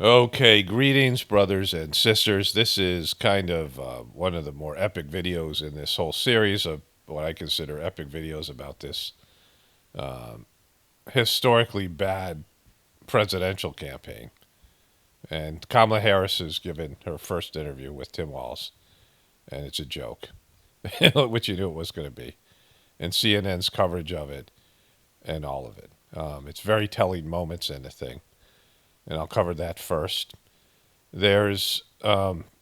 Okay, greetings, brothers and sisters. This is kind of one of the more epic videos in this whole series of what I consider epic videos about this historically bad presidential campaign. And Kamala Harris has given her first interview with Tim Walz, and it's a joke, which you knew it was going to be. And CNN's coverage of it and all of it. It's very telling moments in the thing, and I'll cover that first. There's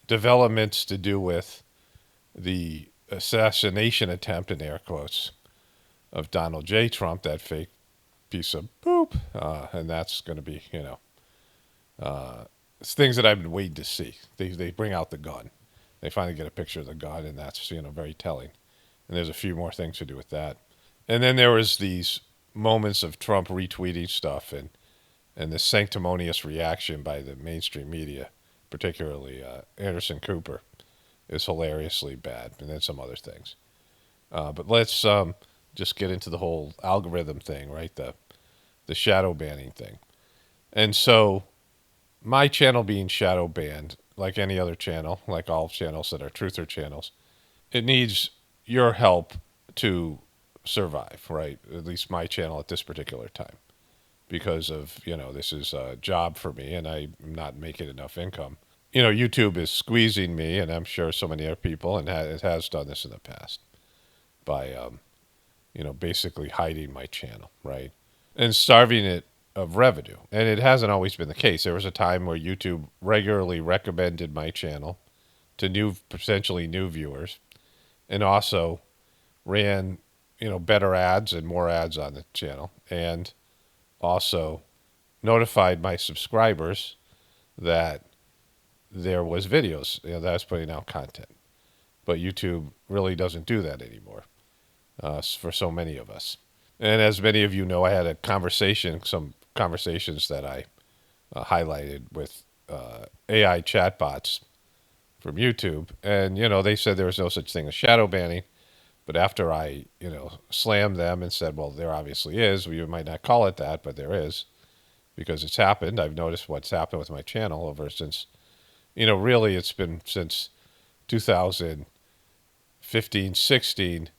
developments to do with the assassination attempt, in air quotes, of Donald J. Trump, that fake piece of poop. And that's going to be, it's things that I've been waiting to see. They bring out the gun. They finally get a picture of the gun, and that's, very telling. And there's a few more things to do with that. And then there was these moments of Trump retweeting stuff and the sanctimonious reaction by the mainstream media, particularly Anderson Cooper, is hilariously bad, and then some other things. But let's just get into the whole algorithm thing, right? The shadow banning thing. And so my channel being shadow banned, like any other channel, like all channels that are truther channels, it needs your help to survive, right? At least my channel at this particular time. Because of, this is a job for me and I'm not making enough income. YouTube is squeezing me, and I'm sure so many other people, and it has done this in the past by, basically hiding my channel, right? And starving it of revenue. And it hasn't always been the case. There was a time where YouTube regularly recommended my channel to potentially new viewers, and also ran, better ads and more ads on the channel, and also notified my subscribers that there was videos, that I was putting out content. But YouTube really doesn't do that anymore for so many of us. And as many of you know, I had some conversations that I highlighted with AI chatbots from YouTube. And, they said there was no such thing as shadow banning. But after I, slammed them and said, well, there obviously is. Well, you might not call it that, but there is, because it's happened. I've noticed what's happened with my channel over since, really it's been since 2015, 16.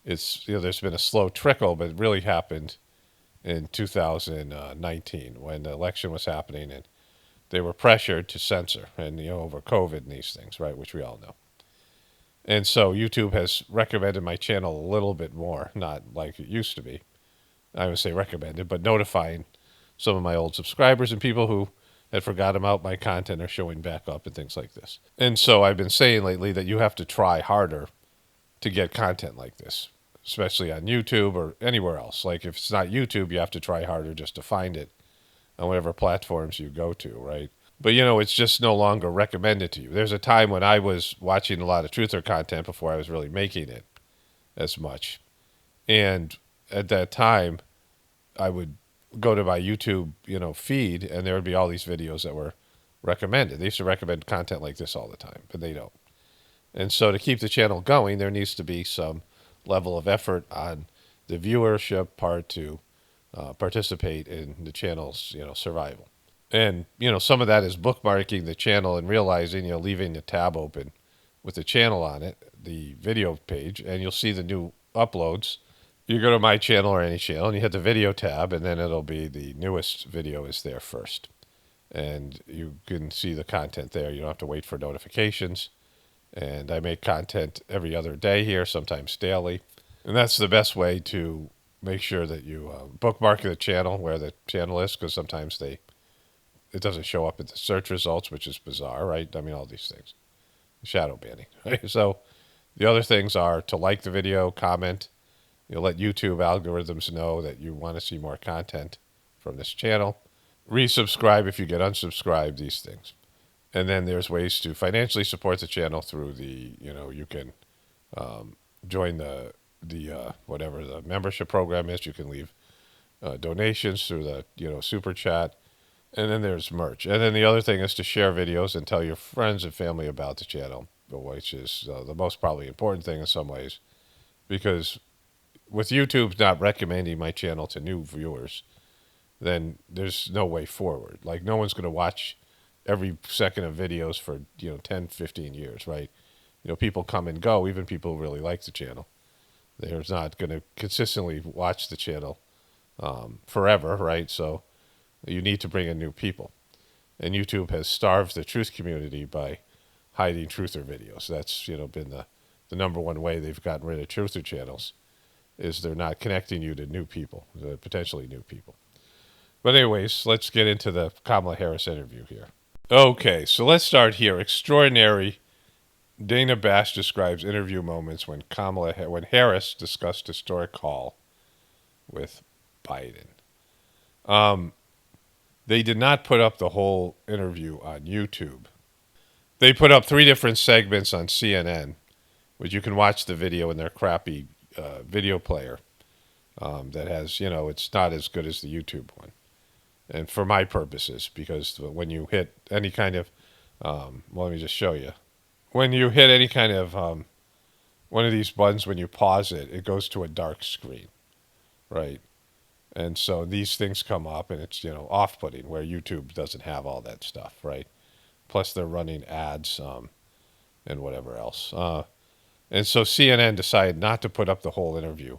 It's, there's been a slow trickle, but it really happened in 2019 when the election was happening and they were pressured to censor and, over COVID and these things, right, which we all know. And so YouTube has recommended my channel a little bit more, not like it used to be. I would say recommended, but notifying some of my old subscribers and people who had forgot about my content are showing back up and things like this. And so I've been saying lately that you have to try harder to get content like this, especially on YouTube or anywhere else. Like if it's not YouTube, you have to try harder just to find it on whatever platforms you go to, right? But it's just no longer recommended to you. There's a time when I was watching a lot of truther content before I was really making it as much. And at that time, I would go to my YouTube, feed, and there would be all these videos that were recommended. They used to recommend content like this all the time, but they don't. And so to keep the channel going, there needs to be some level of effort on the viewership part to participate in the channel's, survival. And, some of that is bookmarking the channel and realizing, leaving the tab open with the channel on it, the video page, and you'll see the new uploads. You go to my channel or any channel and you hit the video tab, and then it'll be the newest video is there first. And you can see the content there. You don't have to wait for notifications. And I make content every other day here, sometimes daily. And that's the best way to make sure that you bookmark the channel where the channel is, because sometimes it doesn't show up in the search results, which is bizarre, right? I mean, all these things. Shadow banning, right? So the other things are to like the video, comment, let YouTube algorithms know that you want to see more content from this channel. Resubscribe if you get unsubscribed, these things. And then there's ways to financially support the channel through you can join the whatever the membership program is. You can leave donations through the, super chat. And then there's merch. And then the other thing is to share videos and tell your friends and family about the channel, which is the most probably important thing in some ways. Because with YouTube not recommending my channel to new viewers, then there's no way forward. Like, no one's going to watch every second of videos for, 10, 15 years, right? People come and go, even people who really like the channel. They're not going to consistently watch the channel forever, right? So you need to bring in new people. And YouTube has starved the truth community by hiding truther videos. That's, been the number one way they've gotten rid of truther channels, is they're not connecting you to new people, potentially new people. But anyways, let's get into the Kamala Harris interview here. Okay, so let's start here. Extraordinary. Dana Bash describes interview moments when Harris discussed historic call with Biden. They did not put up the whole interview on YouTube. They put up 3 different segments on CNN, which you can watch the video in their crappy video player that has, it's not as good as the YouTube one. And for my purposes, because when you hit any kind of, let me just show you. When you hit any kind of one of these buttons, when you pause it, it goes to a dark screen, right? And so these things come up, and it's, off-putting, where YouTube doesn't have all that stuff, right? Plus they're running ads and whatever else. And so CNN decided not to put up the whole interview.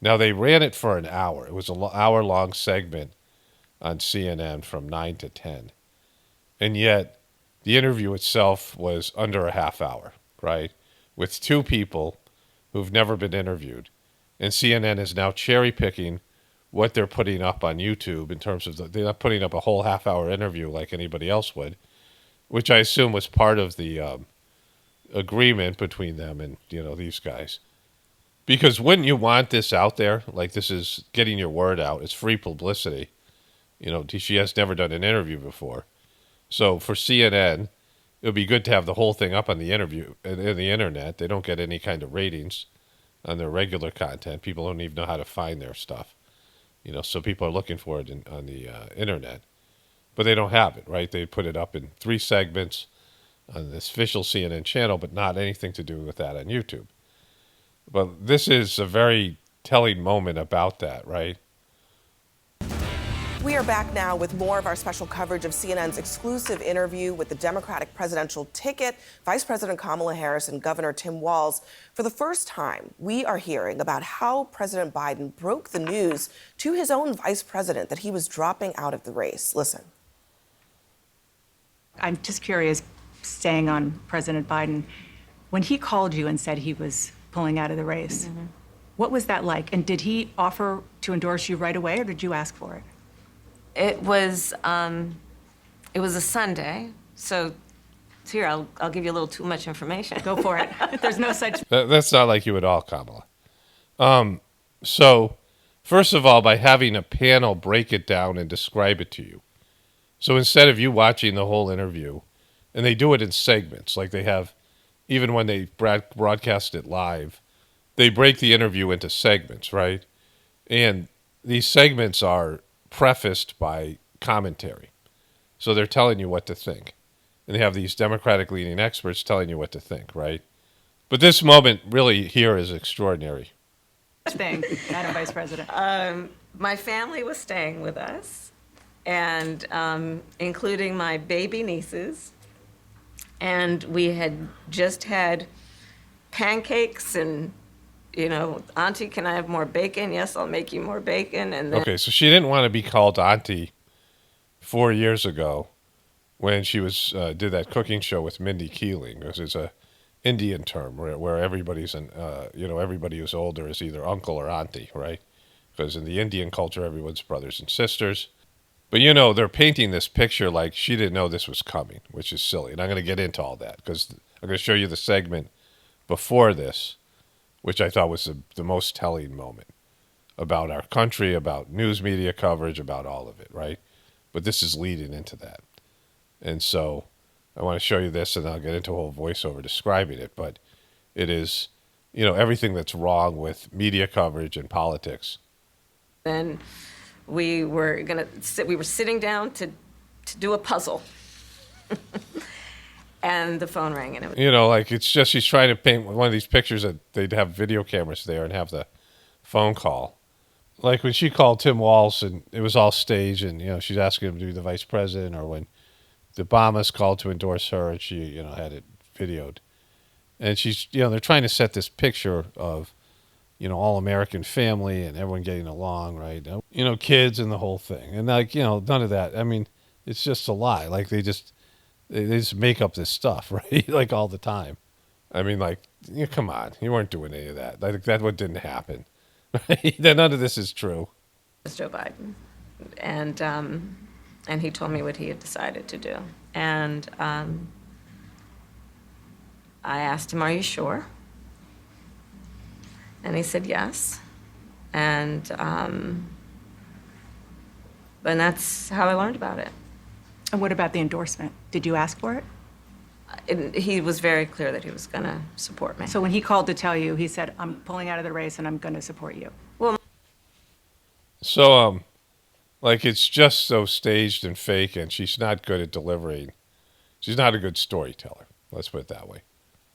Now, they ran it for an hour. It was an hour-long segment on CNN from 9 to 10. And yet the interview itself was under a half hour, right? With 2 people who've never been interviewed. And CNN is now cherry-picking what they're putting up on YouTube in terms of they're not putting up a whole half-hour interview like anybody else would, which I assume was part of the agreement between them and, these guys. Because wouldn't you want this out there? Like, this is getting your word out. It's free publicity. She has never done an interview before. So for CNN, it would be good to have the whole thing up on the interview in the internet. They don't get any kind of ratings on their regular content. People don't even know how to find their stuff. So people are looking for it on the internet. But they don't have it, right? They put it up in 3 segments on this official CNN channel, but not anything to do with that on YouTube. But this is a very telling moment about that, right? We are back now with more of our special coverage of CNN's exclusive interview with the Democratic presidential ticket, Vice President Kamala Harris and Governor Tim Walz. For the first time, we are hearing about how President Biden broke the news to his own vice president that he was dropping out of the race. Listen. I'm just curious, staying on President Biden, when he called you and said he was pulling out of the race, what was that like? And did he offer to endorse you right away, or did you ask for it? It was a Sunday, so here, I'll give you a little too much information. Go for it. There's no such... That's not like you at all, Kamala. So, first of all, by having a panel break it down and describe it to you. So instead of you watching the whole interview, and they do it in segments, like they have, even when they broadcast it live, they break the interview into segments, right? And these segments are prefaced by commentary. So they're telling you what to think. And they have these Democratic leading experts telling you what to think, right? But this moment really here is extraordinary. Thing, Madam Vice President. My family was staying with us, and including my baby nieces. And we had just had pancakes and, Auntie, can I have more bacon? Yes, I'll make you more bacon. And then... Okay, so she didn't want to be called Auntie 4 years ago when she was did that cooking show with Mindy Keeling. It's a Indian term where everybody's everybody who's older is either uncle or auntie, right? Because in the Indian culture, everyone's brothers and sisters. But they're painting this picture like she didn't know this was coming, which is silly. And I'm going to get into all that because I'm going to show you the segment before this, which I thought was the most telling moment about our country, about news media coverage, about all of it, right? But this is leading into that. And so I want to show you this, and I'll get into a whole voiceover describing it. But it is, everything that's wrong with media coverage and politics. Then we were sitting down to do a puzzle. And the phone rang, and it was... it's just she's trying to paint one of these pictures that they'd have video cameras there and have the phone call. Like when she called Tim Walz and it was all staged, and she's asking him to be the vice president, or when the Obamas called to endorse her and she had it videoed, and she's they're trying to set this picture of all American family and everyone getting along, right? Kids and the whole thing, and none of that. I mean, it's just a lie. Like they just make up this stuff, right? Like all the time. I mean, like, come on, you weren't doing any of that. Like that what didn't happen. Right? None of this is true. It's Joe Biden, and he told me what he had decided to do, and I asked him, "Are you sure?" And he said yes, and that's how I learned about it. And what about the endorsement? Did you ask for it? He was very clear that he was going to support me. So when he called to tell you, he said, I'm pulling out of the race and I'm going to support you. Well, So, like, it's just so staged and fake, and she's not good at delivering. She's not a good storyteller. Let's put it that way.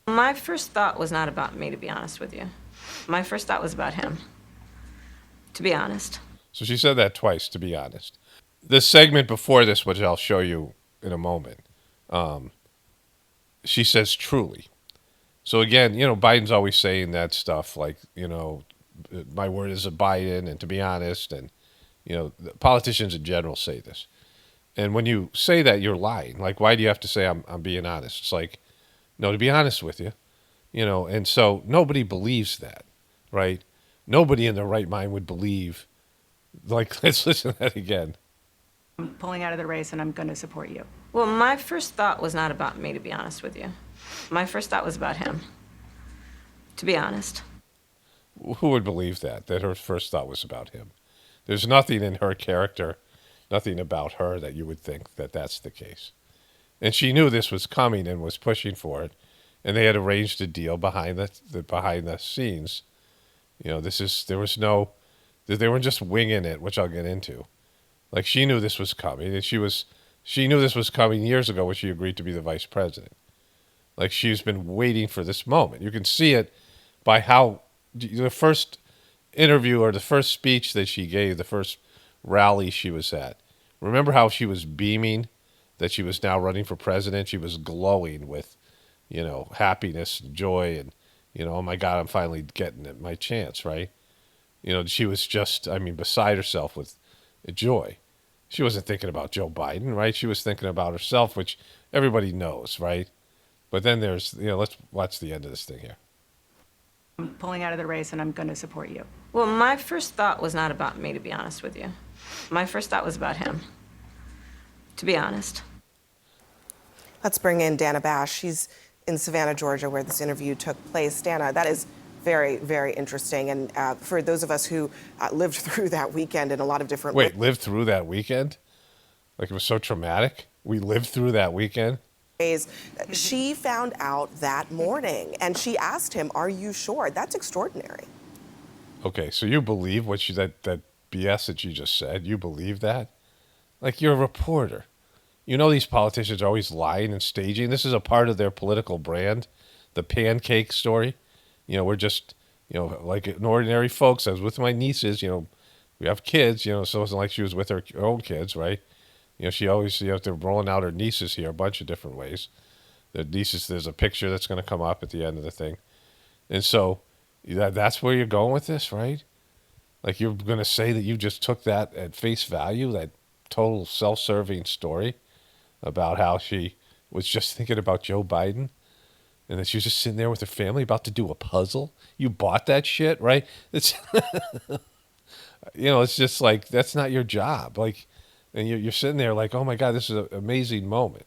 my first thought was not about me, to be honest with you. My first thought was about him, to be honest. So she said that twice, to be honest. The segment before this, which I'll show you in a moment, she says truly. So again, Biden's always saying that stuff like, my word is a Biden, and to be honest, and, politicians in general say this. And when you say that, you're lying. Like, why do you have to say I'm being honest? It's like, no, to be honest with you, and so nobody believes that, right? Nobody in their right mind would believe, like, let's listen to that again. I'm pulling out of the race and I'm going to support you. Well, my first thought was not about me, to be honest with you. My first thought was about him, to be honest. Who would believe that her first thought was about him? There's nothing in her character, nothing about her that you would think that that's the case. And she knew this was coming and was pushing for it, and they had arranged a deal behind the scenes. They weren't just winging it, which I'll get into. Like, she knew this was coming, and she knew this was coming years ago when she agreed to be the vice president. Like, she's been waiting for this moment. You can see it by how the first interview or the first speech that she gave, the first rally she was at. Remember how she was beaming that she was now running for president? She was glowing with, happiness and joy and, oh my God, I'm finally getting it, my chance, right? She was just, beside herself with joy. She wasn't thinking about Joe Biden, right? She was thinking about herself, which everybody knows, right? But then there's, let's watch the end of this thing here. I'm pulling out of the race and I'm going to support you. Well, my first thought was not about me, to be honest with you. My first thought was about him, to be honest. Let's bring in Dana Bash. She's in Savannah, Georgia, where this interview took place. Dana, that is very, very interesting. And for those of us who lived through that weekend in a lot of different ways. Wait, lived through that weekend? Like, it was so traumatic? We lived through that weekend? She found out that morning, and she asked him, are you sure? That's extraordinary. Okay, so you believe that BS that you just said? You believe that? Like, you're a reporter. These politicians are always lying and staging. This is a part of their political brand, the pancake story. We're just, like ordinary folks. I was with my nieces, we have kids, so it wasn't like she was with her own kids, right? She always, they're rolling out her nieces here a bunch of different ways. The nieces, there's a picture that's going to come up at the end of the thing. And so that's where you're going with this, right? Like, you're going to say that you just took that at face value, that total self-serving story about how she was just thinking about Joe Biden and that she was just sitting there with her family about to do a puzzle. You bought that shit, right? It's, it's just like, that's not your job. Like, and you're sitting there like, oh my God, this is an amazing moment,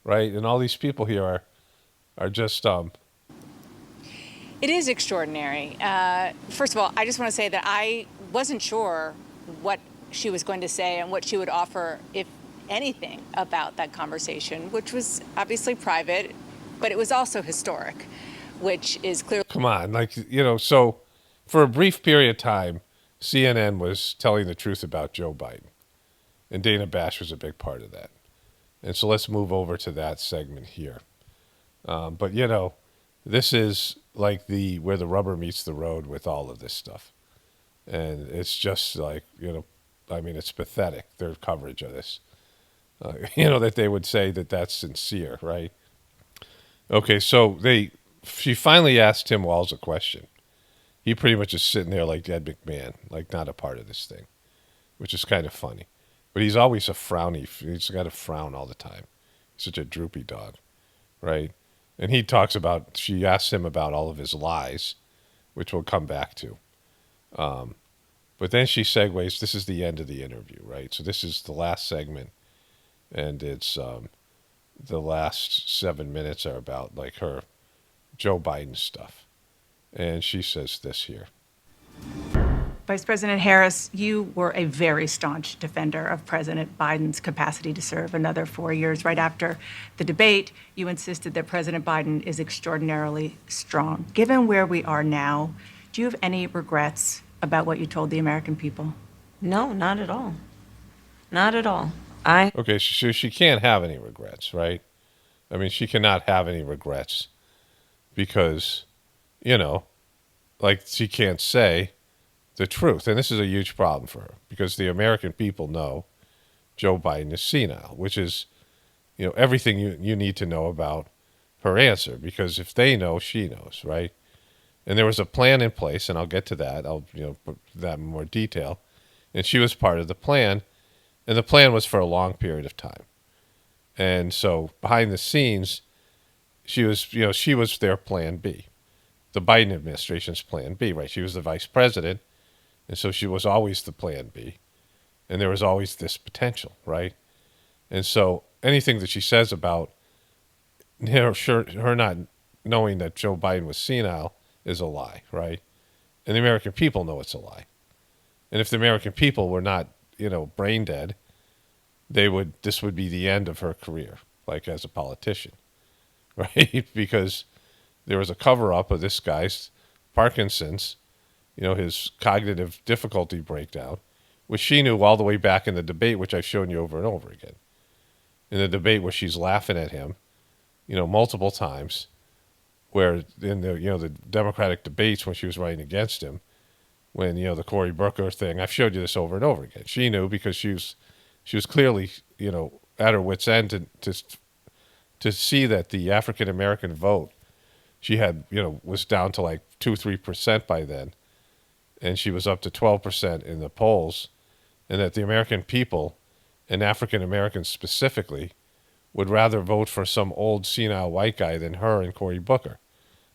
right? And all these people here are just. It is extraordinary. First of all, I just want to say that I wasn't sure what she was going to say and what she would offer, if anything, about that conversation, which was obviously private, but it was also historic, which is clearly. Come on, like, so for a brief period of time, CNN was telling the truth about Joe Biden. And Dana Bash was a big part of that. And so let's move over to that segment here. But, this is like where the rubber meets the road with all of this stuff. And it's just like, I mean, it's pathetic, their coverage of this. That they would say that that's sincere, right? Okay, so she finally asked Tim Walz a question. He pretty much is sitting there like Ed McMahon, like not a part of this thing, which is kind of funny. But he's always he's got a frown all the time. He's such a droopy dog, right? And she asks him about all of his lies, which we'll come back to. But then she segues, this is the end of the interview, right? So this is the last segment, and it's the last 7 minutes are about like her Joe Biden stuff. And she says this here. Vice President Harris, you were a very staunch defender of President Biden's capacity to serve another 4 years. Right after the debate, you insisted that President Biden is extraordinarily strong. Given where we are now, do you have any regrets about what you told the American people? No, not at all. Not at all. Okay, so she can't have any regrets, right? I mean, she cannot have any regrets because, like she can't say the truth. And this is a huge problem for her because the American people know Joe Biden is senile, which is, everything you need to know about her answer, because if they know, she knows, right? And there was a plan in place, and I'll get to that. I'll, put that in more detail. And she was part of the plan, and the plan was for a long period of time. And so behind the scenes, she was their plan B, the Biden administration's plan B, right? She was the vice president, and so she was always the plan B, and there was always this potential, right? And so anything that she says about her not knowing that Joe Biden was senile is a lie, right? And the American people know it's a lie. And if the American people were not, brain dead, this would be the end of her career, like as a politician, right? Because there was a cover-up of this guy's Parkinson's, his cognitive difficulty breakdown, which she knew all the way back in the debate, which I've shown you over and over again. In the debate where she's laughing at him, multiple times, where in the Democratic debates when she was running against him, when, the Cory Booker thing, I've showed you this over and over again. She knew because she was clearly, at her wit's end to see that the African American vote, she had, was down to like 2-3% by then, and she was up to 12% in the polls, and that the American people, and African Americans specifically, would rather vote for some old senile white guy than her and Cory Booker.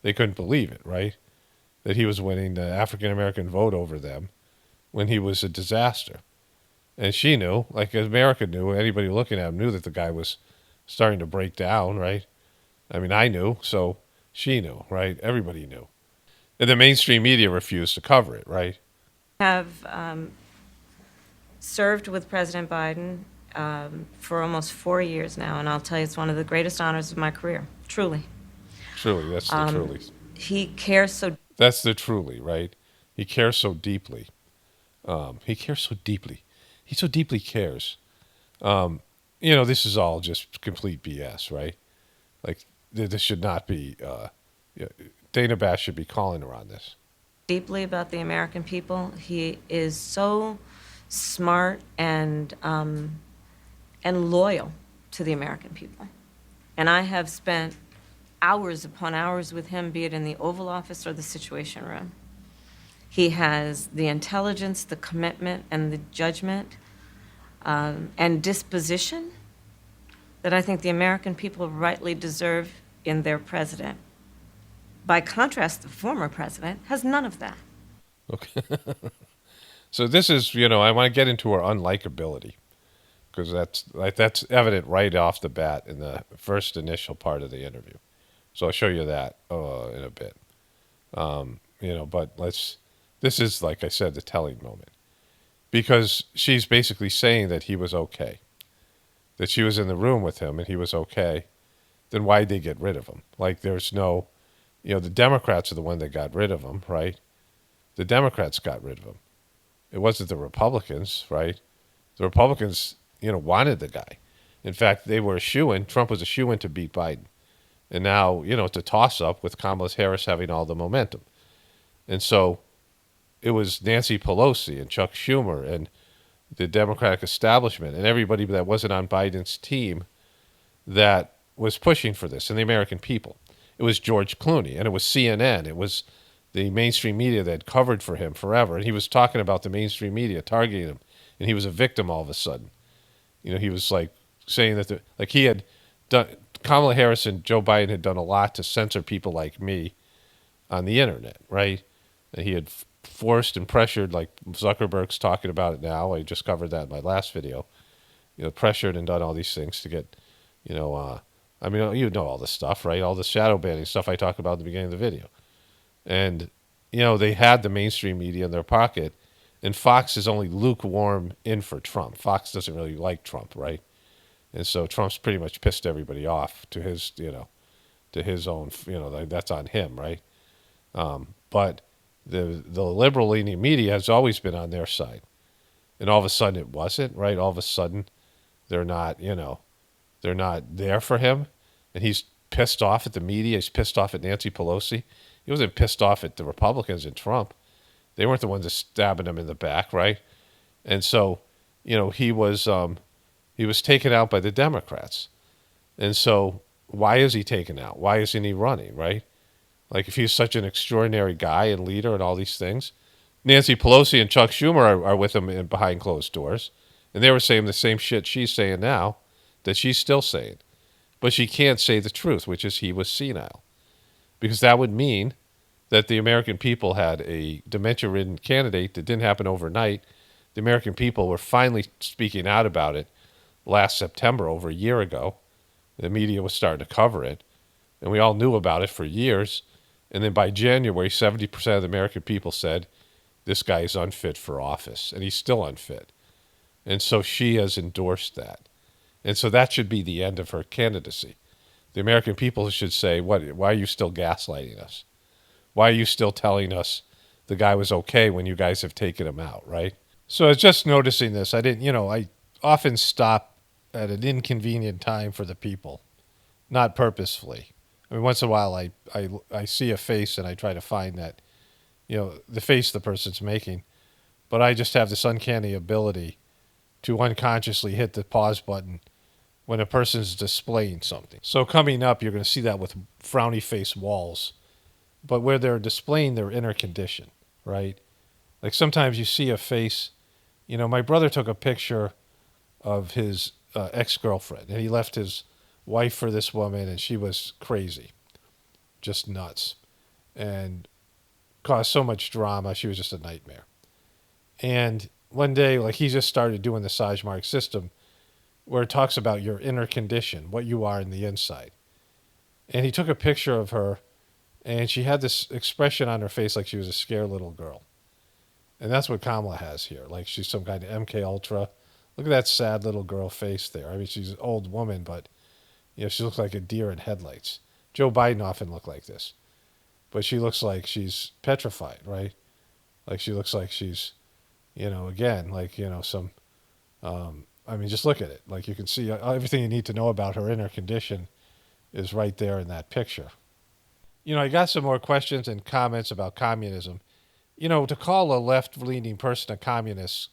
They couldn't believe it, right? That he was winning the African American vote over them when he was a disaster. And she knew, like America knew, anybody looking at him knew that the guy was starting to break down, right? I mean, I knew, so she knew, right? Everybody knew. And the mainstream media refused to cover it, right? Have served with President Biden for almost 4 years now, and I'll tell you, it's one of the greatest honors of my career, truly. Truly, that's the truly. He cares so. That's the truly, right? He cares so deeply. He cares so deeply. He so deeply cares. This is all just complete BS, right? Like, this should not be, Dana Bash should be calling her on this. Deeply about the American people. He is so smart and loyal to the American people. And I have spent hours upon hours with him, be it in the Oval Office or the Situation Room. He has the intelligence, the commitment, and the judgment and disposition that I think the American people rightly deserve in their president. By contrast, the former president has none of that. Okay. So this is, I want to get into her unlikability, because that's evident right off the bat in the first initial part of the interview. So I'll show you that in a bit. But this is, like I said, the telling moment. Because she's basically saying that he was okay. That she was in the room with him and he was okay. Then why'd they get rid of him? Like, there's no, the Democrats are the one that got rid of him, right? The Democrats got rid of him. It wasn't the Republicans, right? The Republicans, wanted the guy. In fact, they were a shoo-in. Trump was a shoo-in to beat Biden. And now, it's a toss-up with Kamala Harris having all the momentum. And so, it was Nancy Pelosi and Chuck Schumer and the Democratic establishment and everybody that wasn't on Biden's team that was pushing for this, and the American people. It was George Clooney, and it was CNN. It was the mainstream media that had covered for him forever, and he was talking about the mainstream media targeting him, and he was a victim all of a sudden. He was like saying that he had done. Kamala Harris and Joe Biden had done a lot to censor people like me on the internet, right? And he had forced and pressured, like Zuckerberg's talking about it now. I just covered that in my last video. Pressured and done all these things to get, you know all this stuff, right? All the shadow banning stuff I talked about at the beginning of the video. And, they had the mainstream media in their pocket, and Fox is only lukewarm in for Trump. Fox doesn't really like Trump, right? And so Trump's pretty much pissed everybody off to his, to his own, that's on him, right? But the liberal-leaning media has always been on their side. And all of a sudden it wasn't, right? All of a sudden they're not there for him. And he's pissed off at the media. He's pissed off at Nancy Pelosi. He wasn't pissed off at the Republicans and Trump. They weren't the ones that stabbing him in the back, right? And so, he was taken out by the Democrats. And so why is he taken out? Why isn't he running, right? Like, if he's such an extraordinary guy and leader and all these things. Nancy Pelosi and Chuck Schumer are with him behind closed doors. And they were saying the same shit she's saying now that she's still saying. But she can't say the truth, which is he was senile. Because that would mean that the American people had a dementia-ridden candidate that didn't happen overnight. The American people were finally speaking out about it last September, over a year ago. The media was starting to cover it. And we all knew about it for years. And then by January, 70% of the American people said, this guy is unfit for office. And he's still unfit. And so she has endorsed that. And so that should be the end of her candidacy. The American people should say, why are you still gaslighting us? Why are you still telling us the guy was okay when you guys have taken him out, right? So I was just noticing this. I often stop at an inconvenient time for the people, not purposefully. I mean, once in a while I see a face and I try to find that, the face the person's making. But I just have this uncanny ability to unconsciously hit the pause button when a person's displaying something. So coming up, you're going to see that with frowny face Walz. But where they're displaying their inner condition, right? Like sometimes you see a face. My brother took a picture of his ex-girlfriend, and he left his wife for this woman, and she was crazy, just nuts, and caused so much drama. She was just a nightmare. And one day, he just started doing the Sajmark system, where it talks about your inner condition, what you are in the inside. And he took a picture of her, and she had this expression on her face like she was a scared little girl. And that's what Kamala has here, like she's some kind of MK Ultra. Look at that sad little girl face there. I mean, she's an old woman, but she looks like a deer in headlights. Joe Biden often looked like this, but she looks like she's petrified, right? Like she looks like she's, some. Just look at it. Like you can see everything you need to know about her inner condition is right there in that picture. I got some more questions and comments about communism. To call a left-leaning person a communist,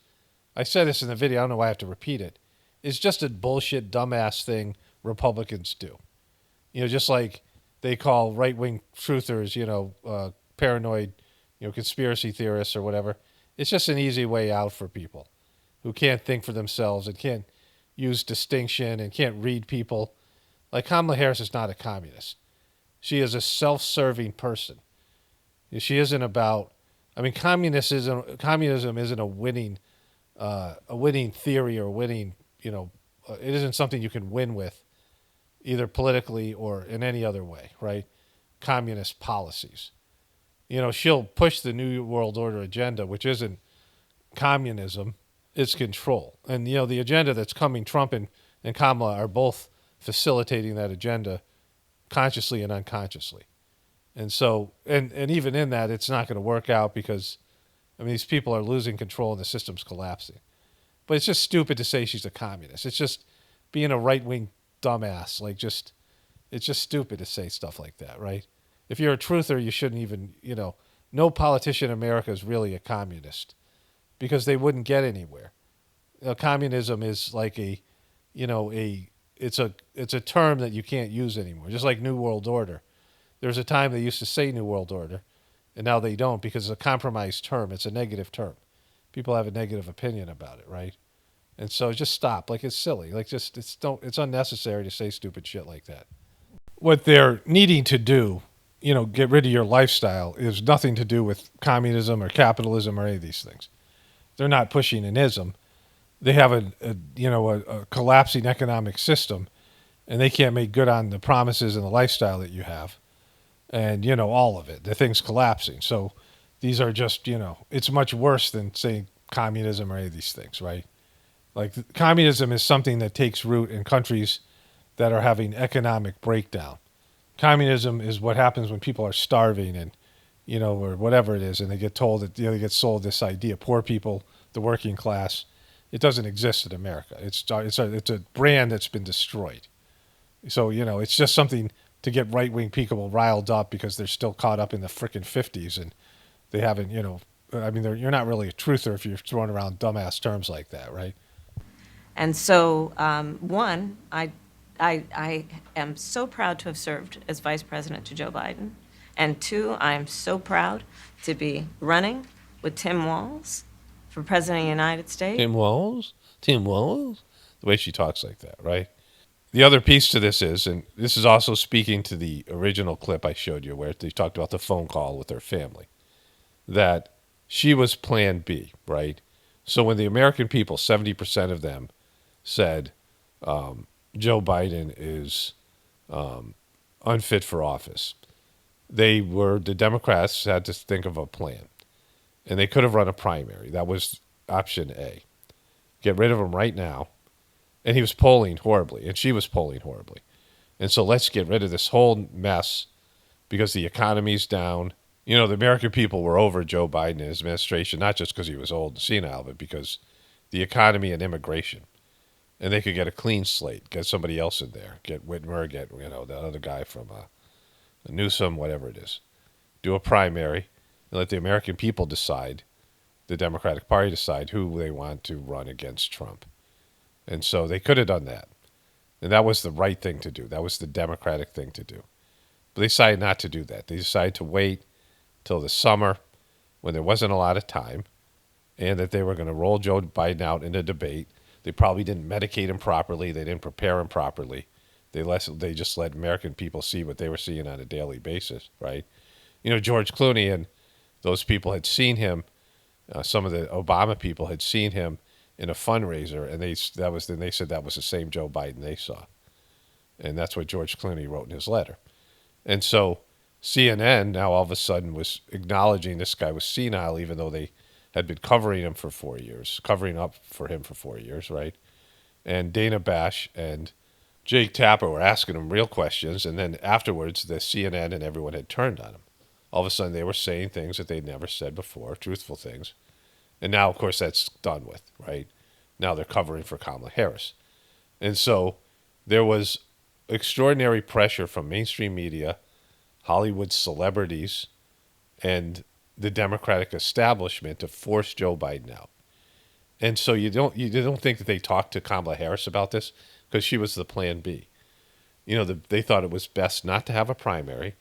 I said this in the video, I don't know why I have to repeat it, is just a bullshit, dumbass thing Republicans do. Just like they call right-wing truthers, paranoid, conspiracy theorists or whatever. It's just an easy way out for people who can't think for themselves and can't use distinction and can't read people. Like Kamala Harris is not a communist. She is a self-serving person. She isn't about. Communism isn't a winning theory or winning. It isn't something you can win with, either politically or in any other way, right? Communist policies. She'll push the New World Order agenda, which isn't communism, it's control. And the agenda that's coming, Trump and Kamala are both facilitating that agenda consciously and unconsciously. And so, and even in that, it's not going to work out because, these people are losing control and the system's collapsing. But it's just stupid to say she's a communist. It's just being a right-wing dumbass. It's just stupid to say stuff like that, right? If you're a truther, you shouldn't even, no politician in America is really a communist because they wouldn't get anywhere. Communism is like it's a term that you can't use anymore. Just like New World Order. There's a time they used to say New World Order, and now they don't because it's a compromised term. It's a negative term. People have a negative opinion about it, right? And so just stop. Like it's silly. Like just it's unnecessary to say stupid shit like that. What they're needing to do, get rid of your lifestyle is nothing to do with communism or capitalism or any of these things. They're not pushing an ism. They have a collapsing economic system, and they can't make good on the promises and the lifestyle that you have, and all of it. The thing's collapsing. So these are just it's much worse than saying communism or any of these things, right? Like communism is something that takes root in countries that are having economic breakdown. Communism is what happens when people are starving and or whatever it is, and they get told that they get sold this idea. Poor people, the working class. It doesn't exist in America. It's a brand that's been destroyed. So it's just something to get right wing people riled up because they're still caught up in the frickin' 50s and they haven't you're not really a truther if you're throwing around dumbass terms like that, right? And so, one, I am so proud to have served as vice president to Joe Biden. And two, I am so proud to be running with Tim Walz for president of the United States. Tim Walz? The way she talks like that, right? The other piece to this is, and this is also speaking to the original clip I showed you where they talked about the phone call with her family, that she was plan B, right? So when the American people, 70% of them, said Joe Biden is unfit for office, the Democrats had to think of a plan. And they could have run a primary. That was option A. Get rid of him right now. And he was polling horribly, and she was polling horribly. And so let's get rid of this whole mess because the economy's down. The American people were over Joe Biden and his administration, not just because he was old and senile, but because the economy and immigration. And they could get a clean slate, get somebody else in there, get Whitmer, get that other guy from Newsom, whatever it is. Do a primary. And let the American people decide, the Democratic Party decide who they want to run against Trump. And so they could have done that. And that was the right thing to do. That was the Democratic thing to do. But they decided not to do that. They decided to wait till the summer when there wasn't a lot of time and that they were going to roll Joe Biden out in a debate. They probably didn't medicate him properly. They didn't prepare him properly. They just let American people see what they were seeing on a daily basis, right? George Clooney and those people had seen him. Some of the Obama people had seen him in a fundraiser, and they said that was the same Joe Biden they saw, and that's what George Clooney wrote in his letter. And so CNN now all of a sudden was acknowledging this guy was senile, even though they had been covering up for 4 years, right? And Dana Bash and Jake Tapper were asking him real questions, and then afterwards, the CNN and everyone had turned on him. All of a sudden, they were saying things that they'd never said before, truthful things. And now, of course, that's done with, right? Now they're covering for Kamala Harris. And so there was extraordinary pressure from mainstream media, Hollywood celebrities, and the Democratic establishment to force Joe Biden out. And so you don't think that they talked to Kamala Harris about this because she was the plan B. They thought it was best not to have a primary,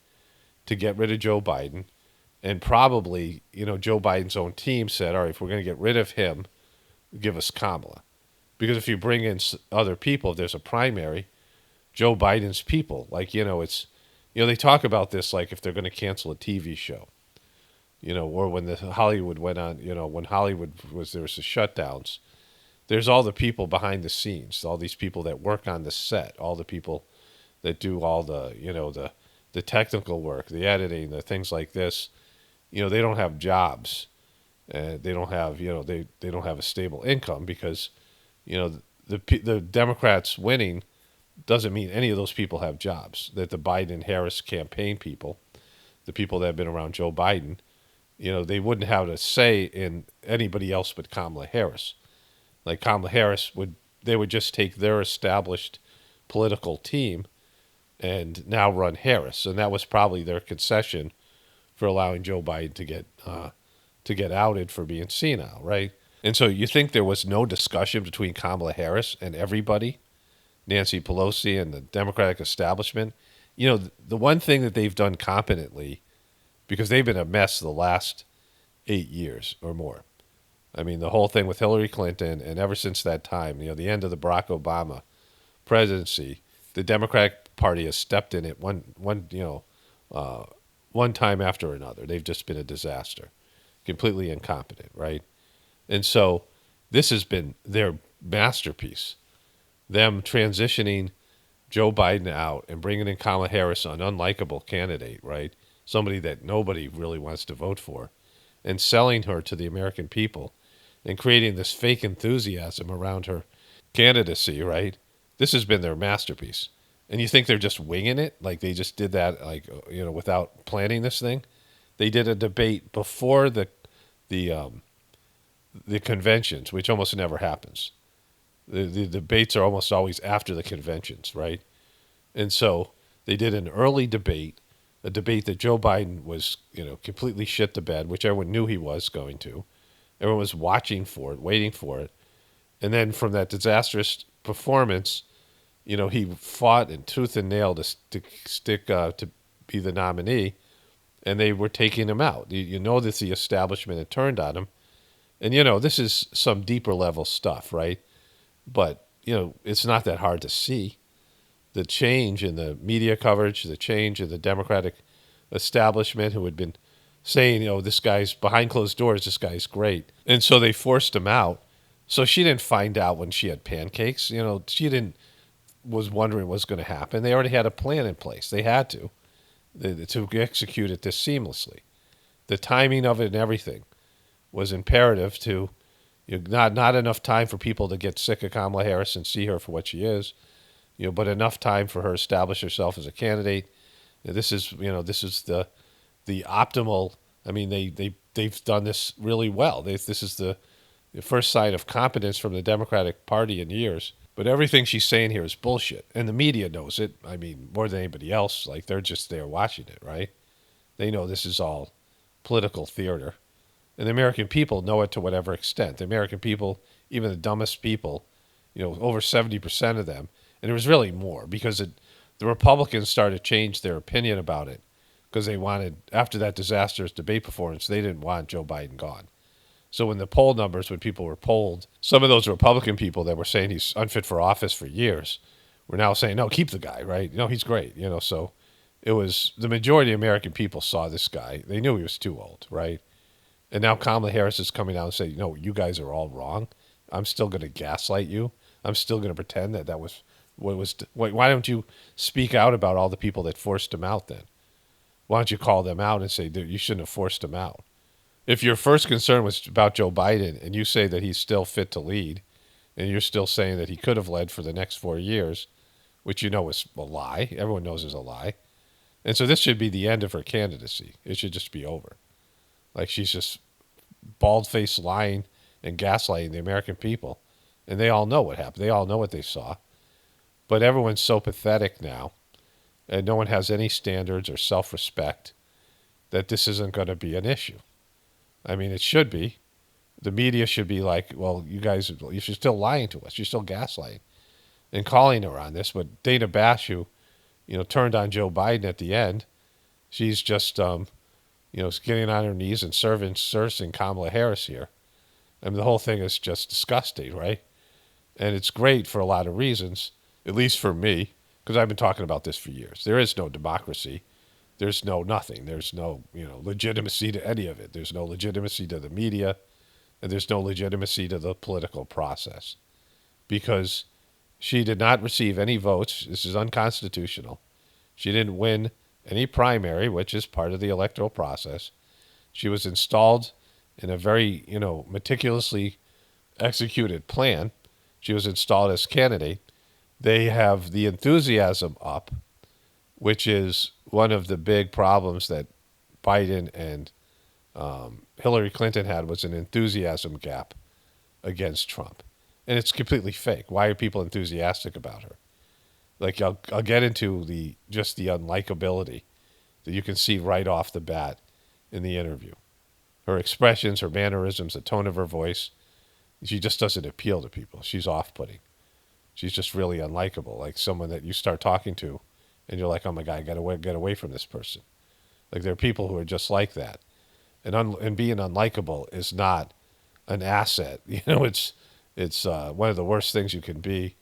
to get rid of Joe Biden, and probably, Joe Biden's own team said, all right, if we're going to get rid of him, give us Kamala. Because if you bring in other people, if there's a primary, Joe Biden's people, they talk about this like if they're going to cancel a TV show, or when the Hollywood went on, when Hollywood there was the shutdowns, there's all the people behind the scenes, all these people that work on the set, all the people that do all the, the technical work, the editing, the things like this. They don't have jobs. They don't have, they don't have a stable income because, the Democrats winning doesn't mean any of those people have jobs. That the Biden-Harris campaign people, the people that have been around Joe Biden, they wouldn't have a say in anybody else but Kamala Harris. Like Kamala Harris they would just take their established political team and now run Harris. And that was probably their concession for allowing Joe Biden to get outed for being senile, right? And so you think there was no discussion between Kamala Harris and everybody, Nancy Pelosi and the Democratic establishment? You know, the one thing that they've done competently, because they've been a mess the last 8 years or more. I mean, the whole thing with Hillary Clinton, and ever since that time, you know, the end of the Barack Obama presidency, the Democratic Party has stepped in it one time after another. They've just been a disaster, completely incompetent, right? And so this has been their masterpiece, them transitioning Joe Biden out and bringing in Kamala Harris, an unlikable candidate, right? Somebody that nobody really wants to vote for, and selling her to the American people and creating this fake enthusiasm around her candidacy, right? This has been their masterpiece. And you think they're just winging it? Like they just did that, like, you know, without planning this thing? They did a debate before the conventions, which almost never happens. The debates are almost always after the conventions, right? And so they did an early debate, a debate that Joe Biden was, you know, completely shit the bed, which everyone knew he was going to. Everyone was watching for it, waiting for it. And then from that disastrous performance, you know, he fought in tooth and nail to stick to be the nominee, and they were taking him out. You know that the establishment had turned on him. And, you know, this is some deeper level stuff, right? But, you know, it's not that hard to see. The change in the media coverage, the change in the Democratic establishment who had been saying, you know, this guy's behind closed doors, this guy's great. And so they forced him out. So she didn't find out when she had pancakes. You know, was wondering what's going to happen. They already had a plan in place. They had to execute it this seamlessly. The timing of it and everything was imperative to, you know, not enough time for people to get sick of Kamala Harris and see her for what she is, you know, but enough time for her to establish herself as a candidate. This is the optimal. I mean, they've done this really well. This is the first sign of competence from the Democratic Party in years. But everything she's saying here is bullshit, and the media knows it. I mean, more than anybody else. Like, they're just there watching it, right? They know this is all political theater. And the American people know it to whatever extent. The American people, even the dumbest people, you know, over 70% of them, and it was really more because the Republicans started to change their opinion about it because they wanted, after that disastrous debate performance, they didn't want Joe Biden gone. So when the poll numbers, when people were polled, some of those Republican people that were saying he's unfit for office for years were now saying, no, keep the guy, right? No, he's great, you know. So it was the majority of American people saw this guy. They knew he was too old, right? And now Kamala Harris is coming out and saying, no, you guys are all wrong. I'm still going to gaslight you. I'm still going to pretend that was what was. Why don't you speak out about all the people that forced him out then? Why don't you call them out and say, you shouldn't have forced him out? If your first concern was about Joe Biden and you say that he's still fit to lead, and you're still saying that he could have led for the next 4 years, which you know is a lie. Everyone knows is a lie. And so this should be the end of her candidacy. It should just be over. Like, she's just bald-faced lying and gaslighting the American people. And they all know what happened. They all know what they saw. But everyone's so pathetic now, and no one has any standards or self-respect, that this isn't going to be an issue. I mean, it should be. The media should be like, well, you're still lying to us. You're still gaslighting and calling her on this. But Dana Bash, who, you know, turned on Joe Biden at the end, she's just, you know, getting on her knees and serving Kamala Harris here. I mean, the whole thing is just disgusting, right? And it's great for a lot of reasons, at least for me, because I've been talking about this for years. There is no democracy. There's no nothing. There's no, you know, legitimacy to any of it. There's no legitimacy to the media, and there's no legitimacy to the political process, because she did not receive any votes. This is unconstitutional. She didn't win any primary, which is part of the electoral process. She was installed in a very, you know, meticulously executed plan. She was installed as candidate. They have the enthusiasm up, which is one of the big problems that Biden and Hillary Clinton had, was an enthusiasm gap against Trump. And it's completely fake. Why are people enthusiastic about her? Like, I'll get into the unlikability that you can see right off the bat in the interview. Her expressions, her mannerisms, the tone of her voice, she just doesn't appeal to people. She's off-putting. She's just really unlikable, like someone that you start talking to and you're like, oh my God, get away from this person. Like there are people who are just like that. And being unlikable is not an asset. It's one of the worst things you can be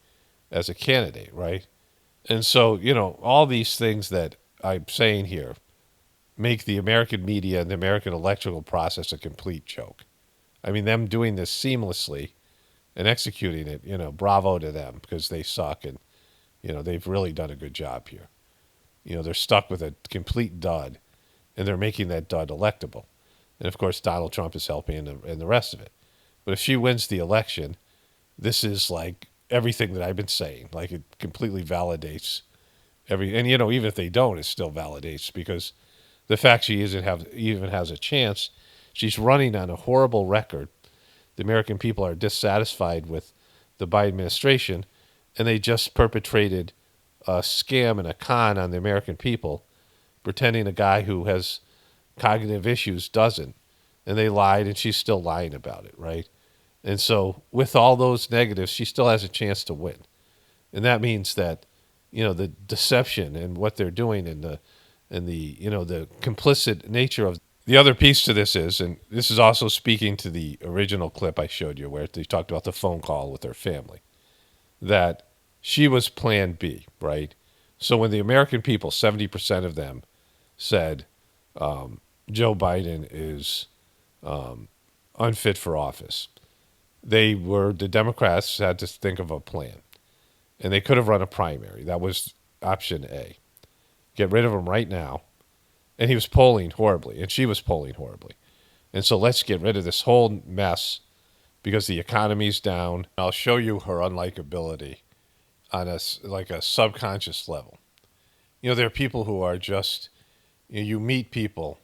as a candidate, right? And so, all these things that I'm saying here make the American media and the American electoral process a complete joke. I mean, them doing this seamlessly and executing it, bravo to them because they suck and, they've really done a good job here. They're stuck with a complete dud and they're making that dud electable. And of course, Donald Trump is helping and the rest of it. But if she wins the election, this is like everything that I've been saying. Like it completely validates and even if they don't, it still validates because the fact she even has a chance, she's running on a horrible record. The American people are dissatisfied with the Biden administration, and they just perpetrated a scam and a con on the American people, pretending a guy who has cognitive issues doesn't. And they lied, and she's still lying about it, right? And so with all those negatives, she still has a chance to win. And that means that, the deception and what they're doing and the complicit nature of the other piece to this is, and this is also speaking to the original clip I showed you where they talked about the phone call with her family, that she was plan B, right? So when the American people, 70% of them said Joe Biden is unfit for office, the Democrats had to think of a plan. And they could have run a primary. That was option A. Get rid of him right now. And he was polling horribly, and she was polling horribly. And so let's get rid of this whole mess because the economy's down. I'll show you her unlikability on a subconscious level. There are people who are just, you meet people,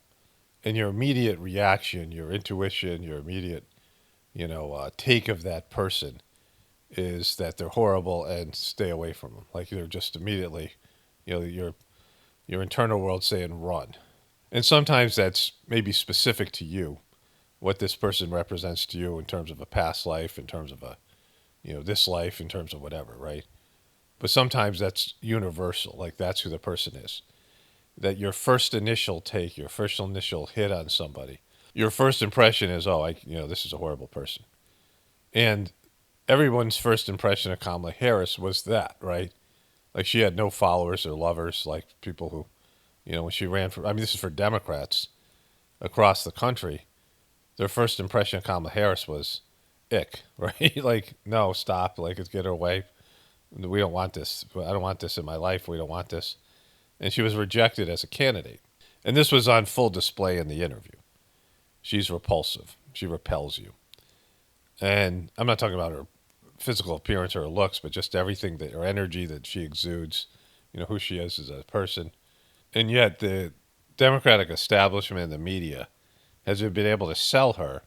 and your immediate reaction, your intuition, your immediate, take of that person is that they're horrible and stay away from them. Like they're just immediately, your internal world saying run. And sometimes that's maybe specific to you, what this person represents to you in terms of a past life, in terms of this life, in terms of whatever, right? But sometimes that's universal, like that's who the person is. That your first initial take, your first initial hit on somebody, your first impression is, this is a horrible person. And everyone's first impression of Kamala Harris was that, right? Like she had no followers or lovers, like people who, when she ran this is for Democrats across the country, their first impression of Kamala Harris was ick, right? Like, no, stop, like, let's get her away. We don't want this. I don't want this in my life. We don't want this. And she was rejected as a candidate. And this was on full display in the interview. She's repulsive. She repels you. And I'm not talking about her physical appearance or her looks, but just everything, her energy that she exudes, who she is as a person. And yet the Democratic establishment and the media has been able to sell her,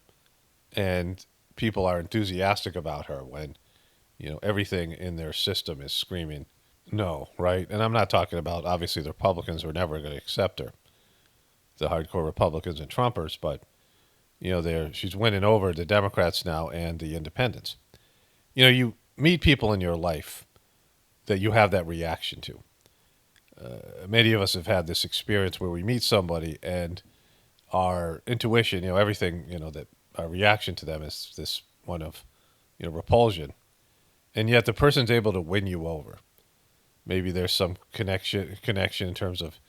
and people are enthusiastic about her when, everything in their system is screaming no, right? And I'm not talking about, obviously, the Republicans were never going to accept her, the hardcore Republicans and Trumpers, but, she's winning over the Democrats now and the independents. You meet people in your life that you have that reaction to. Many of us have had this experience where we meet somebody and our intuition, everything, that our reaction to them is this one of, repulsion. And yet the person's able to win you over. Maybe there's some connection in terms of,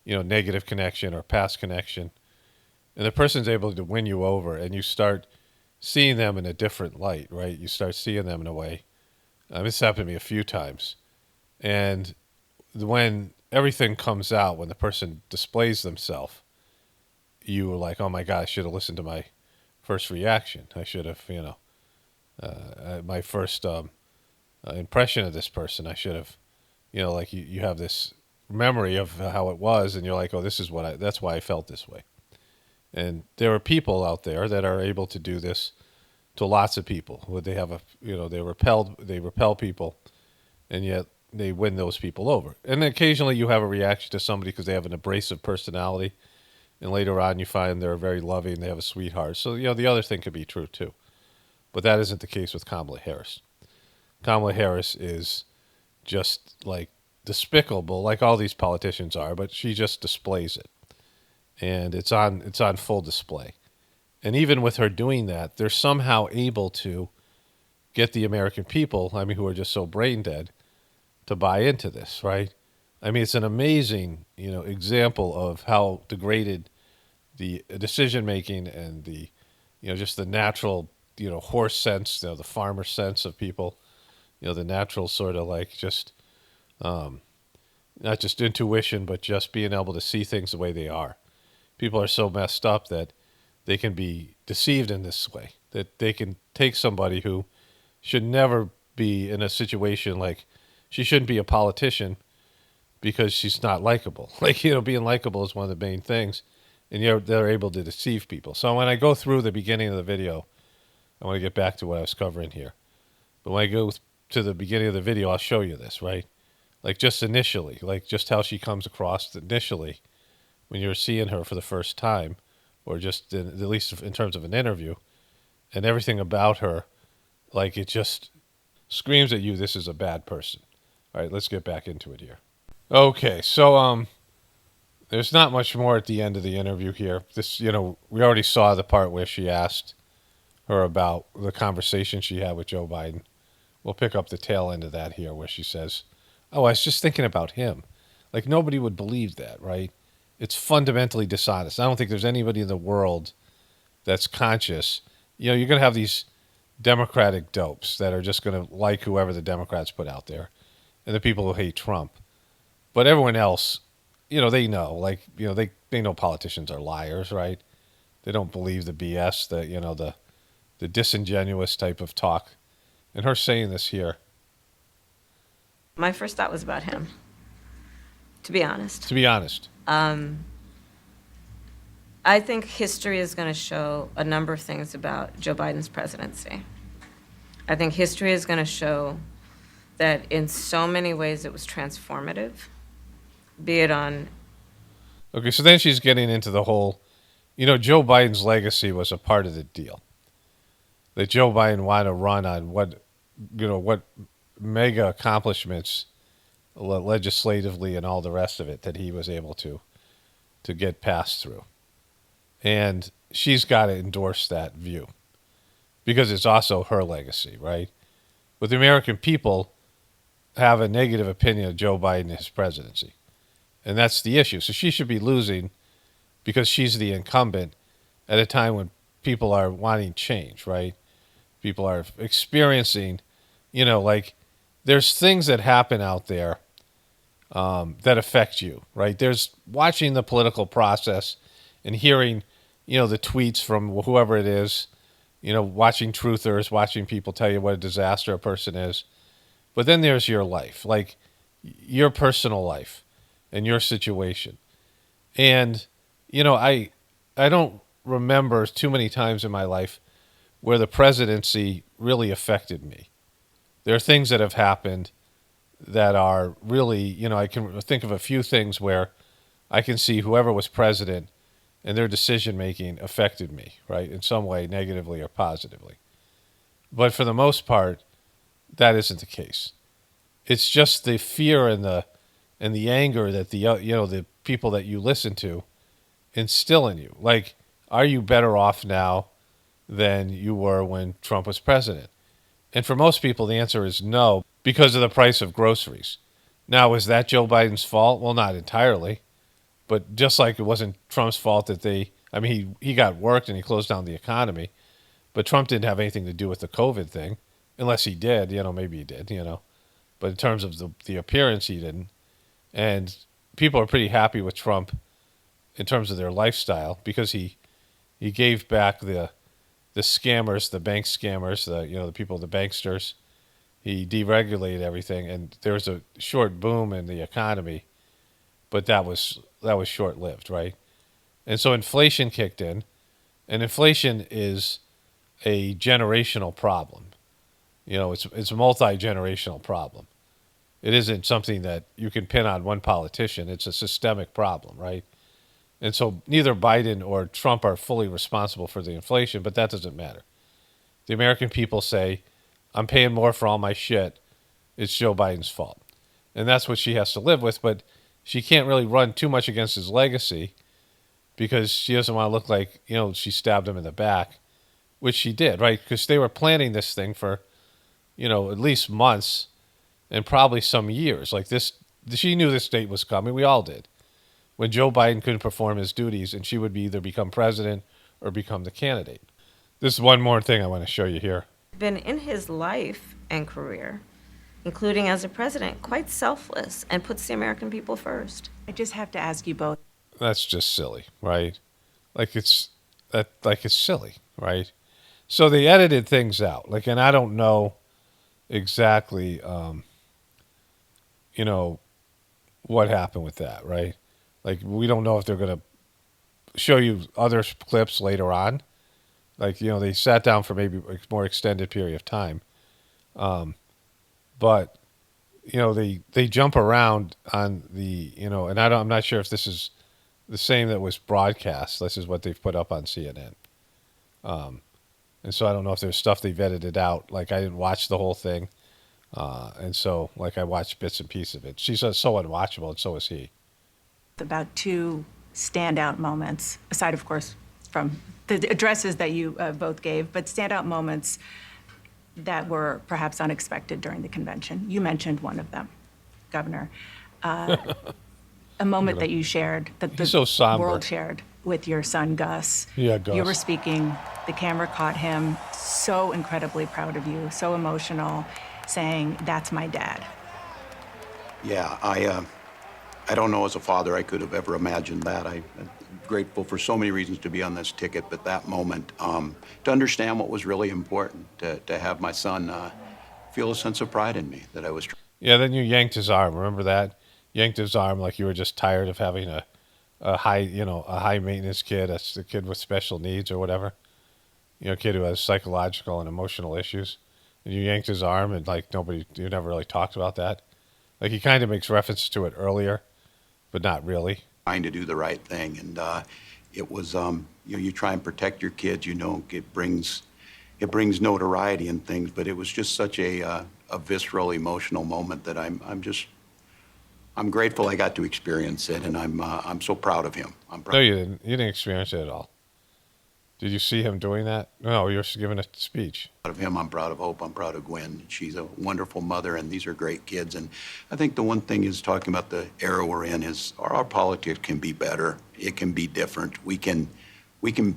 negative connection or past connection. And the person's able to win you over and you start seeing them in a different light, right? You start seeing them in a way. This happened to me a few times. And when everything comes out, when the person displays themselves, you were like, oh my God, I should have listened to my first reaction. I should have, my first impression of this person, I should have, like you have this memory of how it was, and you're like, oh, that's why I felt this way. And there are people out there that are able to do this to lots of people. They have they repel people, and yet they win those people over. And occasionally you have a reaction to somebody because they have an abrasive personality, and later on you find they're very loving, they have a sweetheart. So, the other thing could be true too. But that isn't the case with Kamala Harris. Kamala Harris is just like despicable, like all these politicians are, but she just displays it. And it's on full display. And even with her doing that, they're somehow able to get the American people, who are just so brain dead, to buy into this, right? It's an amazing, example of how degraded the decision making and the, just the natural, horse sense, the farmer sense of people, the natural sort of like just, not just intuition, but just being able to see things the way they are. People are so messed up that they can be deceived in this way, that they can take somebody who should never be in a situation like she shouldn't be a politician because she's not likable. Being likable is one of the main things, and they're able to deceive people. So when I go through the beginning of the video, I want to get back to what I was covering here. But when I go to the beginning of the video, I'll show you this, right? Like just initially, like just how she comes across initially when you're seeing her for the first time, or just at least in terms of an interview, and everything about her, like it just screams at you, this is a bad person. All right, let's get back into it here. Okay, so there's not much more at the end of the interview here. This, we already saw the part where she asked her about the conversation she had with Joe Biden. We'll pick up the tail end of that here where she says, oh, I was just thinking about him. Like nobody would believe that, right? It's fundamentally dishonest. I don't think there's anybody in the world that's conscious. You're going to have these Democratic dopes that are just going to like whoever the Democrats put out there, and the people who hate Trump. But everyone else, they know, they know politicians are liars, right? They don't believe the BS, the disingenuous type of talk. And her saying this here. My first thought was about him, to be honest. To be honest. I think history is going to show a number of things about Joe Biden's presidency. I think history is going to show that in so many ways it was transformative, be it on... Okay, so then she's getting into the whole, Joe Biden's legacy was a part of the deal. That Joe Biden wanted to run on what mega accomplishments legislatively and all the rest of it that he was able to get passed through. And she's got to endorse that view because it's also her legacy, right? But the American people have a negative opinion of Joe Biden and his presidency. And that's the issue. So she should be losing because she's the incumbent at a time when people are wanting change, right? People are experiencing, there's things that happen out there that affect you, right? There's watching the political process and hearing, the tweets from whoever it is, watching truthers, watching people tell you what a disaster a person is. But then there's your life, like your personal life and your situation. And, I don't remember too many times in my life where the presidency really affected me. There are things that have happened that are really, I can think of a few things where I can see whoever was president and their decision-making affected me, right, in some way, negatively or positively. But for the most part, that isn't the case. It's just the fear and the anger that the people that you listen to instill in you. Like, are you better off now than you were when Trump was president? And for most people, the answer is no, because of the price of groceries. Now, is that Joe Biden's fault? Well, not entirely. But just like it wasn't Trump's fault that he got worked and he closed down the economy. But Trump didn't have anything to do with the COVID thing, unless he did, maybe he did, But in terms of the appearance, he didn't. And people are pretty happy with Trump in terms of their lifestyle because he gave back the scammers, the bank scammers, the people, the banksters. He deregulated everything, and there was a short boom in the economy, but that was short-lived, right? And so inflation kicked in, and inflation is a generational problem. It's a multi-generational problem. It isn't something that you can pin on one politician. It's a systemic problem, right? And so neither Biden or Trump are fully responsible for the inflation, but that doesn't matter. The American people say, I'm paying more for all my shit. It's Joe Biden's fault. And that's what she has to live with, but she can't really run too much against his legacy because she doesn't want to look like, she stabbed him in the back, which she did, right? Because they were planning this thing for, at least months and probably some years. Like this, she knew this date was coming. We all did. When Joe Biden couldn't perform his duties and she would either become president or become the candidate. This is one more thing I want to show you here. Been in his life and career, including as a president, quite selfless and puts the American people first. I just have to ask you both. That's just silly, right? It's silly, right? So they edited things out. And I don't know exactly, what happened with that, right? We don't know if they're going to show you other clips later on. They sat down for maybe a more extended period of time. But, they jump around on the, and I'm not sure if this is the same that was broadcast. This is what they've put up on CNN. And so I don't know if there's stuff they've edited out. I didn't watch the whole thing. And so, I watched bits and pieces of it. She's so unwatchable, and so is he. About two standout moments, aside, of course, from the addresses that you both gave, but standout moments that were perhaps unexpected during the convention. You mentioned one of them, Governor. A moment that you shared, that the so somber. world shared with your son, Gus. Yeah, Gus. You were speaking, the camera caught him, so incredibly proud of you, so emotional, saying, "That's my dad." Yeah, I don't know as a father I could have ever imagined that. I'm grateful for so many reasons to be on this ticket, but that moment, to understand what was really important, to have my son feel a sense of pride in me that I was. Yeah, then you yanked his arm. Remember that? Yanked his arm like you were just tired of having a high maintenance kid, a kid with special needs or whatever. A kid who has psychological and emotional issues. And you yanked his arm and you never really talked about that. He kind of makes reference to it earlier, but not really. Trying to do the right thing, and it was you try and protect your kids. It brings notoriety and things, but it was just such a visceral, emotional moment that I'm grateful I got to experience it, and I'm so proud of him. I'm proud. No, you didn't. You didn't experience it at all. Did you see him doing that? No, you're giving a speech. Of him, I'm proud of Hope. I'm proud of Gwen. She's a wonderful mother, and these are great kids. And I think the one thing is talking about the era we're in is our politics can be better. It can be different. We can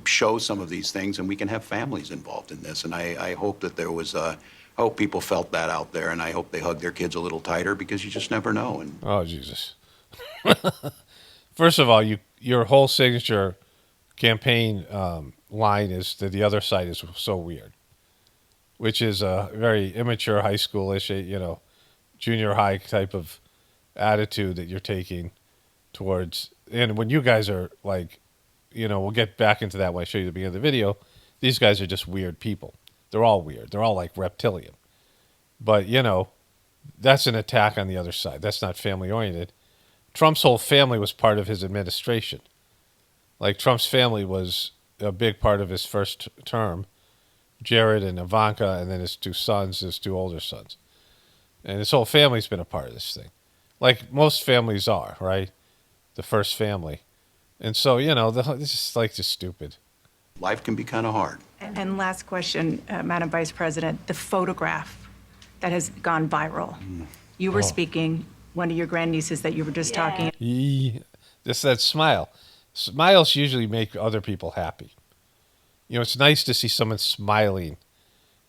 show some of these things, and we can have families involved in this. And I hope that I hope people felt that out there, and I hope they hug their kids a little tighter because you just never know. And oh, Jesus. First of all, your whole signature campaign line is that the other side is so weird, which is a very immature high schoolish, junior high type of attitude that you're taking towards. And when you guys are we'll get back into that when I show you the beginning of the video. These guys are just weird people. They're all weird. They're all like reptilian. But, that's an attack on the other side. That's not family oriented. Trump's whole family was part of his administration. Trump's family was a big part of his first term. Jared and Ivanka, and then his two older sons. And his whole family's been a part of this thing. Like most families are, right? The first family. And so, this is just stupid. life can be kind of hard. And last question, Madam Vice President, the photograph that has gone viral. You were speaking, one of your grandnieces that you were just talking. Just that smile. Smiles usually make other people happy. It's nice to see someone smiling.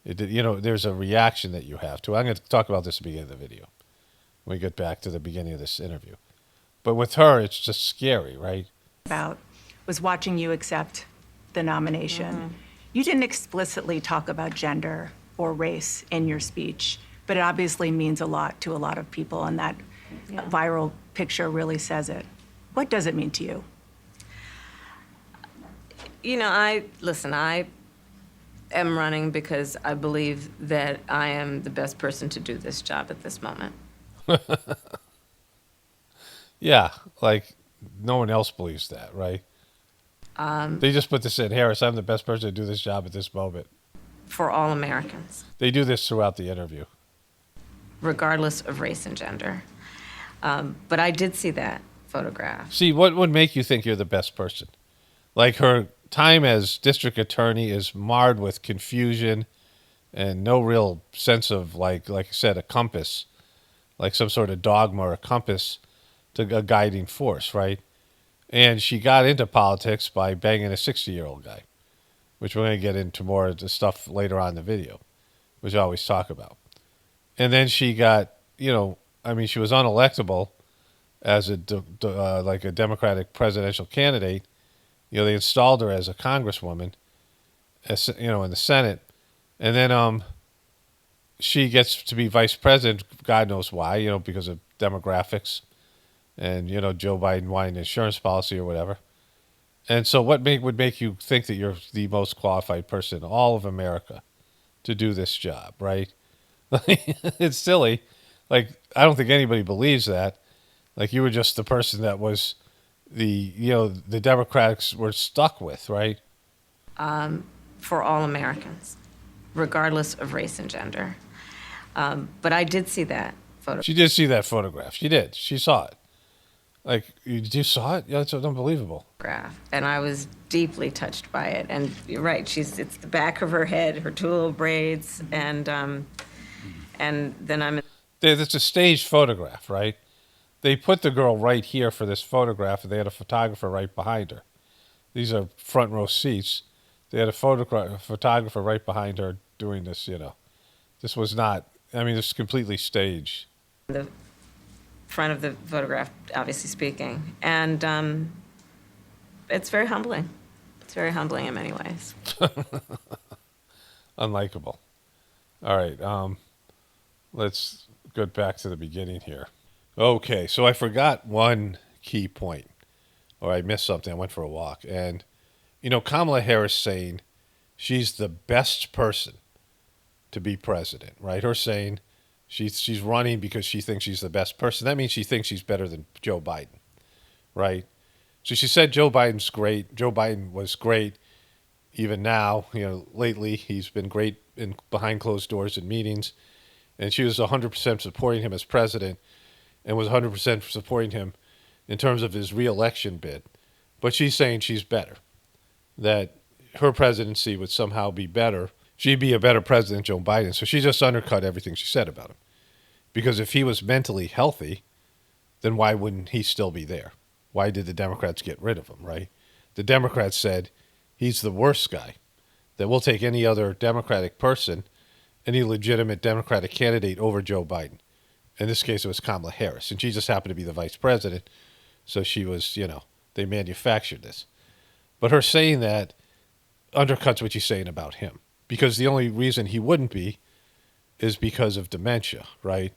There's a reaction that you have to. I'm going to talk about this at the beginning of the video when we get back to the beginning of this interview. But with her, it's just scary, right? Was watching you accept the nomination. Mm-hmm. You didn't explicitly talk about gender or race in your speech, but it obviously means a lot to a lot of people, and that viral picture really says it. What does it mean to you? I am running because I believe that I am the best person to do this job at this moment. Yeah, no one else believes that, right? They just put this in, Harris, I'm the best person to do this job at this moment. For all Americans, They do this throughout the interview. regardless of race and gender. But I did see that photograph. See, what would make you think you're the best person? Like, her time as district attorney is marred with confusion and no real sense of, like I said, a compass, like some sort of dogma or a compass to a guiding force, right? And she got into politics by banging a 60-year-old guy, which we're going to get into more of the stuff later on in the video, which I always talk about. And then she got, she was unelectable as a Democratic presidential candidate. They installed her as a congresswoman, in the Senate. And then she gets to be vice president, God knows why, because of demographics and, Joe Biden wanting insurance policy or whatever. And so what would make you think that you're the most qualified person in all of America to do this job, right? It's silly. Like, I don't think anybody believes that. Like, you were just the person that was the Democrats were stuck with, right? For all Americans, regardless of race and gender. But I did see that photo. She did see that photograph. She did. She saw it. Like, you saw it? Yeah, it's unbelievable. And I was deeply touched by it. And you're right, it's the back of her head, her two little braids, and then I'm. It's a staged photograph, right? They put the girl right here for this photograph, and they had a photographer right behind her. These are front row seats. They had a photographer right behind her doing this, This was not, this is completely staged. The front of the photograph, obviously speaking. And it's very humbling. It's very humbling in many ways. Unlikable. All right, let's go back to the beginning here. Okay, so I forgot one key point, or I missed something. I went for a walk. And, Kamala Harris saying she's the best person to be president, right? Her saying she's running because she thinks she's the best person. That means she thinks she's better than Joe Biden, right? So she said Joe Biden's great. Joe Biden was great. Even now, lately he's been great behind closed doors in meetings. And she was 100% supporting him as president and was 100% supporting him in terms of his re-election bid. But she's saying she's better, that her presidency would somehow be better. She'd be a better president than Joe Biden. So she just undercut everything she said about him. Because if he was mentally healthy, then why wouldn't he still be there? Why did the Democrats get rid of him, right? The Democrats said he's the worst guy, that we'll take any other Democratic person, any legitimate Democratic candidate over Joe Biden. In this case, it was Kamala Harris, and she just happened to be the vice president, so she was, they manufactured this. But her saying that undercuts what she's saying about him, because the only reason he wouldn't be is because of dementia, right?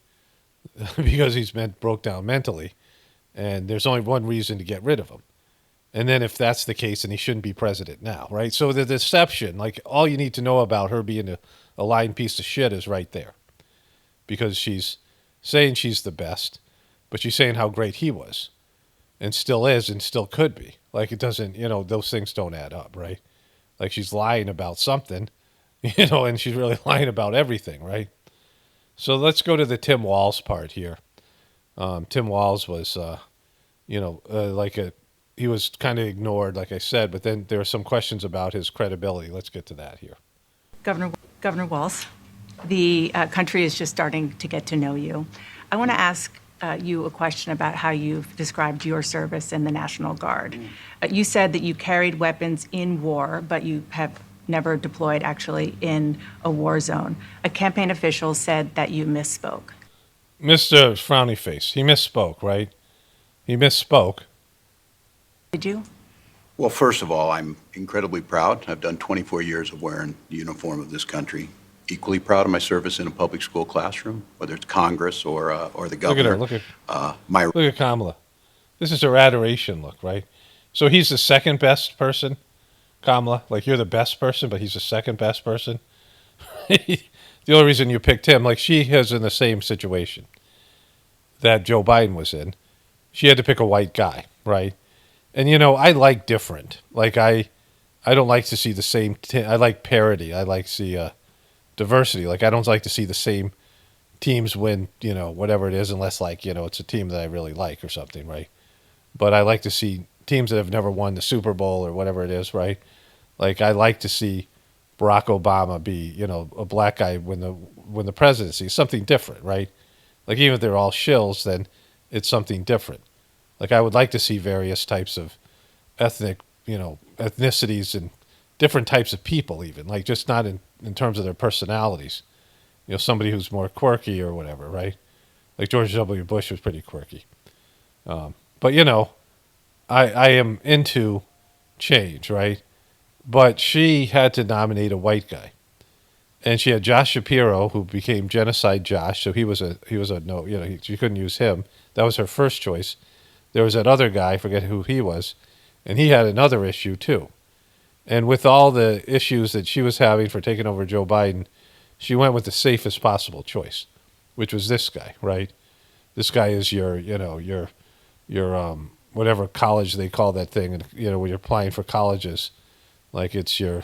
Because he's broke down mentally, and there's only one reason to get rid of him. And then if that's the case, then he shouldn't be president now, right? So the deception, like all you need to know about her being a lying piece of shit is right there. Because she's saying she's the best, but she's saying how great he was and still is and still could be. Like, it doesn't, those things don't add up, right? Like, she's lying about something, and she's really lying about everything, right? So let's go to the Tim Walz part here. Tim Walz was, he was kind of ignored, like I said, but then there are some questions about his credibility. Let's get to that here. Governor Walz, the country is just starting to get to know you. I want to ask you a question about how you've described your service in the National Guard. You said that you carried weapons in war, but you have never deployed actually in a war zone. A campaign official said that you misspoke. Mr. Frowny Face, he misspoke, right? He misspoke. Did you? Well, first of all, I'm incredibly proud. I've done 24 years of wearing the uniform of this country. Equally proud of my service in a public school classroom, whether it's Congress or the governor. Look at her. Look at Kamala. This is her adoration look, right? So he's the second best person, Kamala. Like, you're the best person, but he's the second best person. The only reason you picked him, like, she is in the same situation that Joe Biden was in. She had to pick a white guy, right? And I like different. Like I don't like to see the same. I like parity. I like to see diversity. Like I don't like to see the same teams win. Whatever it is, unless it's a team that I really like or something, right? But I like to see teams that have never won the Super Bowl or whatever it is, right? Like I like to see Barack Obama be, a black guy win the presidency, something different, right? Like even if they're all shills, then it's something different. Like I would like to see various types of ethnicities and different types of people, even like just not in terms of their personalities. Somebody who's more quirky or whatever, right? Like George W. Bush was pretty quirky. But I am into change, right? But she had to nominate a white guy, and she had Josh Shapiro, who became Genocide Josh. So he was a no, she couldn't use him. That was her first choice. There was that other guy, I forget who he was, and he had another issue too. And with all the issues that she was having for taking over Joe Biden, she went with the safest possible choice, which was this guy, right? This guy is your whatever college they call that thing, and when you're applying for colleges, like it's your,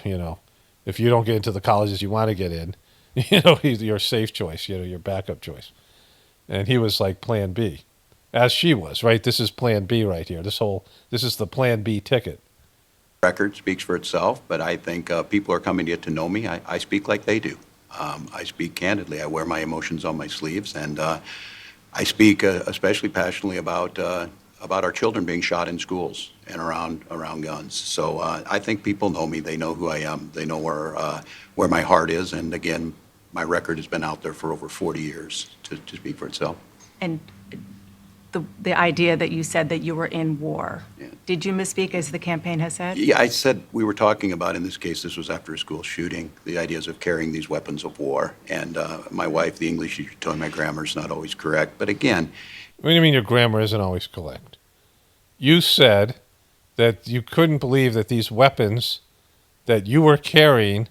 if you don't get into the colleges you want to get in, he's your safe choice, your backup choice. And he was like Plan B, as she was, right? This is Plan B right here. This is the Plan B ticket. Record speaks for itself, but I think people are coming to get to know me. I speak like they do. I speak candidly. I wear my emotions on my sleeves, and I speak especially passionately about our children being shot in schools and around guns. So I think people know me. They know who I am. They know where my heart is. And again, my record has been out there for over 40 years to speak for itself. And the idea that you said that you were in war, Yeah. did you misspeak as the campaign has said? Yeah, I said we were talking about, in this case, this was after a school shooting, the ideas of carrying these weapons of war. And my wife, the English teacher, told me my grammar is not always correct. But again, What do you mean your grammar isn't always correct? You said that you couldn't believe that these weapons that you were carrying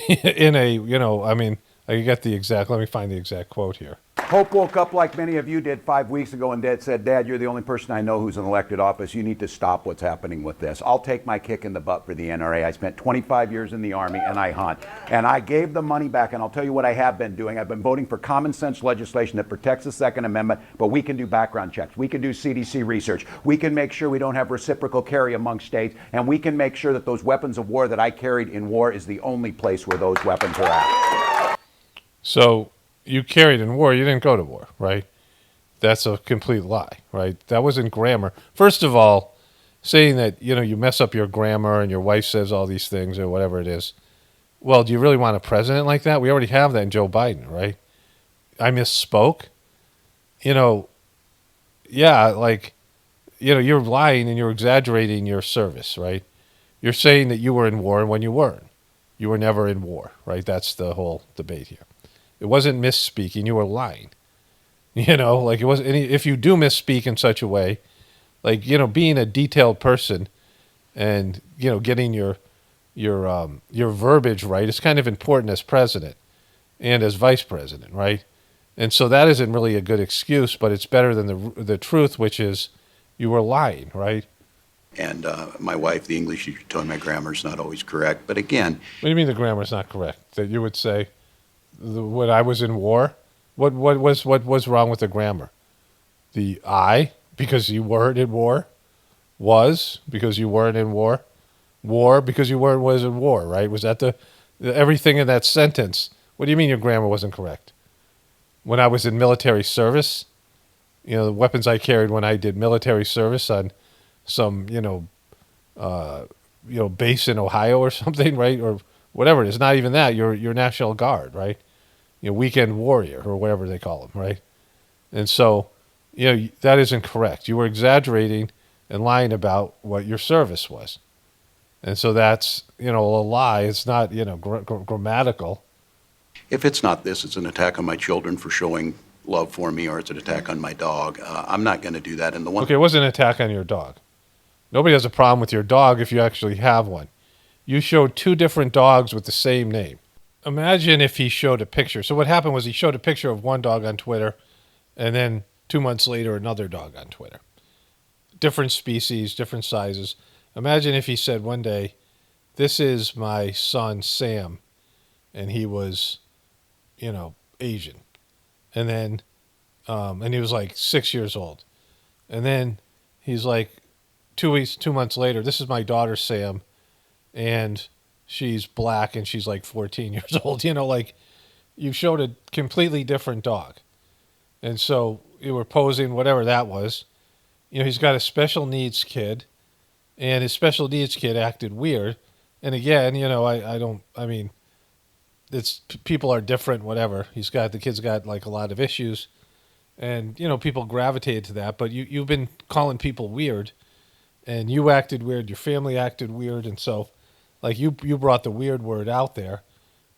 in a, I get the exact, let me find the exact quote here. Hope woke up like many of you did 5 weeks ago and said, Dad, you're the only person I know who's in elected office. You need to stop what's happening with this. I'll take my kick in the butt for the NRA. I spent 25 years in the Army and I hunt. And I gave the money back, and I'll tell you what I have been doing. I've been voting for common sense legislation that protects the Second Amendment, but we can do background checks. We can do CDC research. We can make sure we don't have reciprocal carry among states, and we can make sure that those weapons of war that I carried in war is the only place where those weapons are at. So you carried in war, you didn't go to war, right? That's a complete lie, right? That wasn't grammar. First of all, saying that, you mess up your grammar and your wife says all these things or whatever it is. Well, do you really want a president like that? We already have that in Joe Biden, right? I misspoke. Yeah, like, you're lying and you're exaggerating your service, right? You're saying that you were in war when you weren't. You were never in war, right? That's the whole debate here. It wasn't misspeaking. You were lying. Like it wasn't any, if you do misspeak in such a way, like, being a detailed person and, getting your verbiage right is kind of important as president and as vice president, right? And so that isn't really a good excuse, but it's better than the truth, which is you were lying, right? and my wife, the English teacher, told me my grammar is not always correct. But again, What do you mean the grammar is not correct? That you would say when I was in war? What was wrong with the grammar? The I, because you weren't in war. Was, because you weren't in war. War, because you was in war, right? Was that everything in that sentence? What do you mean your grammar wasn't correct? When I was in military service, the weapons I carried when I did military service on some, base in Ohio or something, right? Or whatever it is. Not even that. Your National Guard, right? Weekend warrior or whatever they call them, right? And so, that isn't correct. You were exaggerating and lying about what your service was. And so that's, a lie. It's not, grammatical. if it's not this, it's an attack on my children for showing love for me, or it's an attack on my dog. I'm not going to do that. And the one Okay, it wasn't an attack on your dog. Nobody has a problem with your dog if you actually have one. You showed two different dogs with the same name. Imagine if he showed a picture. So what happened was he showed a picture of one dog on Twitter, and then 2 months later, another dog on Twitter. different species, different sizes. Imagine if he said one day, "This is my son Sam," and he was, Asian, and then, and he was like 6 years old, and then he's like, 2 months later, "This is my daughter Sam, and she's black and she's like 14 years old." Like you showed a completely different dog, and so you were posing whatever that was. He's got a special needs kid, and his special needs kid acted weird. And again, I mean, people are different, whatever. The kid's got like a lot of issues, and people gravitated to that. But you've been calling people weird, and you acted weird, your family acted weird, and so like you brought the weird word out there.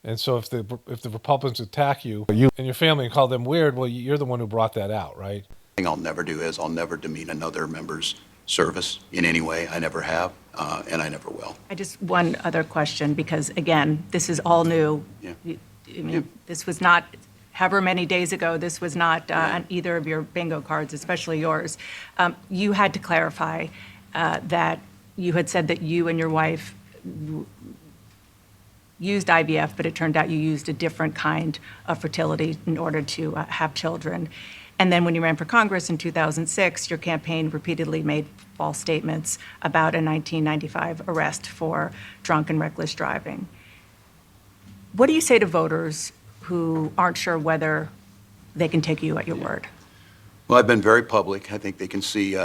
And so if the Republicans attack you and your family and call them weird, well, you're the one who brought that out, right? Thing I'll never do is I'll never demean another member's service in any way. I never have, and I never will. One other question, because again, this is all new. Yeah. I mean, this was not, however many days ago, this was not on either of your bingo cards, especially yours. You had to clarify that you had said that you and your wife used IVF, but it turned out you used a different kind of fertility in order to have children. And then when you ran for Congress in 2006, your campaign repeatedly made false statements about a 1995 arrest for drunk and reckless driving. What do you say to voters who aren't sure whether they can take you at your word? Well, I've been very public. I think they can see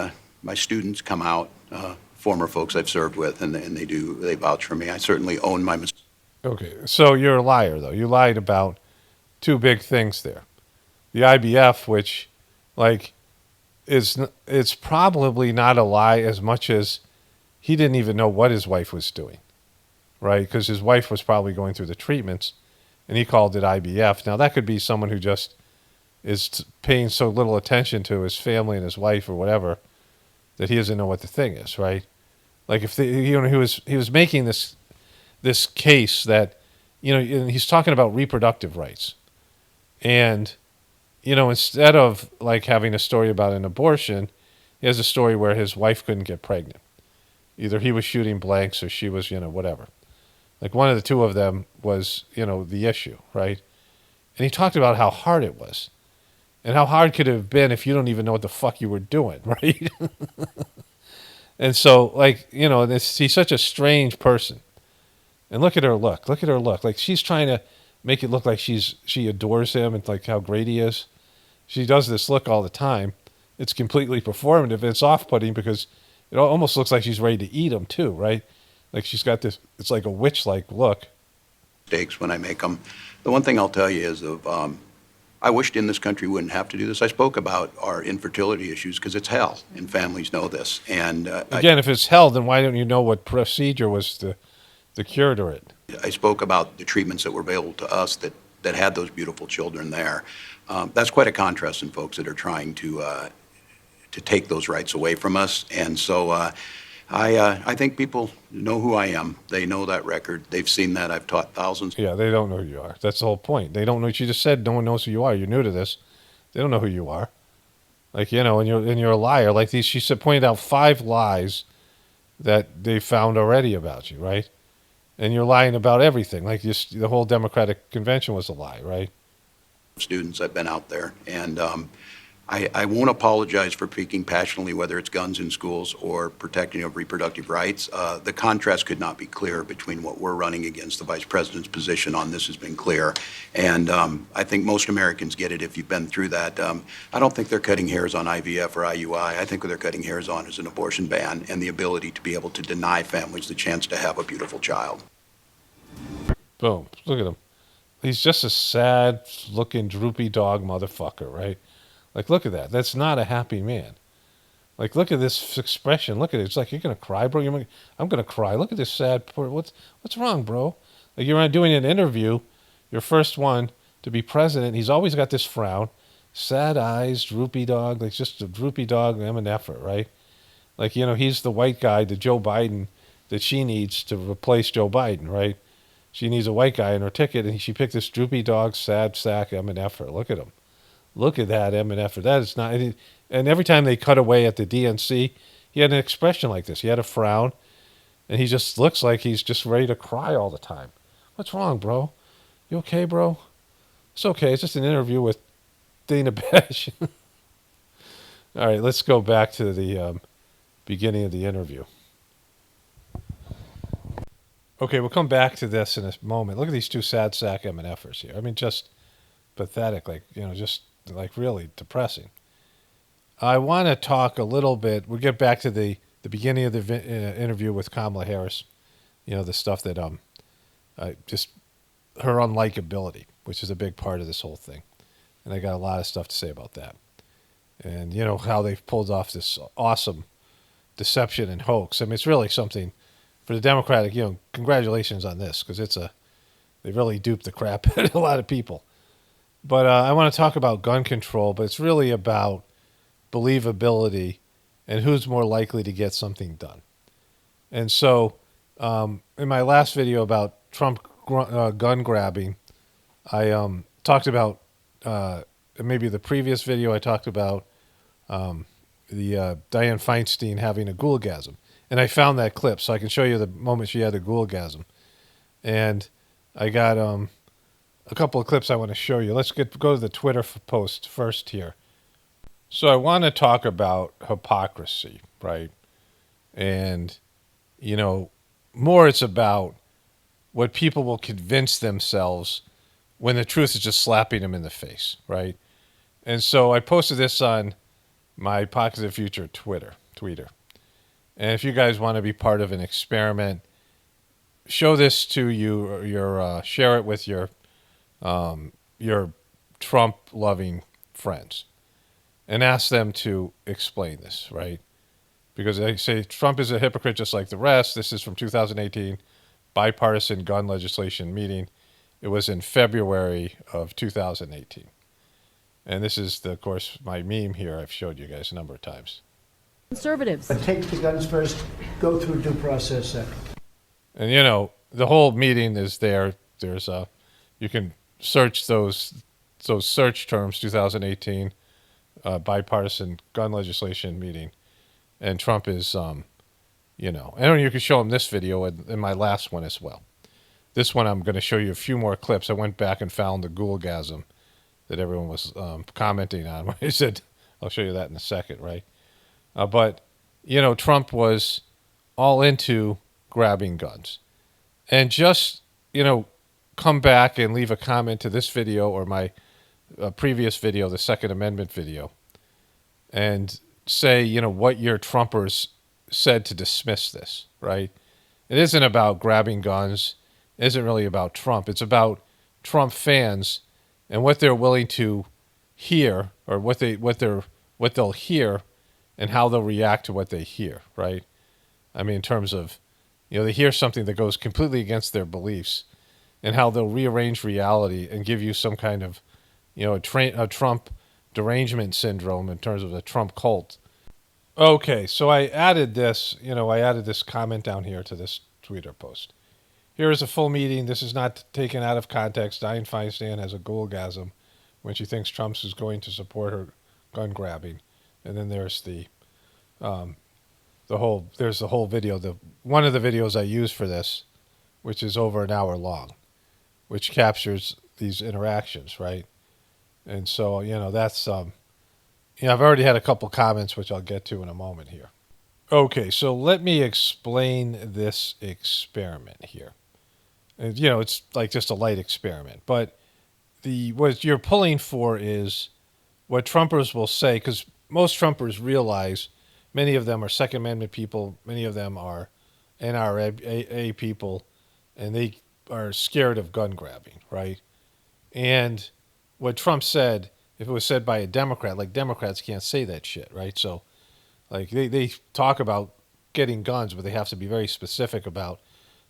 my students come out, former folks I've served with, and they vouch for me. I certainly own my mistakes. Okay, so you're a liar, though. You lied about two big things there. The IBF, which, like, it's probably not a lie as much as he didn't even know what his wife was doing, right? Because his wife was probably going through the treatments, and he called it IBF. Now, that could be someone who just is paying so little attention to his family and his wife or whatever that he doesn't know what the thing is, right? Like, if he was making this case that, and he's talking about reproductive rights. And, instead of like having a story about an abortion, he has a story where his wife couldn't get pregnant. Either he was shooting blanks or she was, whatever. Like one of the two of them was, the issue, right? And he talked about how hard it was. And how hard could it have been if you don't even know what the fuck you were doing, right? And so, like, he's such a strange person. And look at her look. Look at her look. Like she's trying to make it look like she adores him and like how great he is. She does this look all the time. It's completely performative. It's off-putting because it almost looks like she's ready to eat him too, right? Like she's got this. It's like a witch-like look. Mistakes when I make them. The one thing I'll tell you is I wished in this country wouldn't have to do this. I spoke about our infertility issues because it's hell, and families know this. And again, if it's hell, then why don't you know what procedure was the cure to it? I spoke about the treatments that were available to us that had those beautiful children there. That's quite a contrast in folks that are trying to take those rights away from us. And so I think people know who I am. They know that record. They've seen that. I've taught thousands. Yeah, they don't know who you are. That's the whole point. They don't know what you just said. No one knows who you are. You're new to this. They don't know who you are. Like, and you're a liar. Like she pointed out 5 lies that they found already about you, right? And you're lying about everything. Like the whole Democratic convention was a lie, right? Students, I've been out there, and I won't apologize for speaking passionately, whether it's guns in schools or protecting of reproductive rights. The contrast could not be clearer between what we're running against. The vice president's position on this has been clear, and I think most Americans get it if you've been through that. I don't think they're cutting hairs on IVF or IUI. I think what they're cutting hairs on is an abortion ban and the ability to be able to deny families the chance to have a beautiful child. Boom. Look at him. He's just a sad-looking, droopy dog motherfucker, right? Like, look at that. That's not a happy man. Like, look at this expression. Look at it. It's like, you're going to cry, bro? I'm going to cry. Look at this sad poor... What's wrong, bro? Like, you're doing an interview, your first one to be president. He's always got this frown. Sad eyes, droopy dog. Like, just a droopy dog, MNF-er, right? Like, he's the white guy, the Joe Biden, that she needs to replace Joe Biden, right? She needs a white guy in her ticket, and she picked this droopy dog, sad sack MNF-er. Look at him. Look at that MNF-er. That is not... And every time they cut away at the DNC, he had an expression like this. He had a frown, and he just looks like he's just ready to cry all the time. What's wrong, bro? You okay, bro? It's okay. It's just an interview with Dana Bash. All right, let's go back to the beginning of the interview. Okay, we'll come back to this in a moment. Look at these two sad sack MNFers here. I mean, just pathetic, like, just like really depressing. I want to talk a little bit. We'll get back to the beginning of the interview with Kamala Harris. The stuff that just her unlikability, which is a big part of this whole thing. And I got a lot of stuff to say about that. And how they've pulled off this awesome deception and hoax. I mean, it's really something for the Democratic. Congratulations on this, because they really duped the crap out of a lot of people. But I want to talk about gun control, but it's really about believability and who's more likely to get something done. And so, in my last video about Trump gun grabbing, I talked about, maybe the previous video I talked about the Dianne Feinstein having a ghoulgasm. And I found that clip, so I can show you the moment she had a ghoulgasm. And I got a couple of clips I want to show you. Let's go to the Twitter post first here. So I want to talk about hypocrisy, right? And, more it's about what people will convince themselves when the truth is just slapping them in the face, right? And so I posted this on my Pockets of Future tweeter. And if you guys want to be part of an experiment, show this to share it with your Trump-loving friends, and ask them to explain this, right? Because they say Trump is a hypocrite just like the rest. This is from 2018 bipartisan gun legislation meeting. It was in February of 2018. And this is, of course, my meme here I've showed you guys a number of times. Conservatives. But take the guns first, go through due process second. And, the whole meeting is there. There's you can search those search terms, 2018 bipartisan gun legislation meeting. And Trump is, and you can show him this video in my last one as well. This one I'm going to show you a few more clips. I went back and found the ghoulgasm that everyone was commenting on. I said, I'll show you that in a second, right? But, Trump was all into grabbing guns. And just, come back and leave a comment to this video or my previous video, the Second Amendment video, and say, what your Trumpers said to dismiss this, right? It isn't about grabbing guns. It isn't really about Trump. It's about Trump fans and what they're willing to hear, or what they'll hear, and how they'll react to what they hear, right? I mean, in terms of, they hear something that goes completely against their beliefs, and how they'll rearrange reality and give you some kind of, a Trump derangement syndrome in terms of the Trump cult. Okay, so I added this, comment down here to this Twitter post. Here is a full meeting. This is not taken out of context. Dianne Feinstein has a ghoulgasm when she thinks Trump is going to support her gun grabbing. And then there's the whole video. One of the videos I use for this, which is over an hour long, which captures these interactions, right? And so, that's, I've already had a couple comments, which I'll get to in a moment here. Okay, so let me explain this experiment here. And, it's like just a light experiment, but what you're pulling for is what Trumpers will say, because most Trumpers realize many of them are Second Amendment people, many of them are NRA people, and they are scared of gun grabbing, right? And what Trump said, if it was said by a Democrat, like Democrats can't say that shit, right? So, like, they talk about getting guns, but they have to be very specific about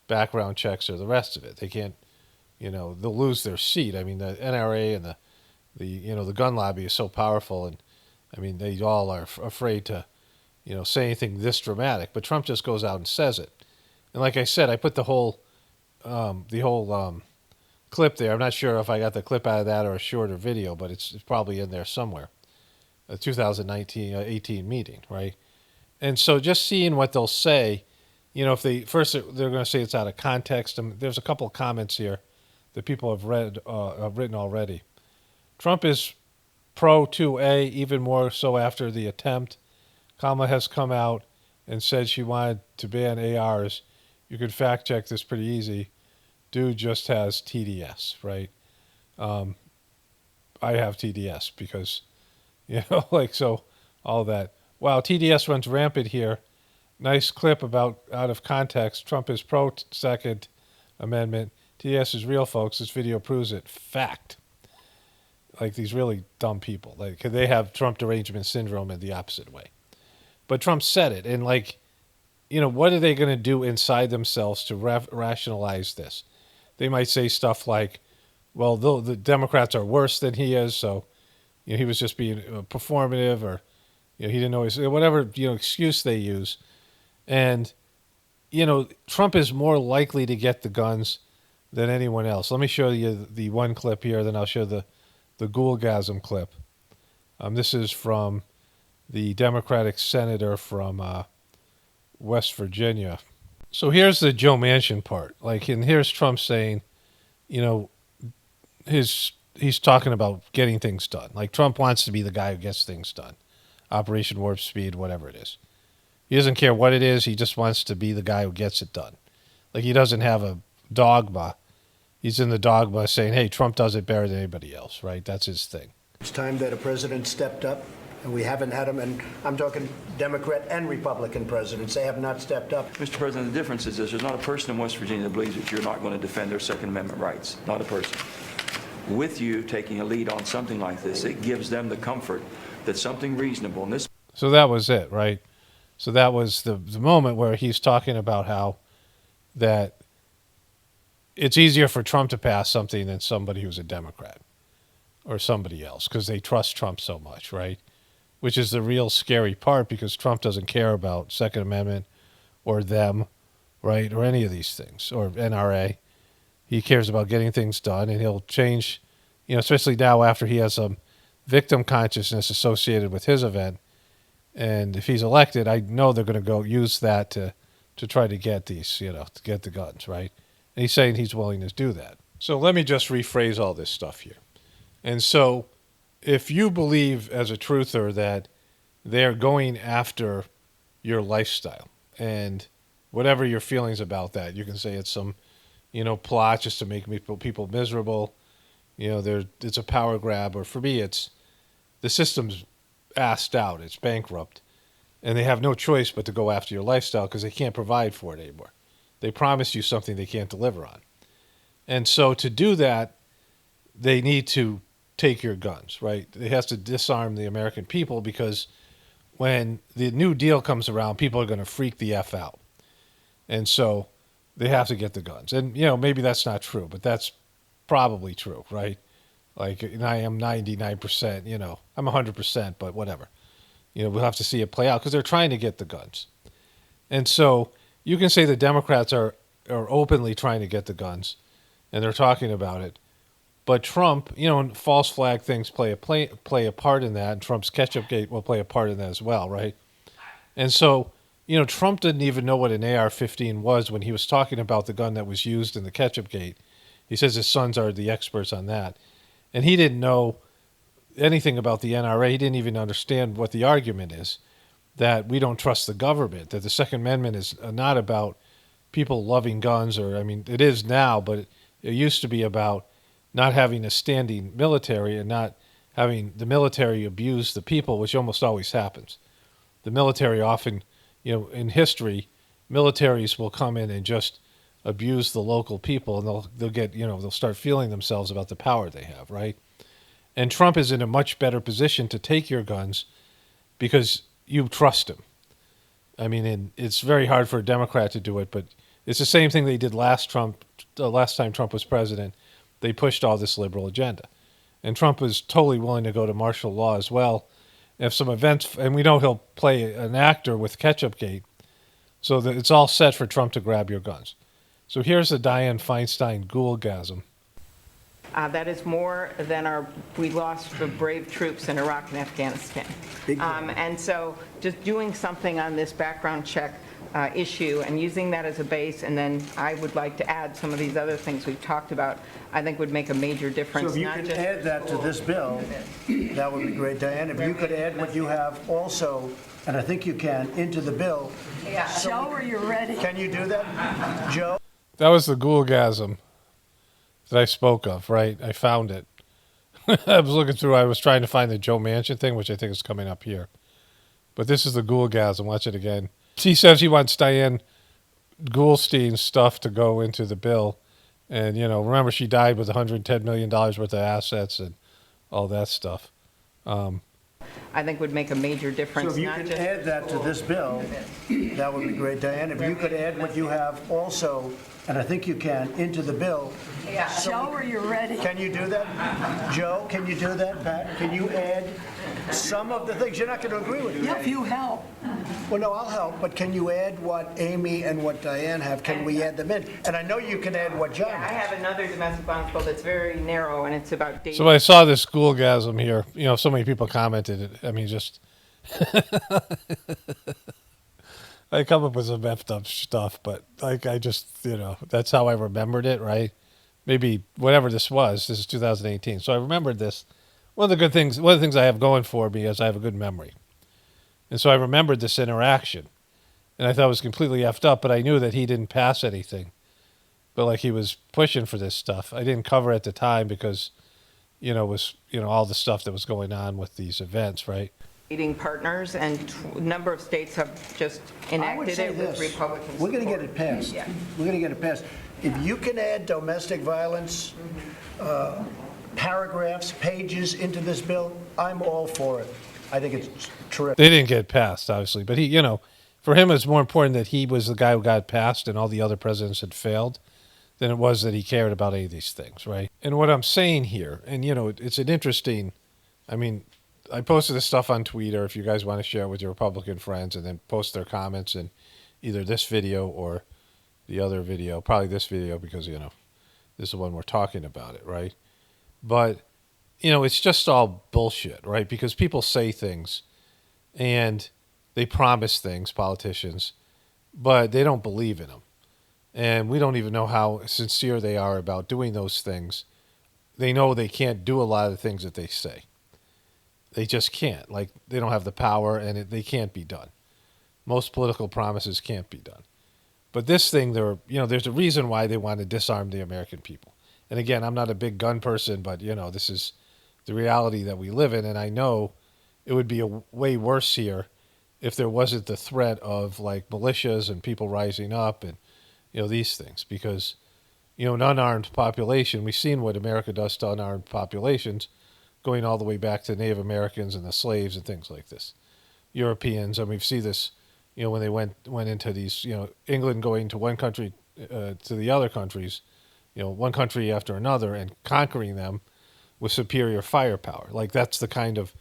background checks or the rest of it. They can't, they'll lose their seat. I mean, the NRA and the gun lobby is so powerful, and I mean, they all are afraid to, say anything this dramatic. But Trump just goes out and says it. And like I said, I put the whole clip there. I'm not sure if I got the clip out of that or a shorter video, but it's probably in there somewhere. A 2018 meeting, right? And so just seeing what they'll say, if they're going to say it's out of context. And there's a couple of comments here that people have written already. Trump is pro 2A, even more so after the attempt. Kamala has come out and said she wanted to ban ARs. You could fact check this pretty easy. Dude just has TDS, right? I have TDS because, so all that. Wow, TDS runs rampant here. Nice clip about out of context. Trump is pro Second Amendment. TDS is real, folks. This video proves it. Fact. Like these really dumb people. Like they have Trump derangement syndrome in the opposite way. But Trump said it. And what are they going to do inside themselves to rationalize this? They might say stuff like, well, the Democrats are worse than he is, so he was just being performative, or he didn't know whatever excuse they use. And Trump is more likely to get the guns than anyone else. Let me show you the one clip here, then I'll show the Ghoulgasm clip. This is from the Democratic senator from West Virginia. So here's the Joe Manchin part. And here's Trump saying, he's talking about getting things done. Like Trump wants to be the guy who gets things done. Operation Warp Speed, whatever it is. He doesn't care what it is. He just wants to be the guy who gets it done. Like he doesn't have a dogma. He's in the dogma saying, hey, Trump does it better than anybody else, right? That's his thing. It's time that a president stepped up, and we haven't had him. And I'm talking Democrat and Republican presidents. They have not stepped up. Mr. President, the difference is this. There's not a person in West Virginia that believes that you're not going to defend their Second Amendment rights. Not a person. With you taking a lead on something like this, it gives them the comfort that something reasonable in this. So that was it, right? So that was the moment where he's talking about how that it's easier for Trump to pass something than somebody who's a Democrat or somebody else because they trust Trump so much, right? Which is the real scary part because Trump doesn't care about Second Amendment or them, right, or any of these things, or NRA. He cares about getting things done, and he'll change, especially now after he has some victim consciousness associated with his event. And if he's elected, I know they're going to go use that to try to get these, to get the guns, right? And he's saying he's willing to do that. So let me just rephrase all this stuff here. And so if you believe as a truther that they're going after your lifestyle and whatever your feelings about that, you can say it's some plot just to make people miserable. It's a power grab, or for me, it's the system's assed out. It's bankrupt, and they have no choice but to go after your lifestyle because they can't provide for it anymore. They promised you something they can't deliver on, and so to do that, they need to take your guns. Right? It has to disarm the American people because when the New Deal comes around, people are going to freak the F out, and so they have to get the guns. And, maybe that's not true, but that's probably true, right? Like, I am 99%, I'm 100%, but whatever. We'll have to see it play out because they're trying to get the guns. And so you can say the Democrats are openly trying to get the guns, and they're talking about it. But Trump, and false flag things play a part in that, and Trump's Ketchupgate will play a part in that as well, right? And so Trump didn't even know what an AR-15 was when he was talking about the gun that was used in the Ketchupgate. He says his sons are the experts on that. And he didn't know anything about the NRA. He didn't even understand what the argument is, that we don't trust the government, that the Second Amendment is not about people loving guns, it is now, but it used to be about not having a standing military and not having the military abuse the people, which almost always happens. The military often... in history, militaries will come in and just abuse the local people, and they'll get, they'll start feeling themselves about the power they have, right? And Trump is in a much better position to take your guns because you trust him. And it's very hard for a Democrat to do it, but it's the same thing they did last time Trump was president. They pushed all this liberal agenda, and Trump was totally willing to go to martial law as well. If some events, and we know he'll play an actor with Ketchupgate, so that it's all set for Trump to grab your guns. So here's the Dianne Feinstein Ghoulgasm. That is more than we lost for brave troops in Iraq and Afghanistan. And so just doing something on this background check issue and using that as a base, and then I would like to add some of these other things we've talked about, I think would make a major difference. So if you could add that to this bill, that would be great, Diane. If you could add what you have also, and I think you can, into the bill. Joe, are you ready? Can you do that, Joe? That was the ghoulgasm that I spoke of, right? I found it. I was looking through, I was trying to find the Joe Manchin thing, which I think is coming up here. But this is the ghoulgasm. Watch it again. He says he wants Diane Goulstein's stuff to go into the bill. And, remember, she died with $110 million worth of assets and all that stuff. I think would make a major difference. So if you could add that to this bill, that would be great, Diane. If you could add what you have also, and I think you can, into the bill. Joe, are you ready? Can you do that? Joe, can you do that? Pat, can you add some of the things? You're not going to agree with me. If you help. Well, no, I'll help, but can you add what Amy and what Diane have? Can we add them in? And I know you can add what John I has. have another domestic violence bill that's very narrow, and it's about dating. So when I saw this ghoulgasm here, so many people commented it. I mean, just I come up with some effed up stuff, but I just, that's how I remembered it, right? Maybe whatever this is 2018. So I remembered this. One of the things I have going for me is I have a good memory. And so I remembered this interaction. And I thought it was completely effed up, but I knew that he didn't pass anything. But he was pushing for this stuff. I didn't cover it at the time because, it was, all the stuff that was going on with these events, right? Dating partners, and a number of states have just enacted it with Republicans. We're going to get it passed. Yeah. We're going to get it passed. If you can add domestic violence paragraphs, pages into this bill, I'm all for it. I think it's terrific. They didn't get passed, obviously. But he, for him, it's more important that he was the guy who got passed and all the other presidents had failed than it was that he cared about any of these things, right? And what I'm saying here, and, it's an interesting, I posted this stuff on Twitter if you guys want to share it with your Republican friends and then post their comments in either this video or the other video, probably this video because, this is the one we're talking about it, right? But, it's just all bullshit, right? Because people say things and they promise things, politicians, but they don't believe in them. And we don't even know how sincere they are about doing those things. They know they can't do a lot of the things that they say. They just can't. They don't have the power and they can't be done. Most political promises can't be done. But this thing, there's a reason why they want to disarm the American people. And again, I'm not a big gun person, but, this is the reality that we live in. And I know it would be way worse here if there wasn't the threat of militias and people rising up and, these things. Because, an unarmed population, we've seen what America does to unarmed populations, going all the way back to Native Americans and the slaves and things like this. Europeans, and we've seen this, when they went into these, England going to one country to the other countries, one country after another and conquering them with superior firepower. That's the kind of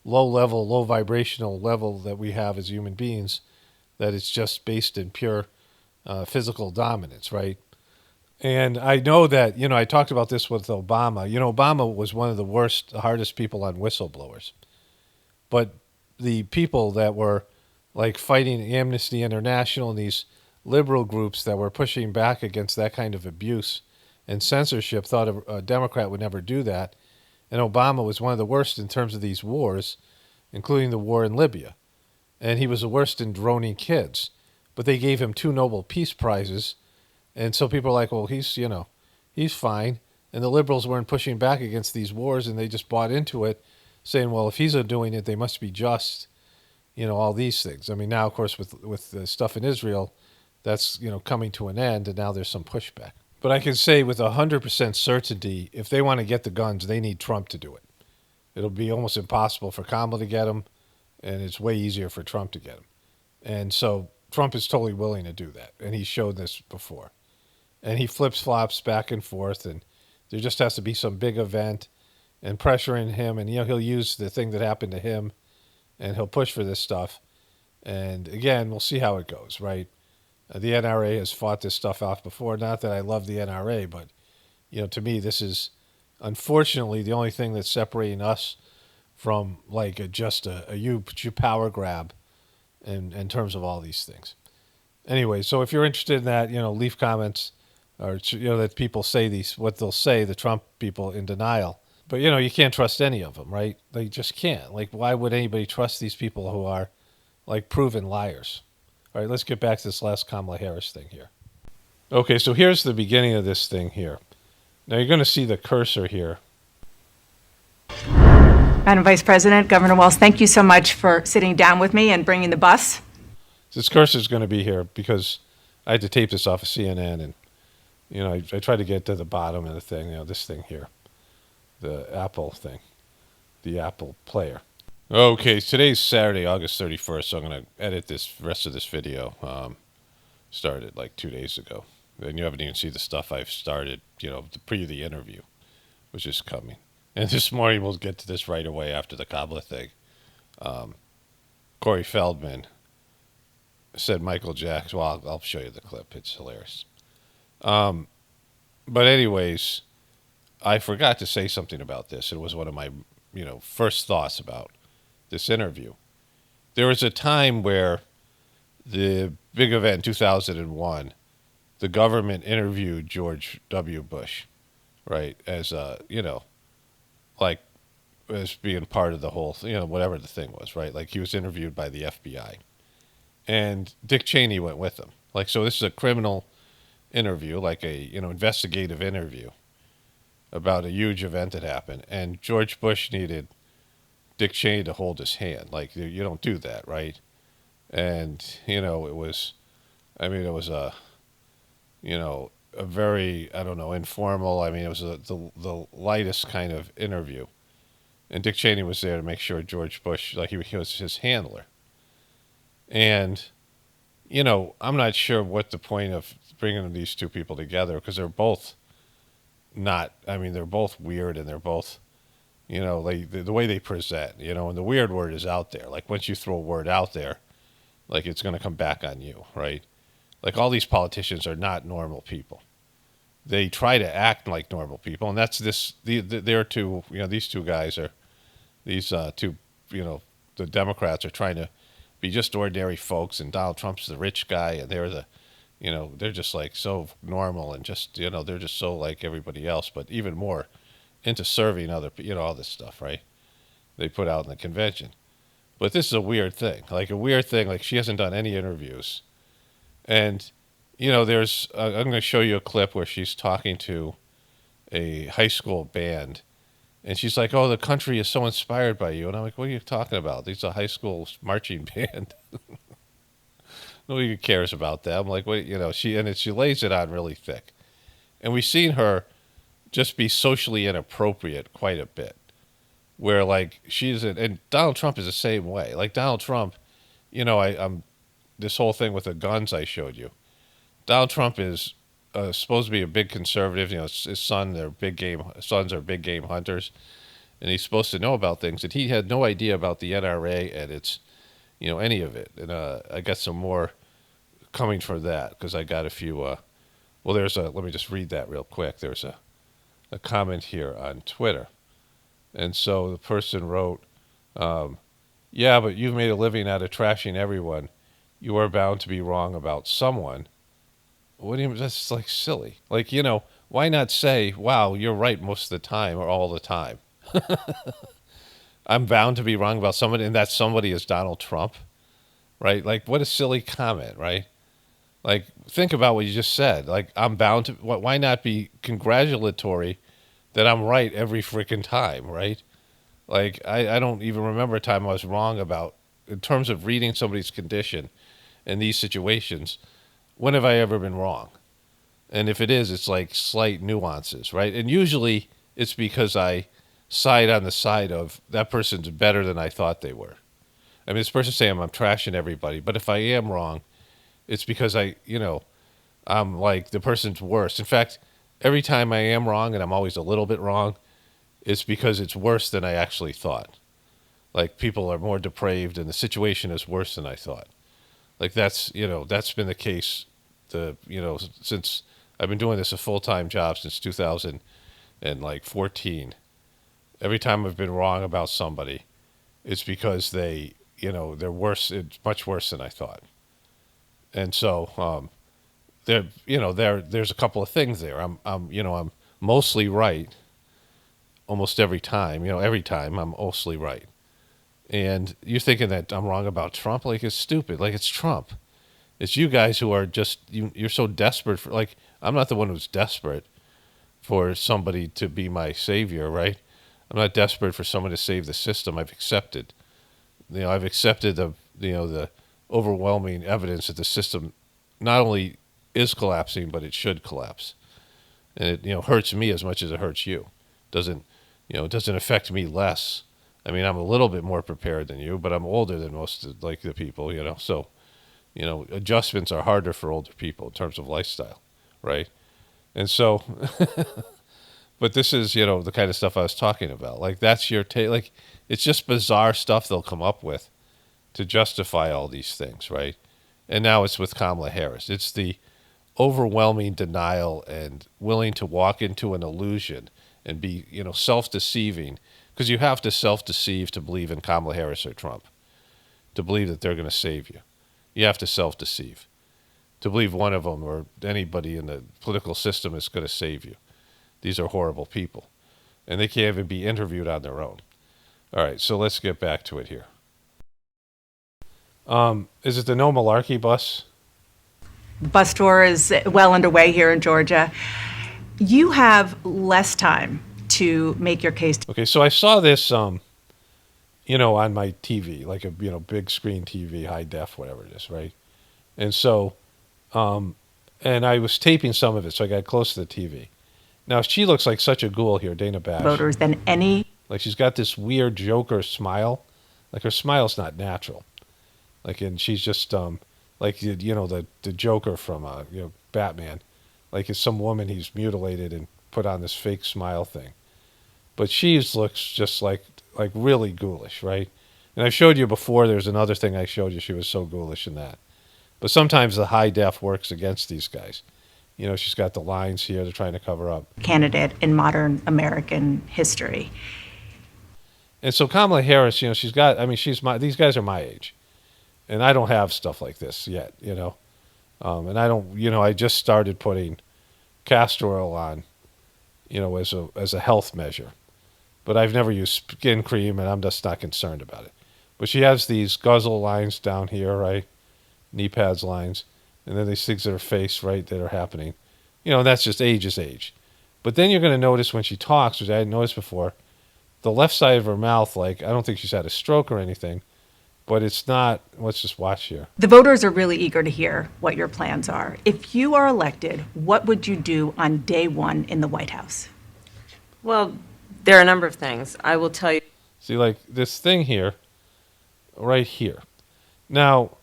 low-level, low-vibrational level that we have as human beings, that it's just based in pure physical dominance, right? And I know that, I talked about this with Obama. Obama was one of the hardest people on whistleblowers. But the people that were fighting Amnesty International and these liberal groups that were pushing back against that kind of abuse and censorship thought a Democrat would never do that. And Obama was one of the worst in terms of these wars, including the war in Libya. And he was the worst in droning kids. But they gave him 2 Nobel Peace Prizes. And so people are like, well, he's fine. And the liberals weren't pushing back against these wars, and they just bought into it, saying, well, if he's doing it, they must be just, all these things. Now, of course, with the stuff in Israel, that's, coming to an end, and now there's some pushback. But I can say with 100% certainty, if they want to get the guns, they need Trump to do it. It'll be almost impossible for Kamala to get them, and it's way easier for Trump to get them. And so Trump is totally willing to do that, and he's showed this before. And he flips-flops back and forth, and there just has to be some big event and pressuring him, and he'll use the thing that happened to him, and he'll push for this stuff. And again, we'll see how it goes, right? The NRA has fought this stuff off before. Not that I love the NRA, but to me, this is unfortunately, the only thing that's separating us from like a huge power grab in terms of all these things. Anyway, so if you're interested in that, leave comments, or that people say what they'll say, the Trump people in denial. But you can't trust any of them, right? They just can't. Like, why would anybody trust these people who are like proven liars? All right, let's get back to this last Kamala Harris thing here. Okay, so here's the beginning of this thing here. Now you're going to see the cursor here. Madam Vice President, Governor Walz, thank you so much for sitting down with me and bringing the bus. This cursor is going to be here because I had to tape this off of CNN, and I tried to get to the bottom of the thing. This thing here, the Apple thing, the Apple player. Okay, today's Saturday, August 31st, so I'm going to edit this rest of this video. Started like 2 days ago, and you haven't even seen the stuff I've started. The interview, which is coming. And this morning we'll get to this right away after the Kabbalah thing. Corey Feldman said Michael Jackson. Well, I'll show you the clip. It's hilarious. But anyways, I forgot to say something about this. It was one of my, first thoughts about this interview. There was a time where the big event, 2001, the government interviewed George W. Bush, right, as like as being part of the whole, whatever the thing was, right? Like he was interviewed by the FBI, and Dick Cheney went with him. Like, so this is a criminal interview, like a investigative interview about a huge event that happened, and George Bush needed Dick Cheney to hold his hand. Like, you don't do that, right? And it was a very, informal. I mean, it was the lightest kind of interview. And Dick Cheney was there to make sure George Bush, like he was his handler. And, I'm not sure what the point of bringing these two people together, because they're both they're both weird, and they're both, the way they present, and the weird word is out there. Like, once you throw a word out there, like, it's going to come back on you, right? Like, all these politicians are not normal people. They try to act like normal people, and that's they're two, these two guys are, these two, the Democrats are trying to be just ordinary folks, and Donald Trump's the rich guy, and they're they're just like so normal, and just, they're just so like everybody else, but even more into serving other, all this stuff, right? They put out in the convention. But this is a weird thing, like she hasn't done any interviews. And, there's, I'm going to show you a clip where she's talking to a high school band, and she's like, "Oh, the country is so inspired by you." And I'm like, "What are you talking about? These are a high school marching band." Nobody cares about them. Like, what, she lays it on really thick. And we've seen her just be socially inappropriate quite a bit, where like and Donald Trump is the same way. Like, Donald Trump, I'm this whole thing with the guns I showed you. Donald Trump is supposed to be a big conservative. His sons are big game hunters, and he's supposed to know about things. And he had no idea about the NRA and its, any of it. And I got some more coming for that, because I got a few. Let me just read that real quick. There's a comment here on Twitter. And so the person wrote, "Yeah, but you've made a living out of trashing everyone. You are bound to be wrong about someone." What do you mean? That's like silly. Like, why not say, "Wow, you're right most of the time," or all the time? I'm bound to be wrong about somebody, and that somebody is Donald Trump, right? Like, what a silly comment, right? Like, think about what you just said. Like, I'm bound to, why not be congratulatory that I'm right every freaking time, right? Like, I don't even remember a time I was wrong about, in terms of reading somebody's condition in these situations. When have I ever been wrong? And if it is, it's like slight nuances, right? And usually it's because I side on the side of that person's better than I thought they were. I mean, this person's saying I'm trashing everybody, but if I am wrong, it's because I'm like, the person's worse. In fact, every time I am wrong, and I'm always a little bit wrong, it's because it's worse than I actually thought. Like, people are more depraved, and the situation is worse than I thought. Like, that's been the case, since I've been doing this a full-time job since 2008, and like 14, every time I've been wrong about somebody, it's because they're worse. It's much worse than I thought. And so, there's a couple of things there. I'm mostly right almost every time. Every time I'm mostly right. And you're thinking that I'm wrong about Trump? Like, it's stupid. Like, it's Trump. It's you guys who are just, you're so desperate for, like, I'm not the one who's desperate for somebody to be my savior, right? I'm not desperate for someone to save the system. I've accepted the overwhelming evidence that the system not only is collapsing, but it should collapse. And it, hurts me as much as it hurts you. It doesn't affect me less. I mean, I'm a little bit more prepared than you, but I'm older than most of, like, the people, So, adjustments are harder for older people in terms of lifestyle, right? And so, but this is, the kind of stuff I was talking about. Like, that's your take. Like, it's just bizarre stuff they'll come up with to justify all these things, right? And now it's with Kamala Harris. It's the overwhelming denial and willing to walk into an illusion and be, self-deceiving, because you have to self-deceive to believe in Kamala Harris or Trump, to believe that they're going to save you. You have to self-deceive to believe one of them or anybody in the political system is going to save you. These are horrible people, and they can't even be interviewed on their own. All right, so let's get back to it here. Is it the No Malarkey bus? The bus tour is well underway here in Georgia. You have less time to make your case. Okay, so I saw this, on my TV, like a, big screen TV, high def, whatever it is, right? And so, and I was taping some of it, so I got close to the TV. Now, she looks like such a ghoul here, Dana Bash. Voters than any. Like, she's got this weird Joker smile. Like, her smile's not natural. Like, and she's just, like, the Joker from, Batman. Like, it's some woman he's mutilated and put on this fake smile thing. But she looks just like really ghoulish, right? And I showed you before, there's another thing I showed you, she was so ghoulish in that. But sometimes the high def works against these guys. She's got the lines here they're trying to cover up. Candidate in modern American history. And so Kamala Harris, she's got, these guys are my age. And I don't have stuff like this yet, and I don't, I just started putting castor oil on, as a health measure. But I've never used skin cream, and I'm just not concerned about it. But she has these guzzle lines down here, right? Knee pads lines. And then these things at her face, right, that are happening. And that's just age is age. But then you're going to notice when she talks, which I hadn't noticed before, the left side of her mouth, like, I don't think she's had a stroke or anything, but it's not, let's just watch here. The voters are really eager to hear what your plans are. If you are elected, what would you do on day one in the White House? Well, there are a number of things. I will tell you. See, like this thing here, right here. Now,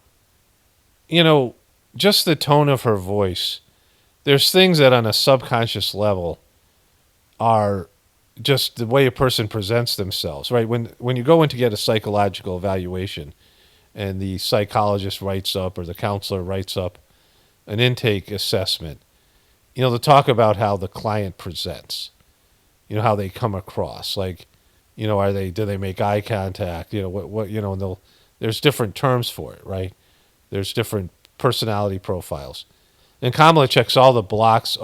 just the tone of her voice, there's things that on a subconscious level are just the way a person presents themselves, right? When you go in to get a psychological evaluation and the psychologist writes up or the counselor writes up an intake assessment, they'll talk about how the client presents, how they come across, like, do they make eye contact, and there's different terms for it, right? There's different personality profiles. And Kamala checks all the boxes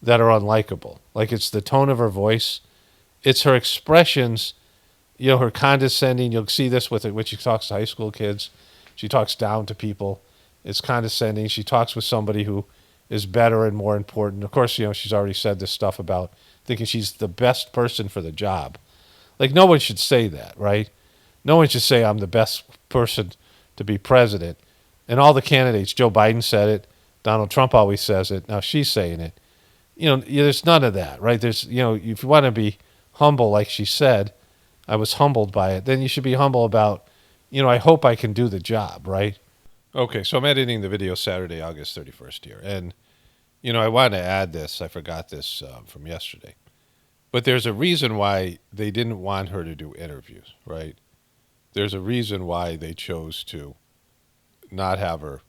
that are unlikable. Like, it's the tone of her voice. It's her expressions, her condescending. You'll see this with it when she talks to high school kids. She talks down to people. It's condescending. She talks with somebody who is better and more important. Of course, she's already said this stuff about thinking she's the best person for the job. Like, no one should say that, right? No one should say I'm the best person to be president. And all the candidates, Joe Biden said it, Donald Trump always says it, now she's saying it. There's none of that, right? There's, if you want to be humble, like she said, I was humbled by it, then you should be humble about, I hope I can do the job, right? Okay, so I'm editing the video Saturday, August 31st here. And, I wanted to add this. I forgot this from yesterday. But there's a reason why they didn't want her to do interviews, right? There's a reason why they chose to not have her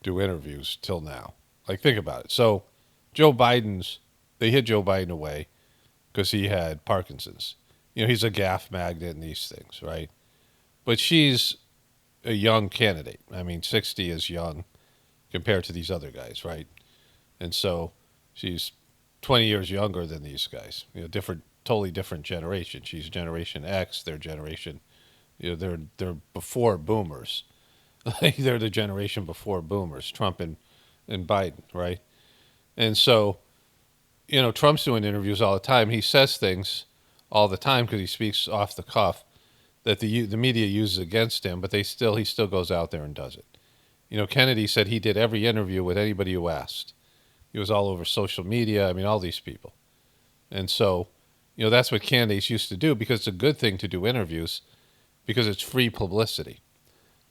do interviews till now. Like, think about it. So Joe Biden's they hid Joe Biden away because he had Parkinson's. He's a gaffe magnet and these things, right? But she's a young candidate. I mean, 60 is young compared to these other guys, right? And so she's 20 years younger than these guys. Totally different generation. She's Generation X. Their generation, they're before boomers. Like they're the generation before boomers, Trump and Biden, right? And so, Trump's doing interviews all the time. He says things all the time because he speaks off the cuff that the media uses against him, but he still goes out there and does it. Kennedy said he did every interview with anybody who asked. He was all over social media. I mean, all these people. And so, that's what candidates used to do because it's a good thing to do interviews because it's free publicity.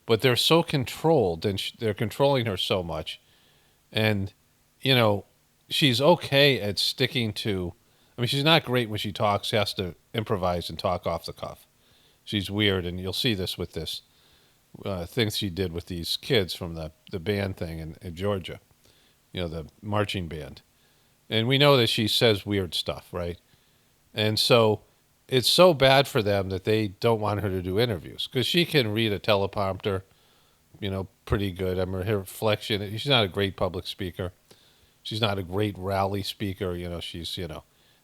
But they're so controlled and they're controlling her so much. And, she's okay at sticking to, I mean, she's not great when she talks. She has to improvise and talk off the cuff. She's weird, and you'll see this with this things she did with these kids from the band thing in Georgia, the marching band. And we know that she says weird stuff, right? And so it's so bad for them that they don't want her to do interviews because she can read a teleprompter, pretty good. I mean, her reflection, she's not a great public speaker. She's not a great rally speaker.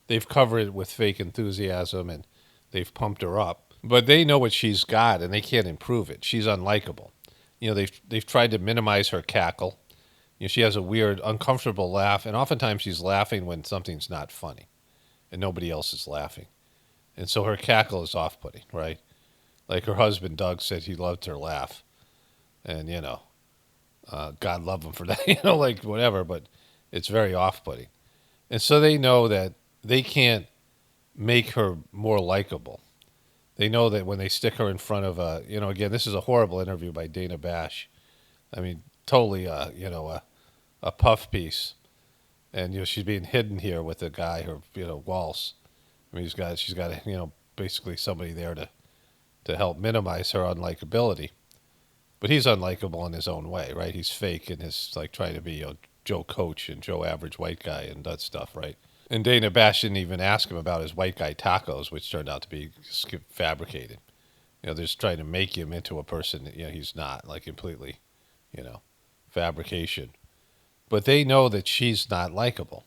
They've covered it with fake enthusiasm and they've pumped her up. But they know what she's got and they can't improve it. She's unlikable. They've tried to minimize her cackle. She has a weird, uncomfortable laugh, and oftentimes she's laughing when something's not funny and nobody else is laughing. And so her cackle is off-putting, right? Like her husband, Doug, said he loved her laugh. And, God love him for that, like whatever, but it's very off-putting. And so they know that they can't make her more likable. They know that when they stick her in front of again, this is a horrible interview by Dana Bash. I mean, totally, a puff piece. And, she's being hidden here with a guy, Walz. I mean, she's got, basically somebody there to help minimize her unlikability. But he's unlikable in his own way, right? He's fake and is like trying to be Joe Coach and Joe Average White Guy and that stuff, right? And Dana Bash didn't even ask him about his white guy tacos, which turned out to be fabricated. They're just trying to make him into a person that, he's not, like completely, fabrication. But they know that she's not likable.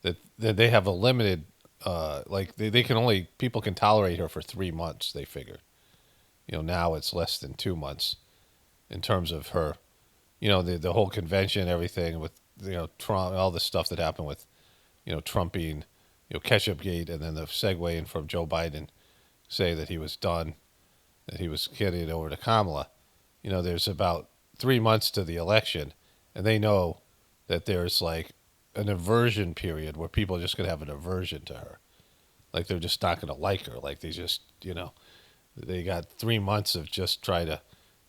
That they have a limited, they can only, people can tolerate her for 3 months, they figured. Now it's less than 2 months in terms of her, the whole convention, everything with, Trump, all the stuff that happened with, Trump being, Ketchupgate, and then the segue in from Joe Biden say that he was done, that he was getting it over to Kamala. There's about 3 months to the election, and they know that there's like an aversion period where people are just going to have an aversion to her. Like they're just not going to like her. Like they just, they got 3 months of just try to,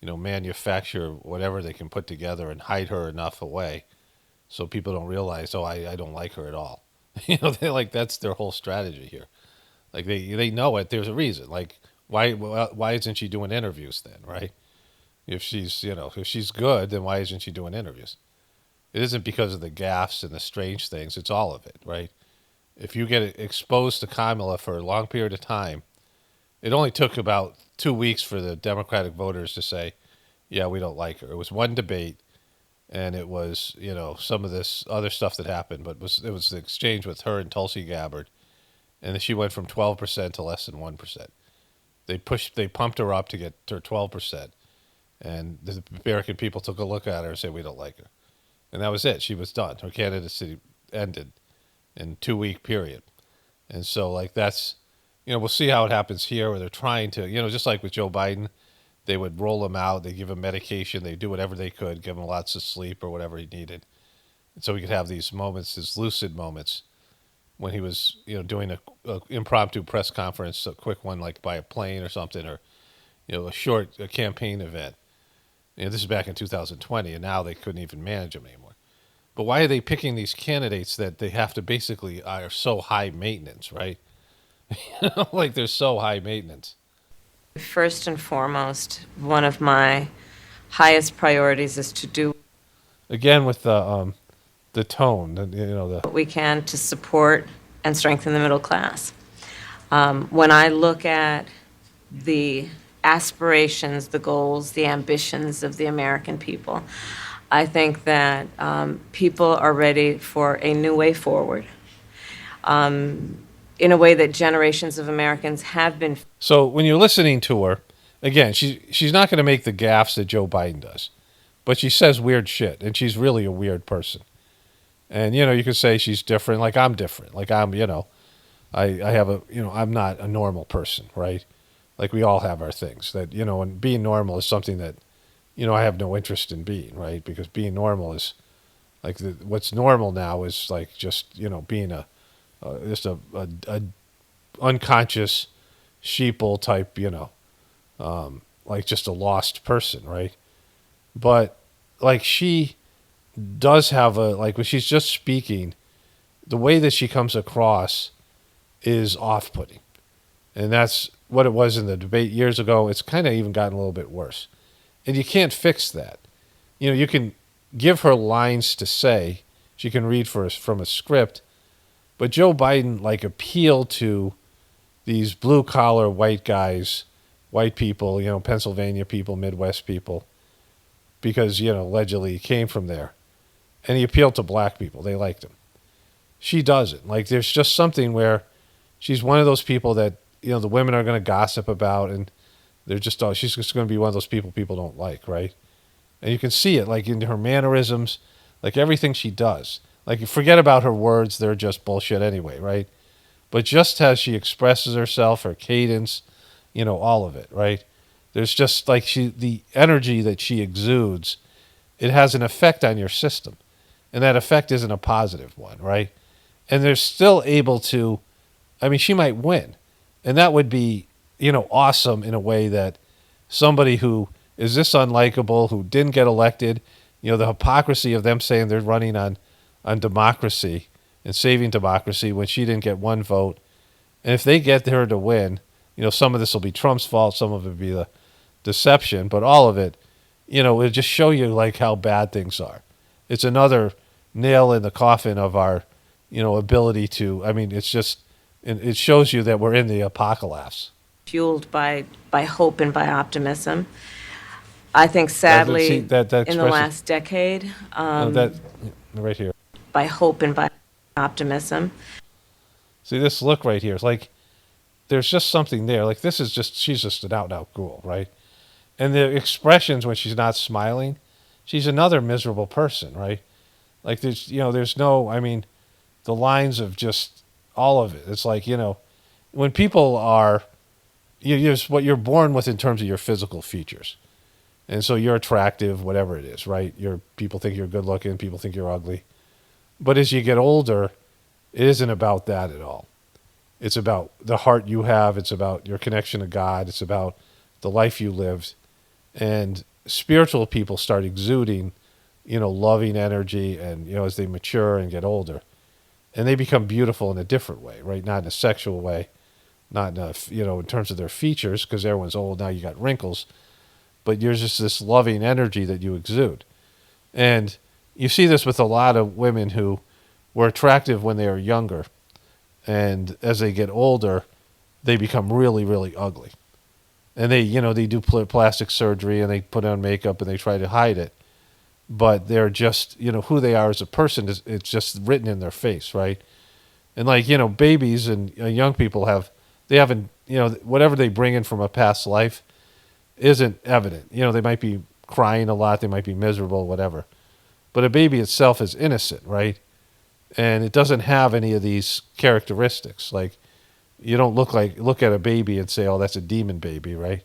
manufacture whatever they can put together and hide her enough away so people don't realize, I don't like her at all. They that's their whole strategy here. Like they know it. There's a reason. Like why isn't she doing interviews then, right? If she's, if she's good, then why isn't she doing interviews? It isn't because of the gaffes and the strange things. It's all of it, right? If you get exposed to Kamala for a long period of time, it only took about 2 weeks for the Democratic voters to say, yeah, we don't like her. It was one debate, and it was, some of this other stuff that happened, but it was the exchange with her and Tulsi Gabbard, and then she went from 12% to less than 1%. They pumped her up to get her 12%, and the American people took a look at her and said, we don't like her. And that was it. She was done. Her candidacy ended in 2-week period. And so, that's, we'll see how it happens here where they're trying to, just like with Joe Biden, they would roll him out. They give him medication. They do whatever they could, give him lots of sleep or whatever he needed. And so he could have these moments, these lucid moments when he was, doing a impromptu press conference, a quick one like by a plane or something, or, a campaign event. This is back in 2020, and now they couldn't even manage them anymore. But why are they picking these candidates that they have to basically are so high maintenance, right? Like they're so high maintenance. First and foremost, one of my highest priorities is to do. Again, with the the tone, the what we can to support and strengthen the middle class. When I look at the aspirations, the goals, the ambitions of the American people, I think that people are ready for a new way forward, in a way that generations of Americans have been. So when you're listening to her, again, she's not going to make the gaffes that Joe Biden does, but she says weird shit, and she's really a weird person. And you could say she's different, like I'm different, like I'm, I have a, I'm not a normal person, right? Like we all have our things that, and being normal is something that, I have no interest in being, right? Because being normal is like what's normal now is like just, being just a unconscious sheeple type, like just a lost person, right? But like she does have like when she's just speaking, the way that she comes across is off-putting. And that's what it was in the debate years ago. It's kind of even gotten a little bit worse. And you can't fix that. You can give her lines to say. She can read from a script. But Joe Biden, like, appealed to these blue-collar white guys, white people, Pennsylvania people, Midwest people, because, allegedly he came from there. And he appealed to black people. They liked him. She doesn't. Like, there's just something where she's one of those people that, the women are going to gossip about, and they're just, she's just going to be one of those people don't like, right? And you can see it, like, in her mannerisms, like, everything she does. Like, you forget about her words, they're just bullshit anyway, right? But just as she expresses herself, her cadence, all of it, right? There's just, like, the energy that she exudes, it has an effect on your system. And that effect isn't a positive one, right? And they're still able to, she might win. And that would be, awesome in a way that somebody who is this unlikable, who didn't get elected, the hypocrisy of them saying they're running on democracy and saving democracy when she didn't get one vote. And if they get her to win, some of this will be Trump's fault, some of it will be the deception, but all of it, it'll just show you like how bad things are. It's another nail in the coffin of our, ability to, it's just, it shows you that we're in the apocalypse. Fueled by hope and by optimism. I think sadly, in the last decade, right here. By hope and by optimism. See this look right here. It's like there's just something there. Like she's just an out ghoul, right? And the expressions when she's not smiling, she's another miserable person, right? Like there's no, the lines of just all of it. It's like, when people are, what you're born with in terms of your physical features. And so you're attractive, whatever it is, right? People think you're good looking, people think you're ugly. But as you get older, it isn't about that at all. It's about the heart you have. It's about your connection to God. It's about the life you lived. And spiritual people start exuding, loving energy and, as they mature and get older. And they become beautiful in a different way, right? Not in a sexual way, not in a, in terms of their features, because everyone's old, now you got wrinkles. But you're just this loving energy that you exude. And you see this with a lot of women who were attractive when they were younger. And as they get older, they become really, really ugly. And they do plastic surgery and they put on makeup and they try to hide it. But they're just, who they are as a person, it's just written in their face, right? And like, babies and young people haven't, whatever they bring in from a past life isn't evident. They might be crying a lot, they might be miserable, whatever. But a baby itself is innocent, right? And it doesn't have any of these characteristics. Like, you don't look at a baby and say, oh, that's a demon baby, right?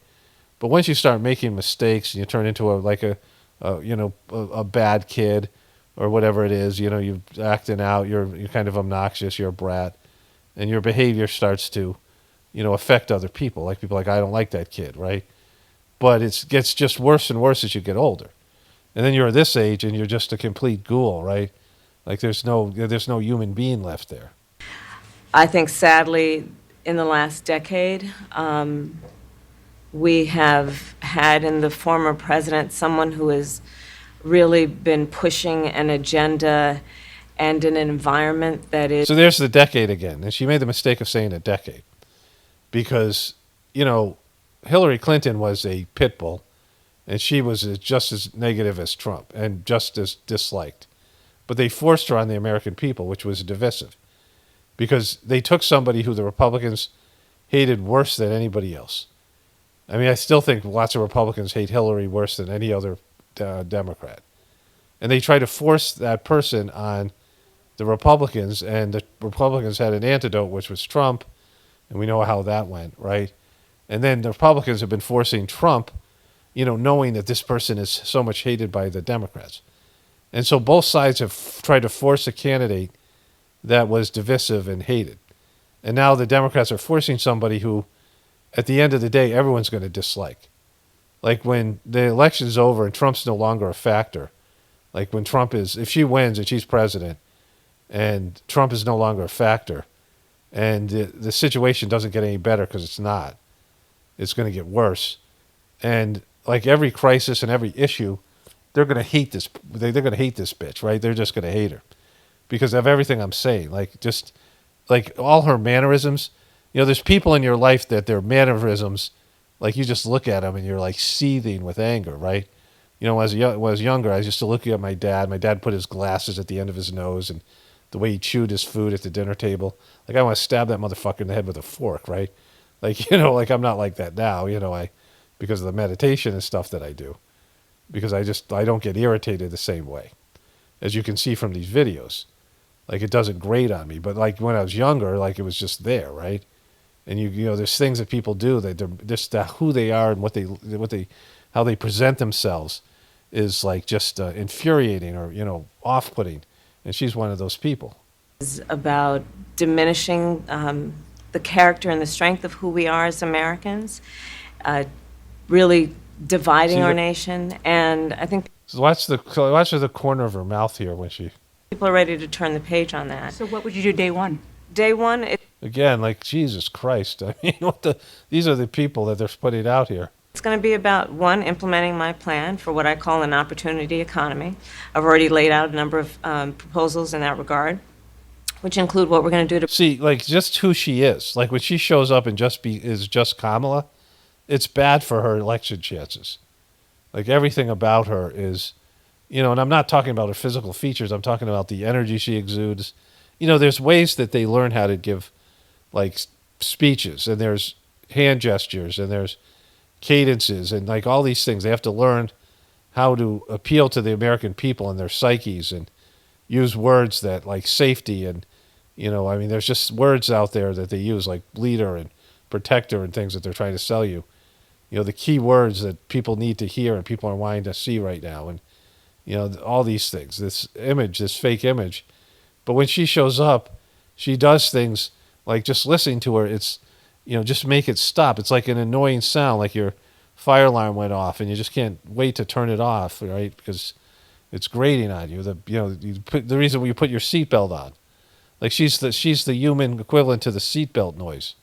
But once you start making mistakes and you turn into a bad kid or whatever it is, you're acting out, you're kind of obnoxious, you're a brat, and your behavior starts to, affect other people. Like people are like, I don't like that kid, right? But it gets just worse and worse as you get older. And then you're at this age and you're just a complete ghoul, right? Like there's no human being left there. I think sadly, in the last decade, we have had in the former president someone who has really been pushing an agenda and in an environment that is. So there's the decade again. And she made the mistake of saying a decade because, Hillary Clinton was a pit bull and she was just as negative as Trump and just as disliked. But they forced her on the American people, which was divisive because they took somebody who the Republicans hated worse than anybody else. I mean, I still think lots of Republicans hate Hillary worse than any other Democrat. And they tried to force that person on the Republicans, and the Republicans had an antidote, which was Trump, and we know how that went, right? And then the Republicans have been forcing Trump, knowing that this person is so much hated by the Democrats. And so both sides have tried to force a candidate that was divisive and hated. And now the Democrats are forcing somebody who, at the end of the day, everyone's going to dislike. Like when the election's over and Trump's no longer a factor, like when if she wins and she's president and Trump is no longer a factor and the situation doesn't get any better because it's not, it's going to get worse. And like every crisis and every issue, they're going to hate this. They're going to hate this bitch, right? They're just going to hate her because of everything I'm saying. Like just like all her mannerisms. There's people in your life that their mannerisms, like you just look at them and you're like seething with anger, right? As I was younger, I used to look at my dad. My dad put his glasses at the end of his nose and the way he chewed his food at the dinner table. Like I want to stab that motherfucker in the head with a fork, right? Like, like I'm not like that now, because of the meditation and stuff that I do. Because I don't get irritated the same way. As you can see from these videos. Like it doesn't grate on me. But like when I was younger, like it was just there, right? And there's things that people do that they're just who they are and how they present themselves is like just infuriating or off-putting, and she's one of those people. Is about diminishing the character and the strength of who we are as Americans, really dividing our nation, and I think. So watch the corner of her mouth here when she. People are ready to turn the page on that. So what would you do day one? Day one. Again, like Jesus Christ! I mean, these are the people that they're putting out here. It's going to be about, one, implementing my plan for what I call an opportunity economy. I've already laid out a number of proposals in that regard, which include what we're going to do to... See, like, just who she is. Like, when she shows up and is just Kamala, it's bad for her election chances. Like, everything about her is, and I'm not talking about her physical features. I'm talking about the energy she exudes. There's ways that they learn how to give, like, speeches, and there's hand gestures, and there's cadences and like all these things. They have to learn how to appeal to the American people and their psyches and use words that like safety and there's just words out there that they use like leader and protector and things that they're trying to sell you. The key words that people need to hear and people are wanting to see right now, and all these things, this fake image. But when she shows up, she does things like just listening to her, it's just make it stop. It's like an annoying sound, like your fire alarm went off and you just can't wait to turn it off, right? Because it's grating on you. The reason you put your seatbelt on, like she's the human equivalent to the seatbelt noise.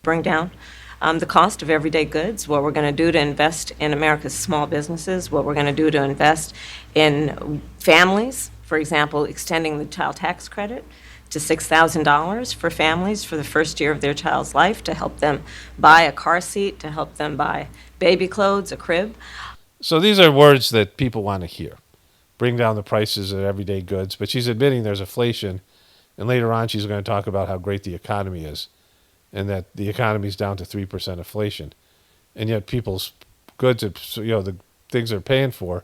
Bring down the cost of everyday goods, what we're going to do to invest in America's small businesses, what we're going to do to invest in families, for example, extending the child tax credit to $6,000 for families for the first year of their child's life to help them buy a car seat, to help them buy baby clothes, a crib. So these are words that people want to hear. Bring down the prices of everyday goods. But she's admitting there's inflation. And later on, she's going to talk about how great the economy is and that the economy is down to 3% inflation. And yet people's goods, the things they're paying for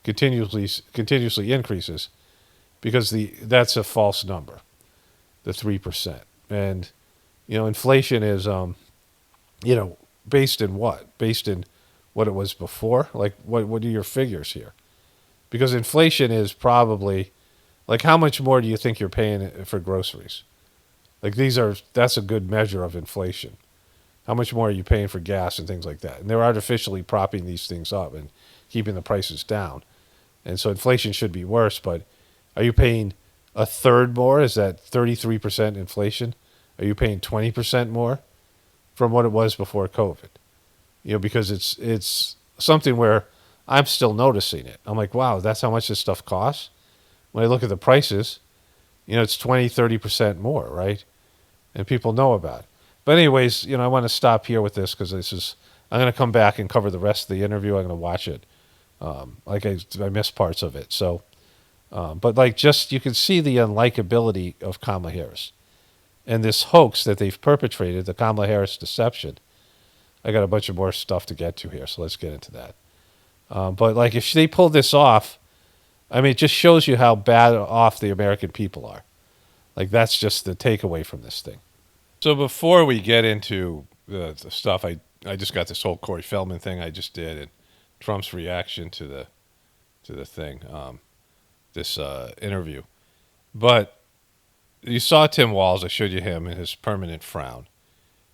continuously increases because that's a false number. The 3%. And, inflation is, based in what? Based in what it was before? Like, what are your figures here? Because inflation is probably, like, how much more do you think you're paying for groceries? Like, that's a good measure of inflation. How much more are you paying for gas and things like that? And they're artificially propping these things up and keeping the prices down. And so inflation should be worse, but are you paying a third more? Is that 33% inflation? Are you paying 20% more from what it was before COVID? Because it's something where I'm still noticing it. I'm like, wow, that's how much this stuff costs? when I look at the prices, it's 20, 30% more, right? And people know about it. But anyways, I want to stop here with this because I'm going to come back and cover the rest of the interview. I'm going to watch it. I missed parts of it. So, but you can see the unlikability of Kamala Harris and this hoax that they've perpetrated, the Kamala Harris deception. I got a bunch of more stuff to get to here, so let's get into that. But if they pull this off, it just shows you how bad off the American people are. That's just the takeaway from this thing. So before we get into the stuff, I just got this whole Corey Feldman thing I just did, and Trump's reaction to the thing, this interview. But you saw Tim Walz. I showed you him in his permanent frown.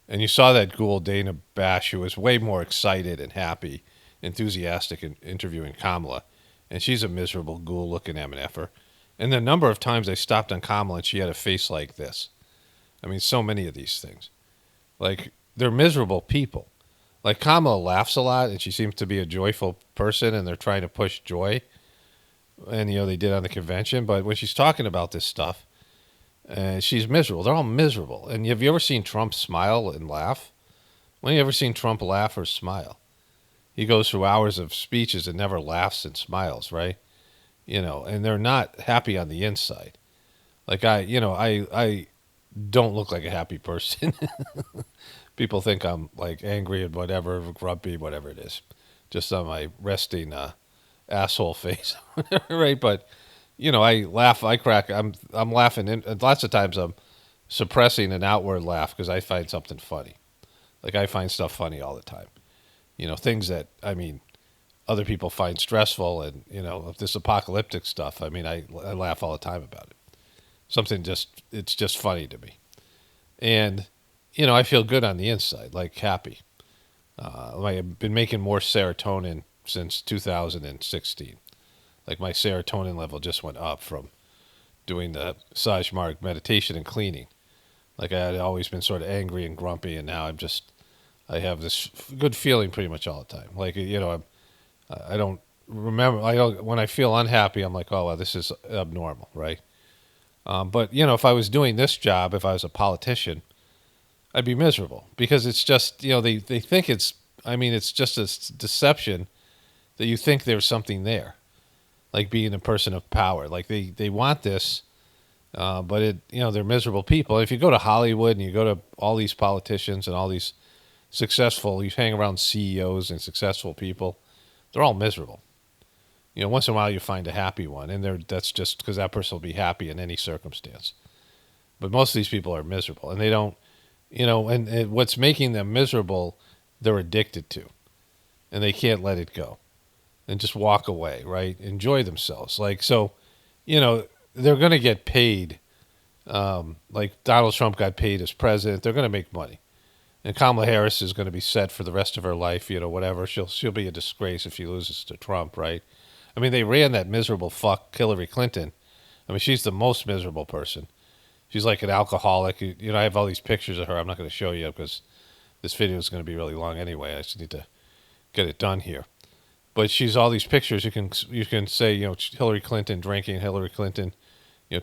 And you saw that ghoul, Dana Bash, who was way more excited and happy, enthusiastic in interviewing Kamala. And she's a miserable ghoul-looking MNF'er. And the number of times I stopped on Kamala and she had a face like this. So many of these things. They're miserable people. Kamala laughs a lot, and she seems to be a joyful person, and they're trying to push joy. And, they did on the convention. But when she's talking about this stuff, she's miserable. They're all miserable. And have you ever seen Trump smile and laugh? When have you ever seen Trump laugh or smile? He goes through hours of speeches and never laughs and smiles, right? And they're not happy on the inside. I don't look like a happy person. People think I'm angry and whatever, grumpy, whatever it is, just on my resting asshole face, right? But I laugh, I crack. I'm laughing, and lots of times I'm suppressing an outward laugh because I find something funny. I find stuff funny all the time. Things that other people find stressful, and this apocalyptic stuff. I laugh all the time about it. It's just funny to me, and I feel good on the inside, happy. I've been making more serotonin since 2016. My serotonin level just went up from doing the Sajmark meditation and cleaning. I had always been sort of angry and grumpy, and now I have this good feeling pretty much all the time. I don't remember. When I feel unhappy, I'm like, oh, well, this is abnormal, right? But if I was doing this job, if I was a politician, I'd be miserable because it's just, they think it's just a deception that you think there's something there, being a person of power. They want this, but they're miserable people. If you go to Hollywood and you go to all these politicians and all these successful, you hang around CEOs and successful people, they're all miserable. Once in a while you find a happy one, and that's just because that person will be happy in any circumstance. But most of these people are miserable, and they don't, and what's making them miserable, they're addicted to, and they can't let it go, and just walk away, right? Enjoy themselves. So, they're going to get paid, like Donald Trump got paid as president. They're going to make money. And Kamala Harris is going to be set for the rest of her life, whatever. She'll be a disgrace if she loses to Trump, right? They ran that miserable fuck Hillary Clinton. She's the most miserable person. She's like an alcoholic. I have all these pictures of her. I'm not going to show you because this video is going to be really long anyway. I just need to get it done here. But she's all these pictures. You can say, Hillary Clinton drinking, Hillary Clinton,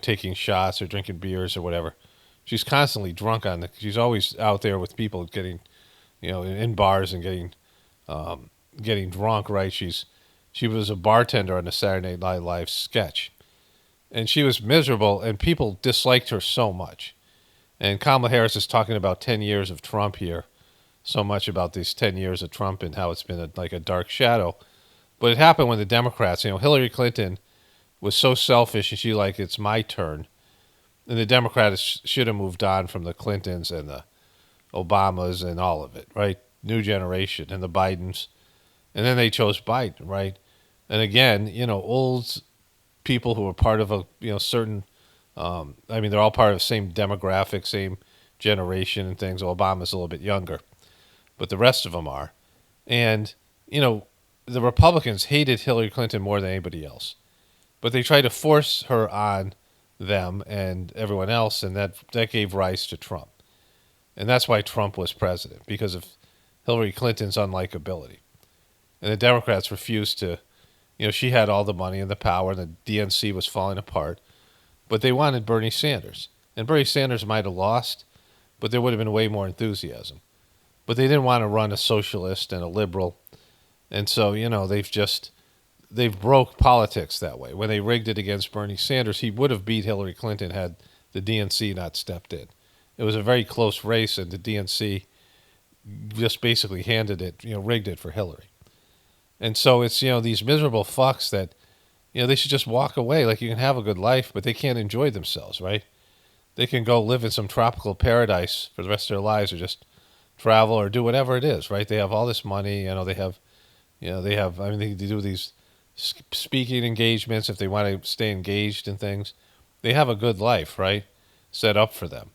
taking shots or drinking beers or whatever. She's constantly drunk she's always out there with people getting, in bars and getting drunk, right? She was a bartender on the Saturday Night Live sketch. And she was miserable, and people disliked her so much. And Kamala Harris is talking about 10 years of Trump here, so much about these 10 years of Trump and how it's been a dark shadow. But it happened when the Democrats, Hillary Clinton was so selfish, and she it's my turn. And the Democrats should have moved on from the Clintons and the Obamas and all of it, right? New generation and the Bidens. And then they chose Biden, right? And again, old people who are part of a, certain, they're all part of the same demographic, same generation and things. Obama's a little bit younger, but the rest of them are. And, the Republicans hated Hillary Clinton more than anybody else. But they tried to force her on them and everyone else, and that gave rise to Trump. And that's why Trump was president, because of Hillary Clinton's unlikability. And the Democrats refused to, she had all the money and the power, and the DNC was falling apart. But they wanted Bernie Sanders. And Bernie Sanders might have lost, but there would have been way more enthusiasm. But they didn't want to run a socialist and a liberal. And so, they've broke politics that way. When they rigged it against Bernie Sanders, he would have beat Hillary Clinton had the DNC not stepped in. It was a very close race, and the DNC just basically handed it, rigged it for Hillary. And so it's, these miserable fucks that, they should just walk away. Like, you can have a good life, but they can't enjoy themselves, right? They can go live in some tropical paradise for the rest of their lives, or just travel or do whatever it is, right? They have all this money, they do these speaking engagements if they want to stay engaged in things. They have a good life, right? Set up for them.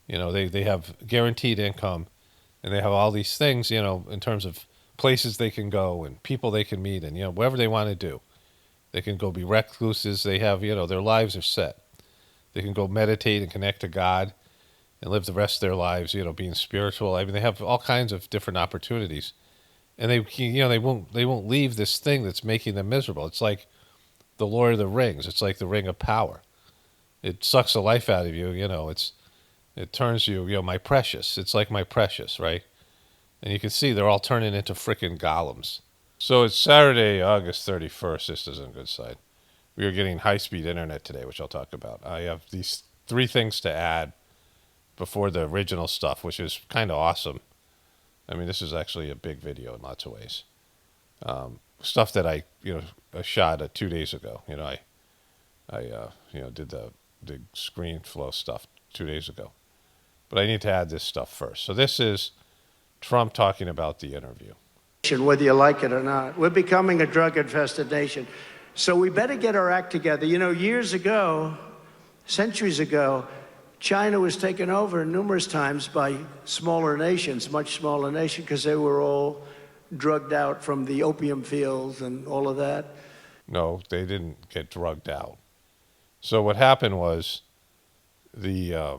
They have guaranteed income, and they have all these things, in terms of places they can go and people they can meet, and, whatever they want to do. They can go be recluses. They have, their lives are set. They can go meditate and connect to God and live the rest of their lives, being spiritual. I mean, they have all kinds of different opportunities. And they won't leave this thing that's making them miserable. It's like the Lord of the Rings. It's like the Ring of Power. It sucks the life out of you, it turns you, my precious. It's like my precious, right? And you can see they're all turning into frickin' Gollums. So it's Saturday, August 31st. This isn't a good sign. We are getting high-speed internet today, which I'll talk about. I have these 3 things to add before the original stuff, which is kind of awesome. I mean, this is actually a big video in lots of ways. Stuff that I shot 2 days ago. I did the screen flow stuff 2 days ago. But I need to add this stuff first. So this is Trump talking about the interview. Whether you like it or not. We're becoming a drug-infested nation. So we better get our act together. Years ago, centuries ago, China was taken over numerous times by smaller nations, much smaller nations, because they were all drugged out from the opium fields and all of that. No, they didn't get drugged out. So what happened was there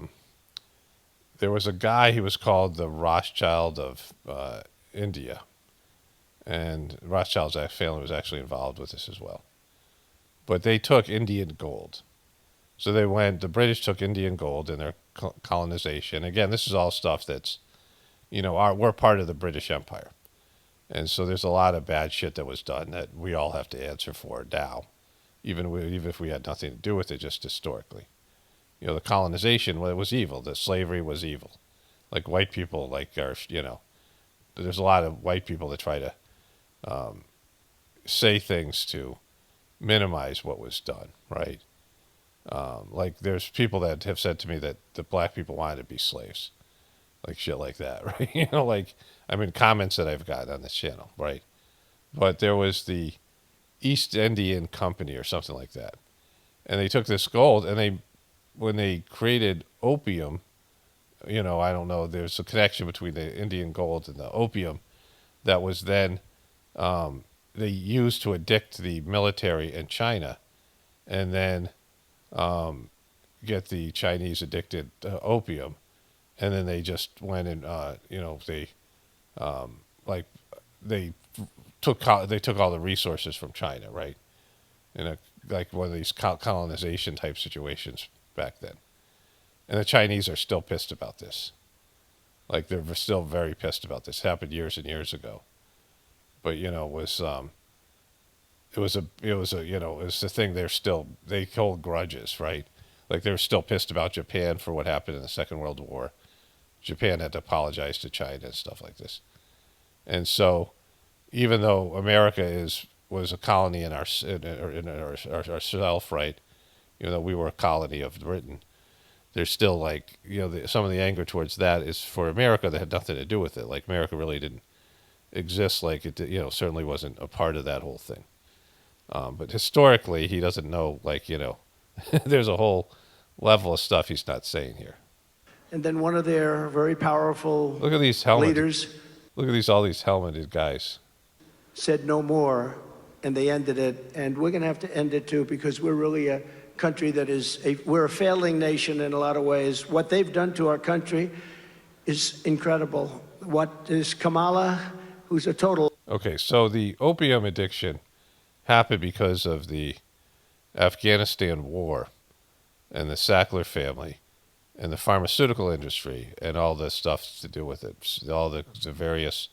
was a guy, he was called the Rothschild of India. And Rothschild's family was actually involved with this as well. But they took Indian gold. So the British took Indian gold in their colonization. Again, this is all stuff that's, we're part of the British Empire. And so there's a lot of bad shit that was done that we all have to answer for now, even if we had nothing to do with it, just historically. The colonization, well, it was evil. The slavery was evil. Like white people, there's a lot of white people that try to say things to minimize what was done, right? Like there's people that have said to me that the black people wanted to be slaves, like shit like that, right? Comments that I've got on this channel, right? But there was the East Indian Company or something like that, and they took this gold and when they created opium, I don't know, there's a connection between the Indian gold and the opium that was then they used to addict the military in China, and then get the Chinese addicted to opium, and then they just went and they took all the resources from China, right? Like one of these colonization type situations back then. And the Chinese are still pissed about this. Like they're still very pissed about this. It happened years and years ago. But it was the thing. They hold grudges, right? Like they were still pissed about Japan for what happened in the Second World War. Japan had to apologize to China and stuff like this. And so, even though America was a colony in ourself, right? We were a colony of Britain. There's still some of the anger towards that is for America that had nothing to do with it. Like America really didn't exist. Like it, certainly wasn't a part of that whole thing. But historically, he doesn't know. There's a whole level of stuff he's not saying here. And then one of their very powerful Look at these leaders. Look at all these helmeted guys. Said no more, and they ended it. And we're going to have to end it too, because we're really a country that we're a failing nation in a lot of ways. What they've done to our country is incredible. What is Kamala, who's a total... Okay, so the opium addiction happened because of the Afghanistan war and the Sackler family and the pharmaceutical industry and all the stuff to do with it, all the various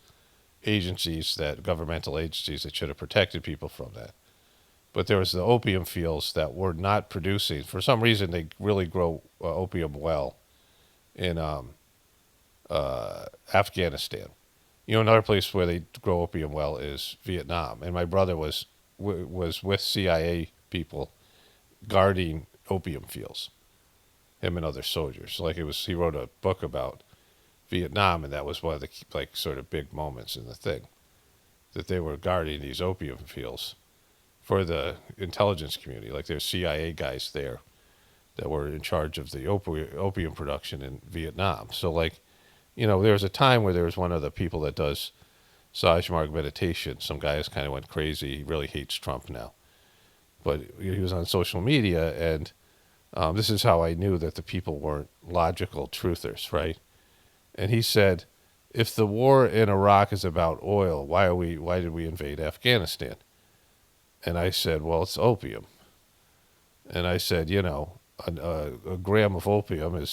agencies, governmental agencies that should have protected people from that. But there was the opium fields that were not producing. For some reason, they really grow opium well in Afghanistan. Another place where they grow opium well is Vietnam. And my brother was with CIA people guarding opium fields, him and other soldiers. He wrote a book about Vietnam, and that was one of the sort of big moments in the thing, that they were guarding these opium fields for the intelligence community. There's CIA guys there that were in charge of the opium production in Vietnam. So there was a time where there was one of the people that does Sajmarg meditation. Some guy just kind of went crazy. He really hates Trump now. But he was on social media, and this is how I knew that the people weren't logical truthers, right? And he said, if the war in Iraq is about oil, why did we invade Afghanistan? And I said, well, it's opium. And I said, a gram of opium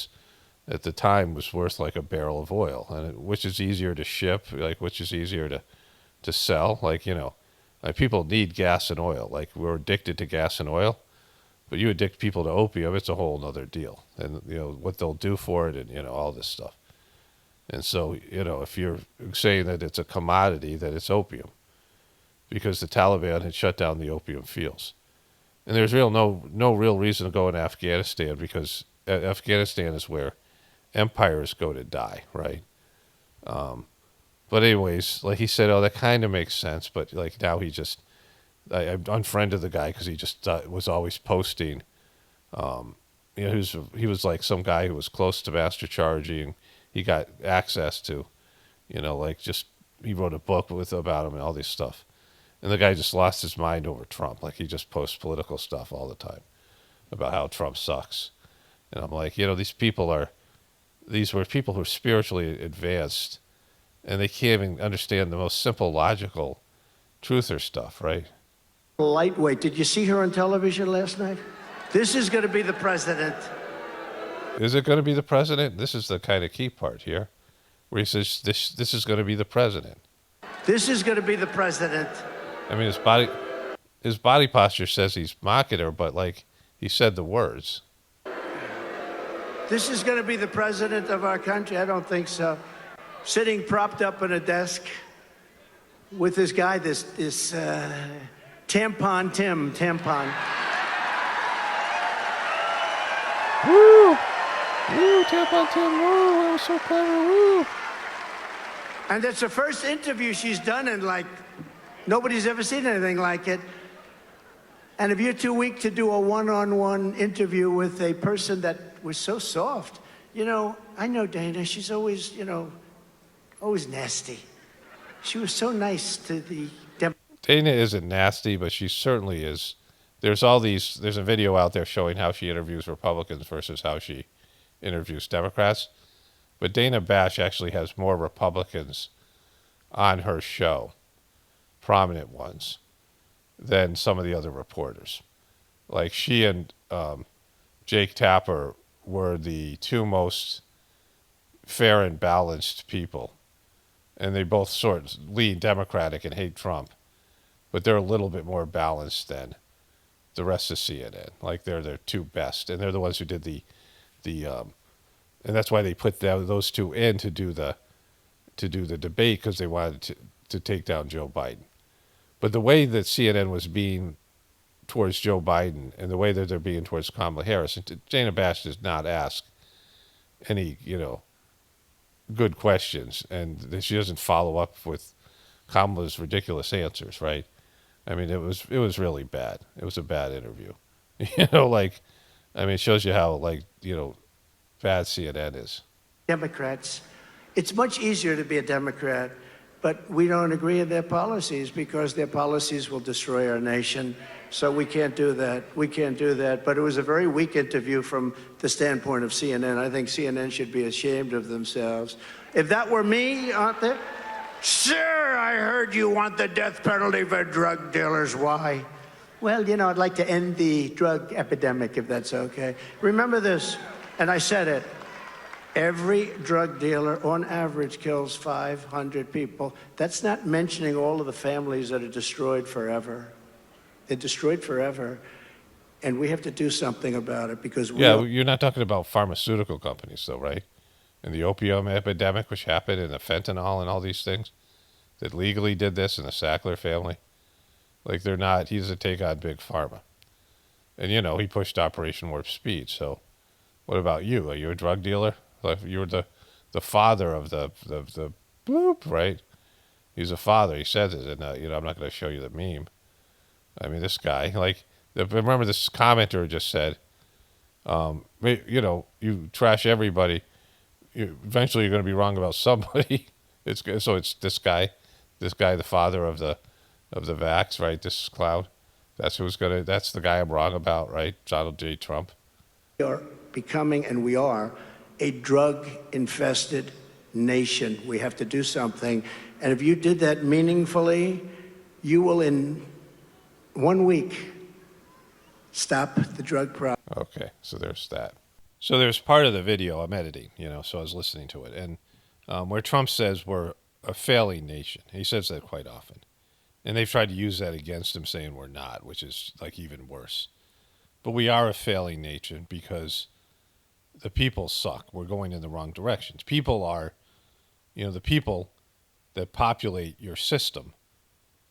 at the time was worth like a barrel of oil, and which is easier to ship, which is easier to sell. People need gas and oil. We're addicted to gas and oil, but you addict people to opium, it's a whole nother deal. And what they'll do for it, and all this stuff. And so if you're saying that it's a commodity, that it's opium, because the Taliban had shut down the opium fields. And there's no real reason to go in Afghanistan, because Afghanistan is where empires go to die, right? But anyways, he said, oh, that kind of makes sense. But now I unfriended the guy because he just was always posting. He was like some guy who was close to master charging. He got access to, he wrote a book about him and all this stuff. And the guy just lost his mind over Trump. He just posts political stuff all the time about how Trump sucks. And I'm like, these were people who are spiritually advanced, and they can't even understand the most simple, logical truther stuff, right? Lightweight. Did you see her on television last night? This is going to be the president. Is it going to be the president? This is the kind of key part here, where he says, this is going to be the president. This is going to be the president. I mean, his body posture says he's mocking her, but he said the words. This is going to be the president of our country? I don't think so. Sitting propped up in a desk with this guy, this Tampon Tim. Woo! Woo, Tampon Tim, woo, that was so clever, woo! And it's the first interview she's done in nobody's ever seen anything like it. And if you're too weak to do a one-on-one interview with a person that was so soft, I know Dana, she's always, always nasty. She was so nice to the Dana isn't nasty, but she certainly is. There's a video out there showing how she interviews Republicans versus how she interviews Democrats. But Dana Bash actually has more Republicans on her show, prominent ones, than some of the other reporters. She and Jake Tapper were the two most fair and balanced people. And they both sort of lean Democratic and hate Trump. But they're a little bit more balanced than the rest of CNN. They're their two best. And they're the ones who did and that's why they put those two in to do the debate, because they wanted to take down Joe Biden. But the way that CNN was being towards Joe Biden and the way that they're being towards Kamala Harris, and Dana Bash does not ask any, good questions, and she doesn't follow up with Kamala's ridiculous answers, right? I mean, it was really bad. It was a bad interview. It shows you how, bad CNN is. Democrats. It's much easier to be a Democrat, but we don't agree with their policies because their policies will destroy our nation. So we can't do that. We can't do that. But it was a very weak interview from the standpoint of CNN. I think CNN should be ashamed of themselves. If that were me, aren't there? Sir, I heard you want the death penalty for drug dealers. Why? Well, you know, I'd like to end the drug epidemic, if that's okay. Remember this, and I said it. Every drug dealer, on average, kills 500 people. That's not mentioning all of the families that are destroyed forever. They're destroyed forever, and we have to do something about it because we... Yeah, you're not talking about pharmaceutical companies, though, right? And the opium epidemic, which happened, and the fentanyl and all these things that legally did this, and the Sackler family. Like, they're not, he doesn't take on big pharma. And, you know, he pushed Operation Warp Speed. So what about you? Are you a drug dealer? Like, you're the father of the bloop, right? He's a father. He says it. And, you know, I'm not going to show you the meme. I mean, this guy, like, remember this commenter just said, you know, you trash everybody. Eventually you're going to be wrong about somebody. It's this guy, the father of the vax, right? This clown. That's the guy I'm wrong about, right? Donald J. Trump. We are becoming, and we are, a drug-infested nation. We have to do something. And if you did that meaningfully, you will, in 1 week, stop the drug problem. Okay, so there's that. So there's part of the video I'm editing, you know, so I was listening to it. And where Trump says we're a failing nation. He says that quite often. And they've tried to use that against him, saying we're not, which is like even worse. But we are a failing nation because the people suck. We're going in the wrong directions. People are, you know, the people that populate your system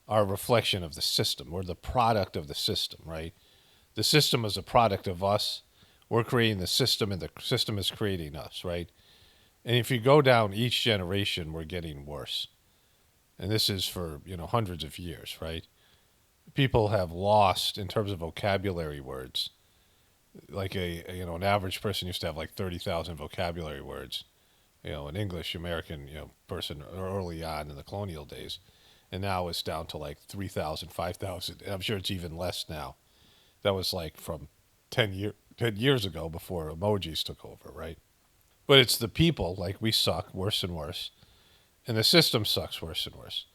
are a reflection of the system. We're the product of the system, right? The system is a product of us. We're creating the system, and the system is creating us, right? And if you go down each generation, we're getting worse. And this is for, you know, hundreds of years, right? People have lost, in terms of vocabulary words, like an average person used to have like 30,000 vocabulary words, you know, an English American, you know, person early on in the colonial days. And now it's down to like 3,000, 5,000. And I'm sure it's even less now. That was like from 10 years ago before emojis took over, right? But it's the people, like, we suck worse and worse. And the system sucks worse and worse.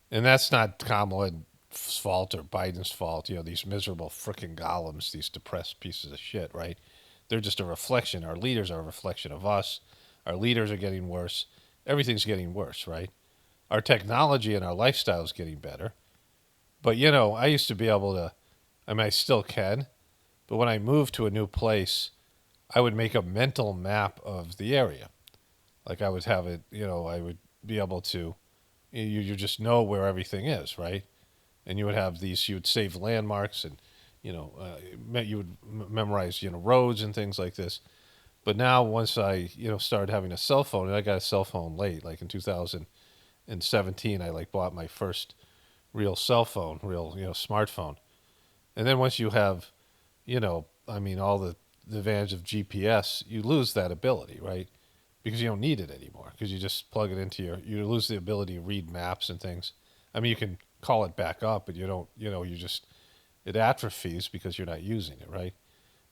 And that's not Kamala's fault or Biden's fault. You know, these miserable frickin' Gollums, these depressed pieces of shit, right? They're just a reflection. Our leaders are a reflection of us. Our leaders are getting worse. Everything's getting worse, right? Our technology and our lifestyle is getting better. But, you know, I used to be able to, I mean, I still can. But when I moved to a new place, I would make a mental map of the area. Like, I would have it, you know, I would be able to, you just know where everything is, right? And you would have these, you would save landmarks and, you know, you would memorize, you know, roads and things like this. But now once I, you know, started having a cell phone, and I got a cell phone late, like in 2017, I like bought my first real cell phone, real, you know, smartphone. And then once you have, you know, I mean, all the advantage of GPS, you lose that ability, right? Because you don't need it anymore, because you just plug it into you lose the ability to read maps and things. I mean, you can call it back up, but you don't, you know, it atrophies because you're not using it, right?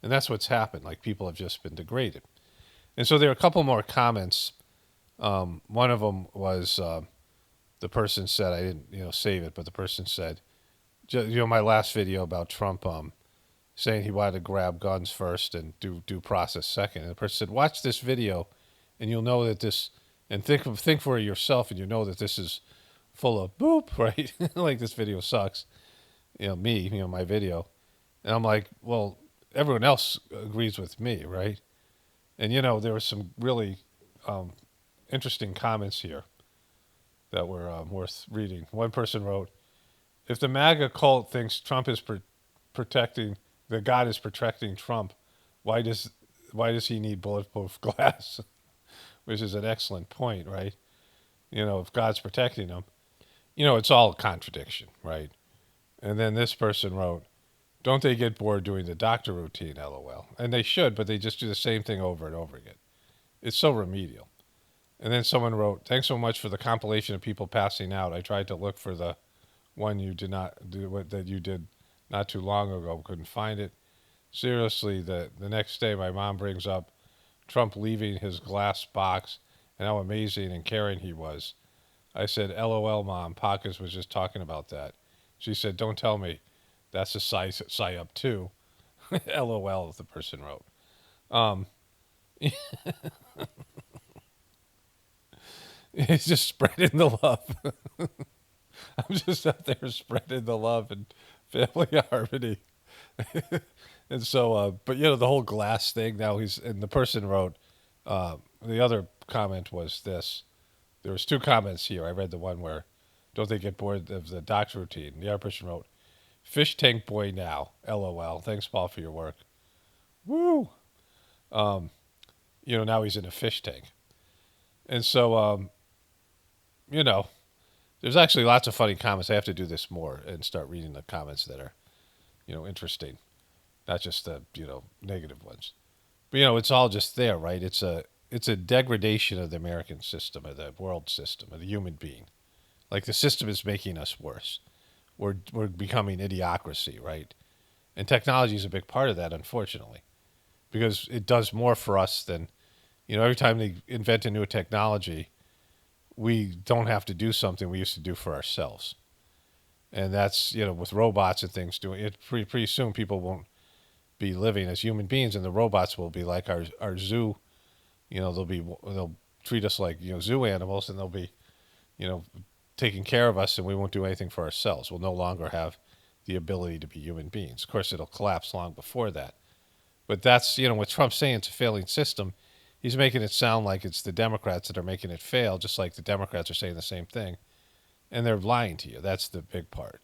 And that's what's happened. Like, people have just been degraded. And so there are a couple more comments. One of them was the person said, I didn't, you know, save it, but the person said, you know, my last video about Trump saying he wanted to grab guns first and do due process second. And the person said, watch this video and you'll know that this, and think for yourself, and you know that this is full of boop, right? Like, this video sucks. You know, me, you know, my video. And I'm like, well, everyone else agrees with me, right? And, you know, there were some really interesting comments here that were worth reading. One person wrote, if the MAGA cult thinks Trump is protecting, that God is protecting Trump, why does he need bulletproof glass? Which is an excellent point, right? You know, if God's protecting him, you know, it's all a contradiction, right? And then this person wrote, don't they get bored doing the doctor routine, LOL? And they should, but they just do the same thing over and over again. It's so remedial. And then someone wrote, thanks so much for the compilation of people passing out. I tried to look for the one you did not do, that you did not too long ago, couldn't find it. Seriously, the next day my mom brings up Trump leaving his glass box and how amazing and caring he was. I said, LOL, Mom. Pockets was just talking about that. She said, don't tell me. That's a psy-up too. LOL, the person wrote. It's just spreading the love. I'm just out there spreading the love and family harmony. And so, but the whole glass thing now and the person wrote, the other comment was this. There was two comments here. I read the one where, don't they get bored of the doc's routine? The other person wrote, fish tank boy now, LOL. Thanks, Paul, for your work. Woo! Now he's in a fish tank. And so, there's actually lots of funny comments. I have to do this more and start reading the comments that are, interesting. Not just the, negative ones. But, it's all just there, right? It's a degradation of the American system, of the world system, of the human being. Like the system is making us worse. We're becoming idiocracy, right? And technology is a big part of that, unfortunately, because it does more for us than, every time they invent a new technology, we don't have to do something we used to do for ourselves. And that's, with robots and things doing it, pretty soon people won't be living as human beings, and the robots will be like our zoo. They'll treat us like, zoo animals, and they'll be, taking care of us, and we won't do anything for ourselves. We'll no longer have the ability to be human beings. Of course, it'll collapse long before that. But that's, with Trump saying it's a failing system, he's making it sound like it's the Democrats that are making it fail, just like the Democrats are saying the same thing. And they're lying to you. That's the big part,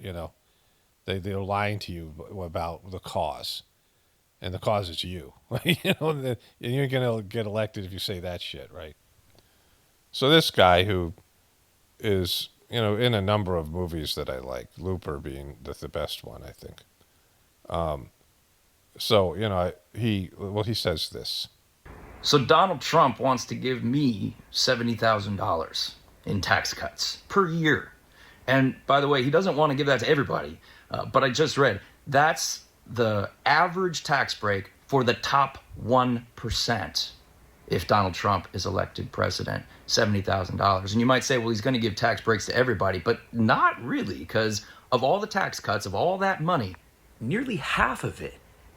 They're lying to you about the cause. And the cause is you. And you're going to get elected if you say that shit, right? So this guy who is, in a number of movies that I like, Looper being the best one, I think. He says this. So Donald Trump wants to give me $70,000 in tax cuts per year. And by the way, he doesn't want to give that to everybody. But I just read, that's the average tax break for the top 1% if Donald Trump is elected president, $70,000. And you might say, well, he's going to give tax breaks to everybody, but not really, because of all the tax cuts, of all that money, nearly half of it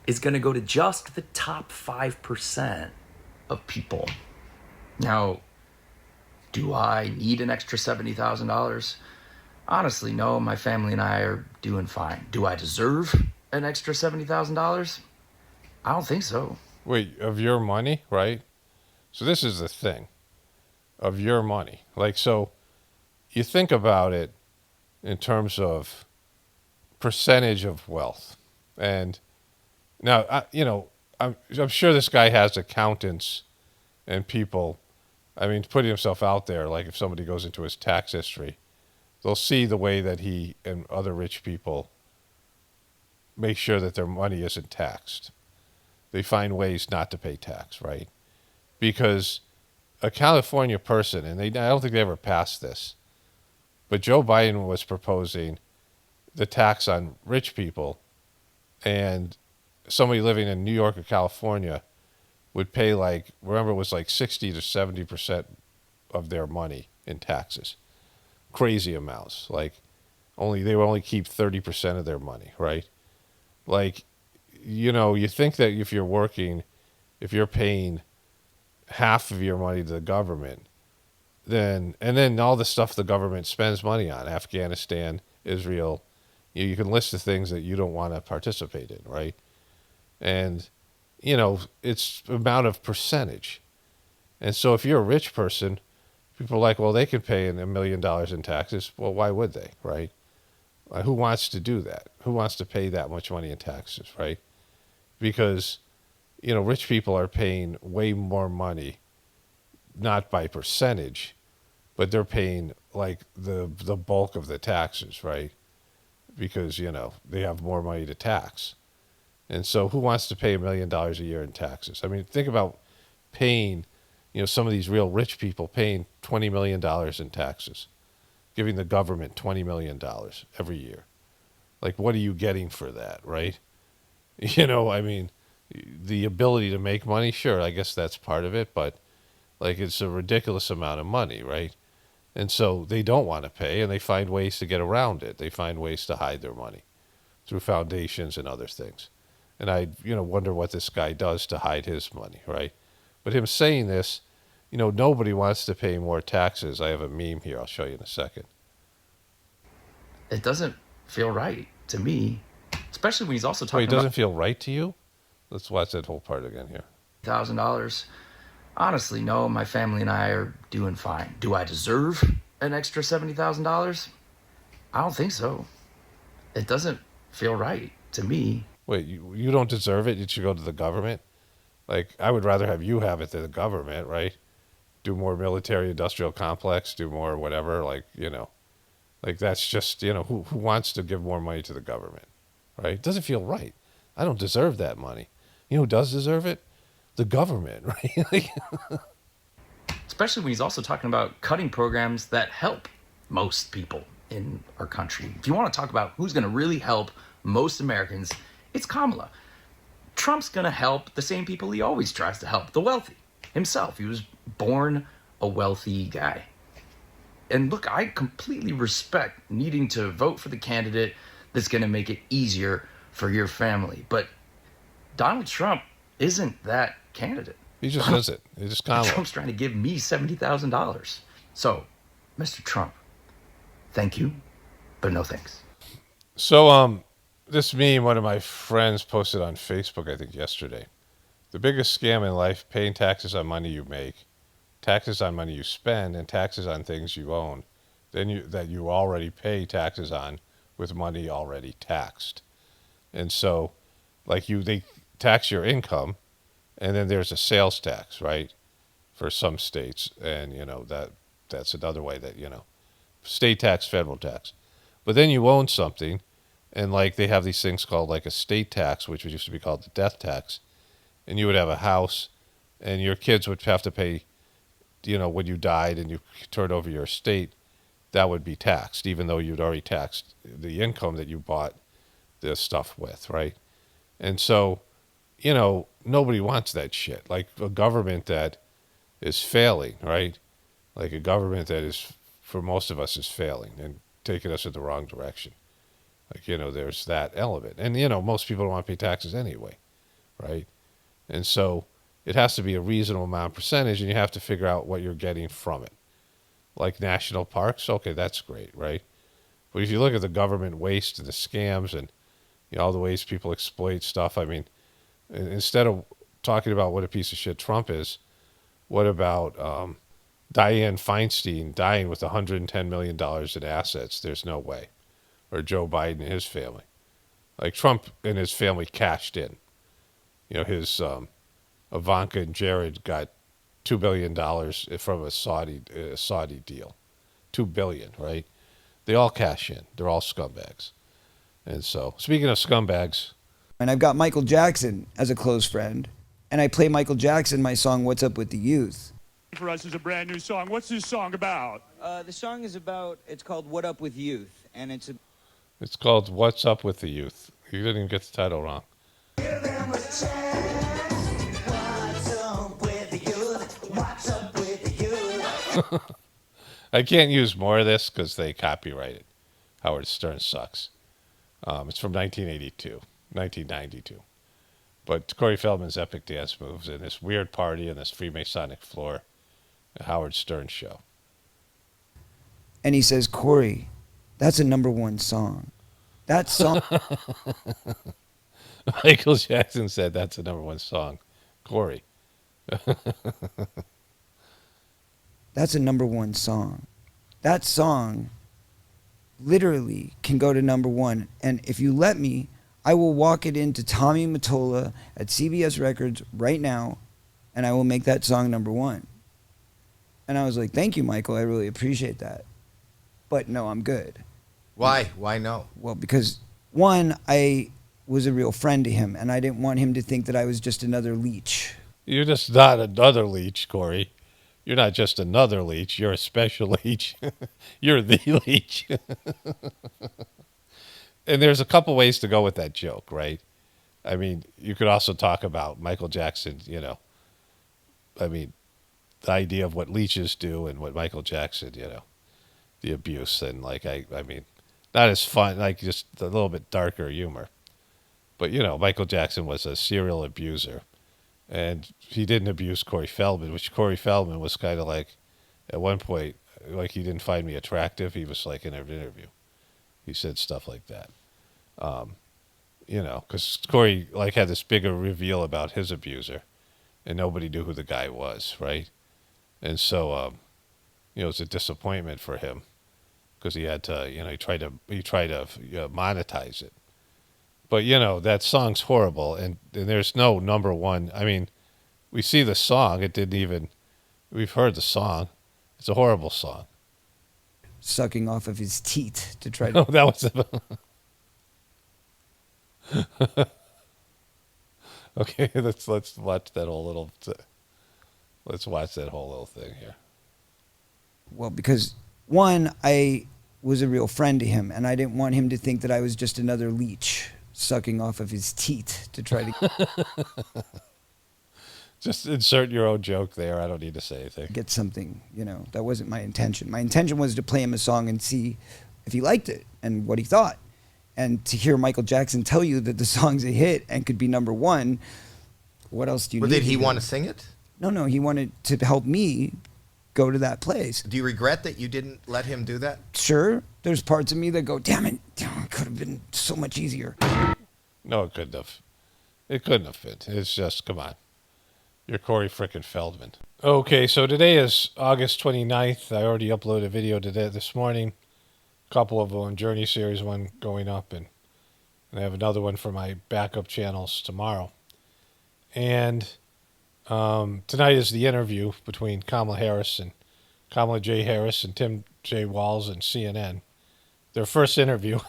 is going to go to just the top 5% of people. Now, do I need an extra $70,000? Honestly, no. My family and I are doing fine. Do I deserve an extra $70,000? I don't think so. Wait, of your money, right? So this is the thing. Of your money. Like, so you think about it in terms of percentage of wealth. And now, I'm sure this guy has accountants and people. I mean, putting himself out there, like if somebody goes into his tax history, they'll see the way that he and other rich people make sure that their money isn't taxed. They find ways not to pay tax, right? Because a California person, and I don't think they ever passed this, but Joe Biden was proposing the tax on rich people, and somebody living in New York or California would pay remember it was like 60 to 70% of their money in taxes. Crazy amounts. They would only keep 30% of their money, right? You think that if you're paying half of your money to the government, then all the stuff the government spends money on, Afghanistan, Israel, you can list the things that you don't want to participate in, right? And, it's amount of percentage. And so if you're a rich person, people are like, well, they could pay $1 million in taxes. Well, why would they, right? Who wants to do that? Who wants to pay that much money in taxes, right? Because, rich people are paying way more money, not by percentage, but they're paying the bulk of the taxes, right? Because, they have more money to tax. And so who wants to pay $1 million a year in taxes? I mean, think about paying, some of these real rich people paying $20 million in taxes, giving the government $20 million every year. What are you getting for that, right? I mean, the ability to make money, sure, I guess that's part of it, but it's a ridiculous amount of money, right? And so they don't want to pay, and they find ways to get around it. They find ways to hide their money through foundations and other things. And I, wonder what this guy does to hide his money, right? But him saying this, nobody wants to pay more taxes. I have a meme here. I'll show you in a second. It doesn't feel right to me, especially when he's also talking Wait, it doesn't feel right to you? Let's watch that whole part again here. $1,000. Honestly, no, my family and I are doing fine. Do I deserve an extra $70,000? I don't think so. It doesn't feel right to me. Wait, you don't deserve it? It should go to the government? Like, I would rather have you have it than the government, right? Do more military industrial complex, do more whatever, like, Like, that's just, who wants to give more money to the government, right? It doesn't feel right. I don't deserve that money. You know who does deserve it? The government, right? Especially when he's also talking about cutting programs that help most people in our country. If you want to talk about who's going to really help most Americans, it's Kamala. Trump's going to help the same people he always tries to help, the wealthy. Himself, he was born a wealthy guy. And look, I completely respect needing to vote for the candidate that's going to make it easier for your family. But Donald Trump isn't that candidate. He just isn't. He's just Kamala. Trump's trying to give me $70,000. So, Mr. Trump, thank you, but no thanks. So, this meme, one of my friends posted on Facebook, I think yesterday. The biggest scam in life, paying taxes on money you make, taxes on money you spend, and taxes on things you own, that you already pay taxes on with money already taxed. And so, they tax your income, and then there's a sales tax, right, for some states, and that's another way that state tax, federal tax. But then you own something, and they have these things called a state tax, which used to be called the death tax, and you would have a house, and your kids would have to pay, when you died and you turned over your estate, that would be taxed, even though you'd already taxed the income that you bought the stuff with, right? And so, nobody wants that shit. Like a government that is failing, right? Like a government that is, for most of us, is failing and taking us in the wrong direction. There's that element. And, most people don't want to pay taxes anyway, right? And so it has to be a reasonable amount of percentage, and you have to figure out what you're getting from it. Like national parks, okay, that's great, right? But if you look at the government waste and the scams and all the ways people exploit stuff, I mean, instead of talking about what a piece of shit Trump is, what about Dianne Feinstein dying with $110 million in assets? There's no way. Or Joe Biden and his family. Like Trump and his family cashed in. His Ivanka and Jared got $2 billion from a Saudi deal. $2 billion, right? They all cash in. They're all scumbags. And so, speaking of scumbags. And I've got Michael Jackson as a close friend. And I play Michael Jackson, my song, What's Up With the Youth. For us is a brand new song. What's this song about? The song is it's called What Up With Youth. And It's called What's Up With the Youth. You didn't even get the title wrong. I can't use more of this because they copyrighted. Howard Stern sucks. It's from 1992. But Corey Feldman's epic dance moves in this weird party in this Freemasonic floor, a Howard Stern show. And he says, Corey, that's a #1 song. That song. Michael Jackson said that's a #1 song. Corey. That's a #1 song. That song literally can go to #1. And if you let me, I will walk it into Tommy Mottola at CBS Records right now, and I will make that song #1. And I was like, thank you, Michael. I really appreciate that. But no, I'm good. Why? Why no? Well, because, one, I was a real friend to him, and I didn't want him to think that I was just another leech. You're just not another leech, Corey. You're not just another leech. You're a special leech. You're the leech. And there's a couple ways to go with that joke, right? I mean, you could also talk about Michael Jackson, I mean, the idea of what leeches do and what Michael Jackson, the abuse, and like I mean, not as fun, like just a little bit darker humor. But you know, Michael Jackson was a serial abuser, and he didn't abuse Corey Feldman, which Corey Feldman was kind of like, at one point, like he didn't find me attractive. He was like in an interview, he said stuff like that. You know, because Corey like had this bigger reveal about his abuser, and nobody knew who the guy was, right? And so, you know, it was a disappointment for him because he had to, you know, he tried to monetize it. But you know, that song's horrible, and there's no number one. I mean, we see the song; it didn't even. We've heard the song; it's a horrible song. Sucking off of his teeth to try to. Oh, that was. Okay, let's watch that whole little. Let's watch that whole little thing here. Well, because one, I was a real friend to him, and I didn't want him to think that I was just another leech sucking off of his teeth to try to Just insert your own joke there. I don't need to say anything. get something. You know, that wasn't my intention. My intention was to play him a song and see if he liked it and what he thought. And to hear Michael Jackson tell you that the song's a hit and could be number one, what else do you need? Did he want to sing it? No, he wanted to help me go to that place. Do you regret that you didn't let him do that? Sure, there's parts of me that go, damn it, it could have been so much easier. No, it couldn't have. It couldn't have been. It's just, come on. You're Corey frickin' Feldman. Okay, so today is August 29th. I already uploaded a video today this morning. A couple of them on Journey Series, one going up, and I have another one for my backup channels tomorrow. And tonight is the interview between Kamala J. Harris and Tim J. Walz and CNN. Their first interview.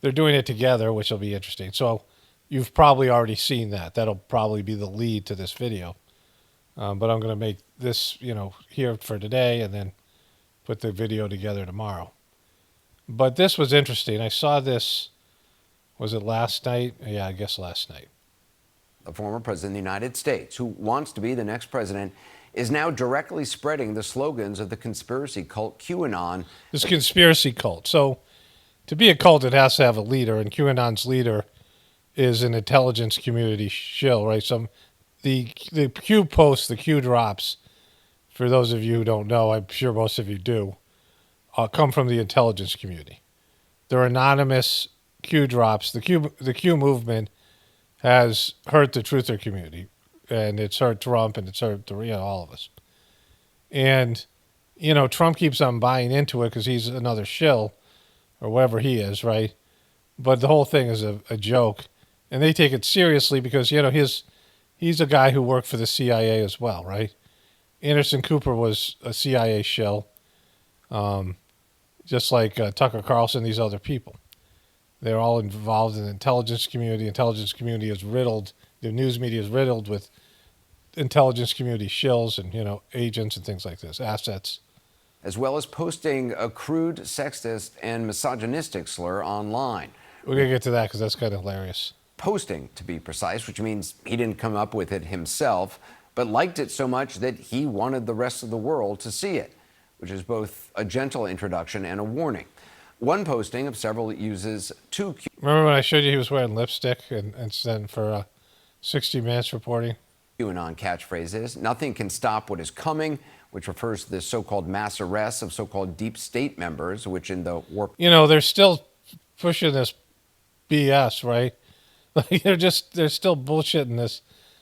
They're doing it together, which will be interesting. So you've probably already seen that. That'll probably be the lead to this video. But I'm going to make this, you know, here for today and then put the video together tomorrow. But this was interesting. I saw this, was it last night? Yeah, I guess last night. The former president of the United States, who wants to be the next president, is now directly spreading the slogans of the conspiracy cult QAnon. This conspiracy cult. So to be a cult, it has to have a leader, and QAnon's leader is an intelligence community shill, right? The Q posts, the Q drops, for those of you who don't know, I'm sure most of you do, come from the intelligence community. They're anonymous Q drops. The Q movement has hurt the truther community, and it's hurt Trump, and it's hurt all of us. And you know, Trump keeps on buying into it because he's another shill, or whatever he is, right? But the whole thing is a joke, and they take it seriously because you know he's a guy who worked for the CIA as well, right? Anderson Cooper was a CIA shill, just like Tucker Carlson, these other people. They're all involved in the intelligence community. Intelligence community is riddled. The news media is riddled with intelligence community shills and, you know, agents and things like this, assets. As well as posting a crude, sexist, and misogynistic slur online. We're going to get to that because that's kind of hilarious. Posting, to be precise, which means he didn't come up with it himself, but liked it so much that he wanted the rest of the world to see it, which is both a gentle introduction and a warning. One posting of several uses two. Remember when I showed you he was wearing lipstick and then for 60 Minutes reporting? QAnon catchphrases, nothing can stop what is coming, which refers to the so-called mass arrests of so-called deep state members, which in the warp. You know, they're still pushing this BS, right? Like they're still bullshitting this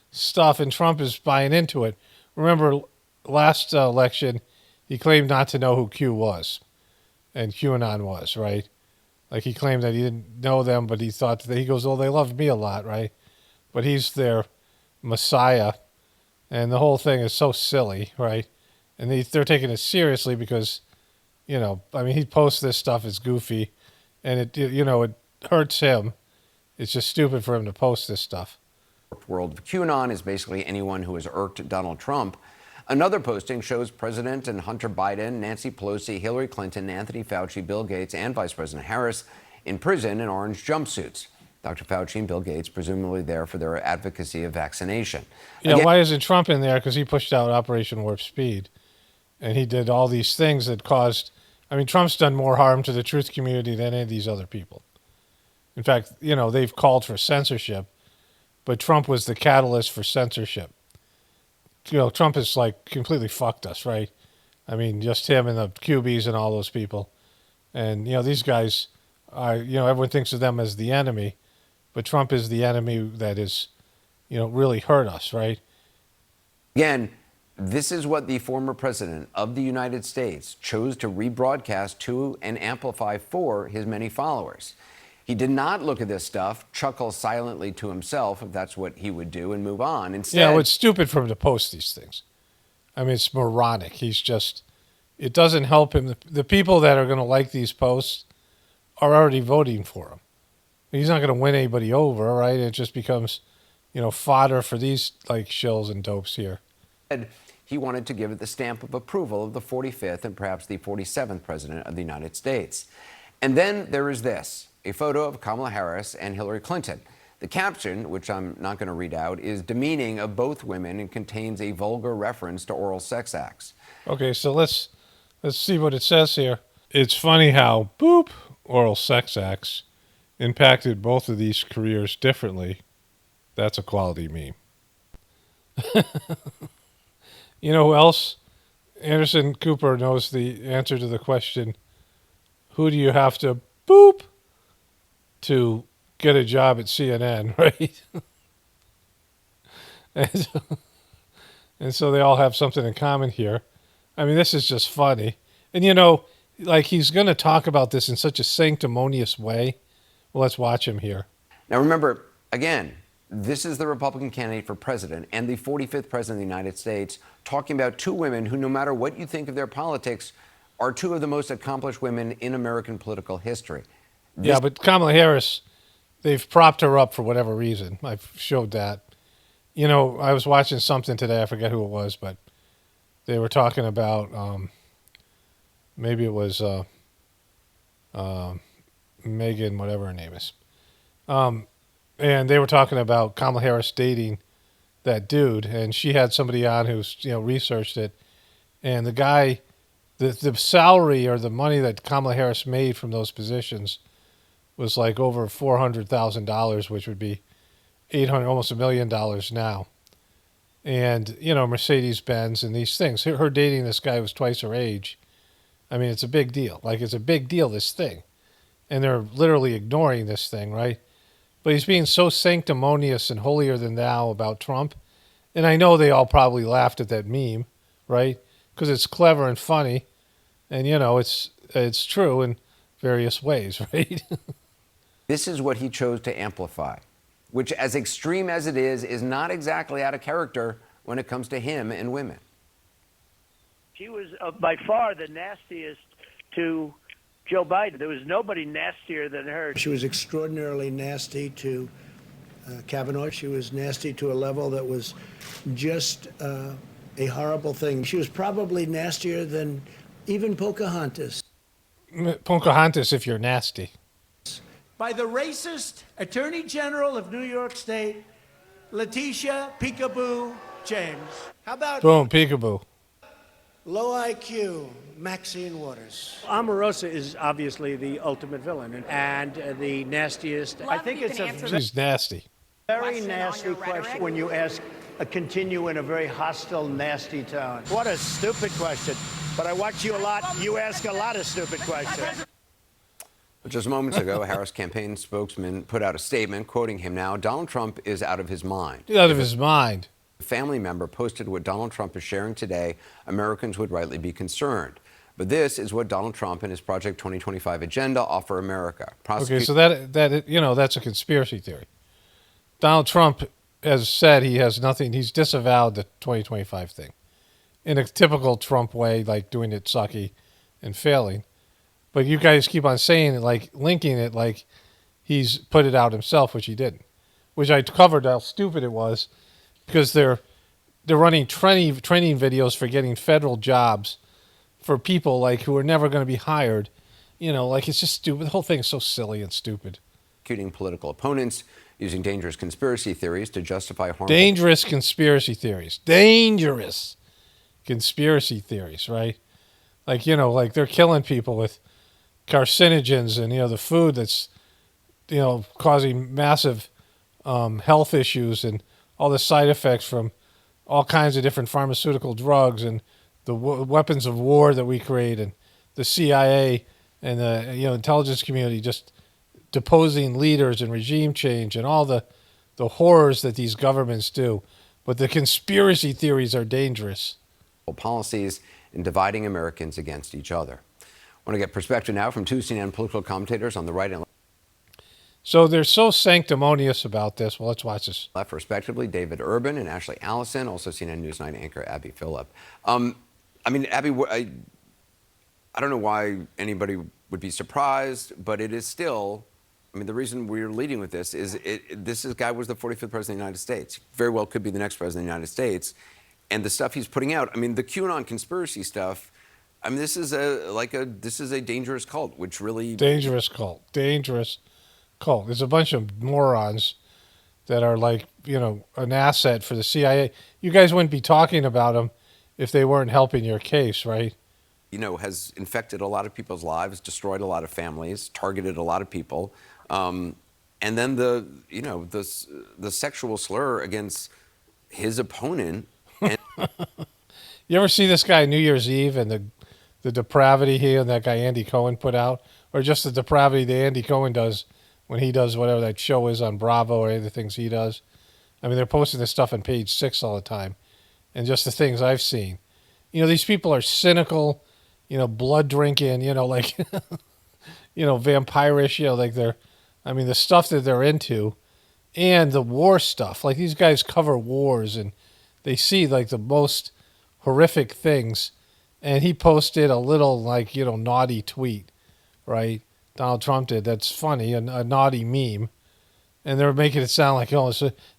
stuff, and Trump is buying into it. Remember, last election, he claimed not to know who Q was, and QAnon was, right? Like he claimed that he didn't know them, but he thought that he goes, "Oh, they loved me a lot, right?" But he's their messiah, and the whole thing is so silly, right? And they're taking it seriously because, you know, I mean, he posts this stuff as goofy, and it hurts him. It's just stupid for him to post this stuff. World of QAnon is basically anyone who has irked Donald Trump. Another posting shows President and Hunter Biden, Nancy Pelosi, Hillary Clinton, Anthony Fauci, Bill Gates, and Vice President Harris in prison in orange jumpsuits. Dr. Fauci and Bill Gates presumably there for their advocacy of vaccination. Yeah, why isn't Trump in there? Because he pushed out Operation Warp Speed. And he did all these things that caused, I mean, Trump's done more harm to the truth community than any of these other people. In fact, they've called for censorship, but Trump was the catalyst for censorship. Trump has like completely fucked us, right? I mean, just him and the QBs and all those people. And, these guys are, everyone thinks of them as the enemy, but Trump is the enemy that is, really hurt us, right? Again, this is what the former president of the United States chose to rebroadcast to and amplify for his many followers. He did not look at this stuff, chuckle silently to himself, if that's what he would do, and move on. Instead, yeah, well, it's stupid for him to post these things. I mean, it's moronic. It doesn't help him. The people that are going to like these posts are already voting for him. He's not going to win anybody over, right? It just becomes, fodder for these like shills and dopes here. He wanted to give it the stamp of approval of the 45th and perhaps the 47th president of the United States. And then there is this, a photo of Kamala Harris and Hillary Clinton. The caption, which I'm not going to read out, is demeaning of both women and contains a vulgar reference to oral sex acts. Okay, so let's see what it says here. It's funny how, oral sex acts impacted both of these careers differently. That's a quality meme. You know who else? Anderson Cooper knows the answer to the question, who do you have to to get a job at CNN, right? and so they all have something in common here. I mean, this is just funny. And, he's going to talk about this in such a sanctimonious way. Well, let's watch him here. Now, remember, again, this is the Republican candidate for president and the 45th president of the United States talking about two women who, no matter what you think of their politics, are two of the most accomplished women in American political history. Yeah, but Kamala Harris, they've propped her up for whatever reason. I've showed that. I was watching something today. I forget who it was, but they were talking about maybe it was Megan, whatever her name is. And they were talking about Kamala Harris dating that dude, and she had somebody on who's researched it, and the guy, the salary or the money that Kamala Harris made from those positions was like over $400,000, which would be almost $1 million now. And Mercedes-Benz and these things. Her dating this guy was twice her age. I mean, it's a big deal. Like, it's a big deal, this thing, and they're literally ignoring this thing, right? But he's being so sanctimonious and holier than thou about Trump. And I know they all probably laughed at that meme, right? Because it's clever and funny. And, it's true in various ways, right? This is what he chose to amplify, which, as extreme as it is not exactly out of character when it comes to him and women. She was by far the nastiest to Joe Biden. There was nobody nastier than her. She was extraordinarily nasty to Kavanaugh. She was nasty to a level that was just a horrible thing. She was probably nastier than even Pocahontas. Pocahontas, if you're nasty. By the racist Attorney General of New York State, Letitia Peekaboo James. How about Boom, peekaboo. low IQ Maxine Waters? Omarosa is obviously the ultimate villain and the nastiest. I think it's She's nasty. very nasty question when you continue in a very hostile, nasty tone. What a stupid question. But I watch you a lot. You ask a lot of stupid questions. Just moments ago, a Harris campaign spokesman put out a statement quoting him now. Donald Trump is out of his mind. He's out of his mind. A family member posted what Donald Trump is sharing today. Americans would rightly be concerned. But this is what Donald Trump and his Project 2025 agenda offer America. Okay, so that's a conspiracy theory. Donald Trump has said he has nothing. He's disavowed the 2025 thing in a typical Trump way, like doing it sucky and failing. But you guys keep on saying it, like linking it like he's put it out himself, which he didn't. Which I covered how stupid it was, because they're running training videos for getting federal jobs for people like who are never going to be hired. Like it's just stupid. The whole thing is so silly and stupid. Executing political opponents, using dangerous conspiracy theories to justify harmful. Dangerous conspiracy theories. Dangerous. conspiracy theories, right? Like, like they're killing people with carcinogens and, the food that's, causing massive health issues and all the side effects from all kinds of different pharmaceutical drugs and the weapons of war that we create and the CIA and the intelligence community just deposing leaders and regime change and all the horrors that these governments do. But the conspiracy theories are dangerous. Policies and dividing Americans against each other. I want to get perspective now from two CNN political commentators on the right and left. So they're so sanctimonious about this. Well, let's watch this. Left, respectively, David Urban and Ashley Allison, also CNN Newsnight anchor Abby Phillip. Abby, I don't know why anybody would be surprised, but it is still, the reason we're leading with this is this guy was the 45th president of the United States. Very well could be the next president of the United States. And the stuff he's putting out, the QAnon conspiracy stuff, this is a dangerous cult, which really... Dangerous cult. There's a bunch of morons that are like, an asset for the CIA. You guys wouldn't be talking about them if they weren't helping your case, right? Has infected a lot of people's lives, destroyed a lot of families, targeted a lot of people. And then the sexual slur against his opponent. And you ever see this guy New Year's Eve and the depravity he and that guy Andy Cohen put out? Or just the depravity that Andy Cohen does when he does whatever that show is on Bravo or any of the things he does? They're posting this stuff on Page 6 all the time. And just the things I've seen. These people are cynical, blood drinking, like, vampirish, like they're, the stuff that they're into and the war stuff. Like these guys cover wars and they see like the most horrific things. And he posted a little like, naughty tweet, right? Donald Trump did. That's funny, a naughty meme. And they're making it sound like,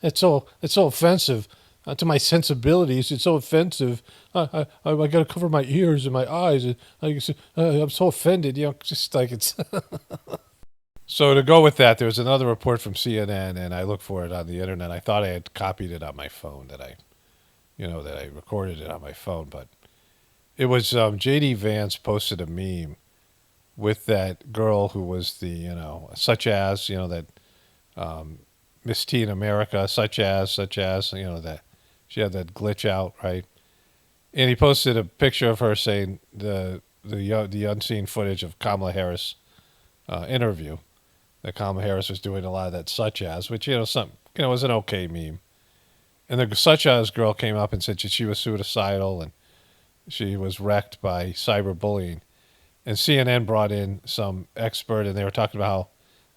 it's so offensive to my sensibilities. It's so offensive. I got to cover my ears and my eyes. And I'm so offended. Just like it's. So to go with that, there was another report from CNN, and I looked for it on the internet. I thought I had copied it on my phone, that I recorded it on my phone, but it was J.D. Vance posted a meme with that girl who was the such as that. Miss Teen America, such as, that she had that glitch out, right? And he posted a picture of her saying the unseen footage of Kamala Harris interview. That Kamala Harris was doing a lot of that such as, which was an okay meme. And the such as girl came up and said she was suicidal and she was wrecked by cyberbullying. And CNN brought in some expert, and they were talking about how,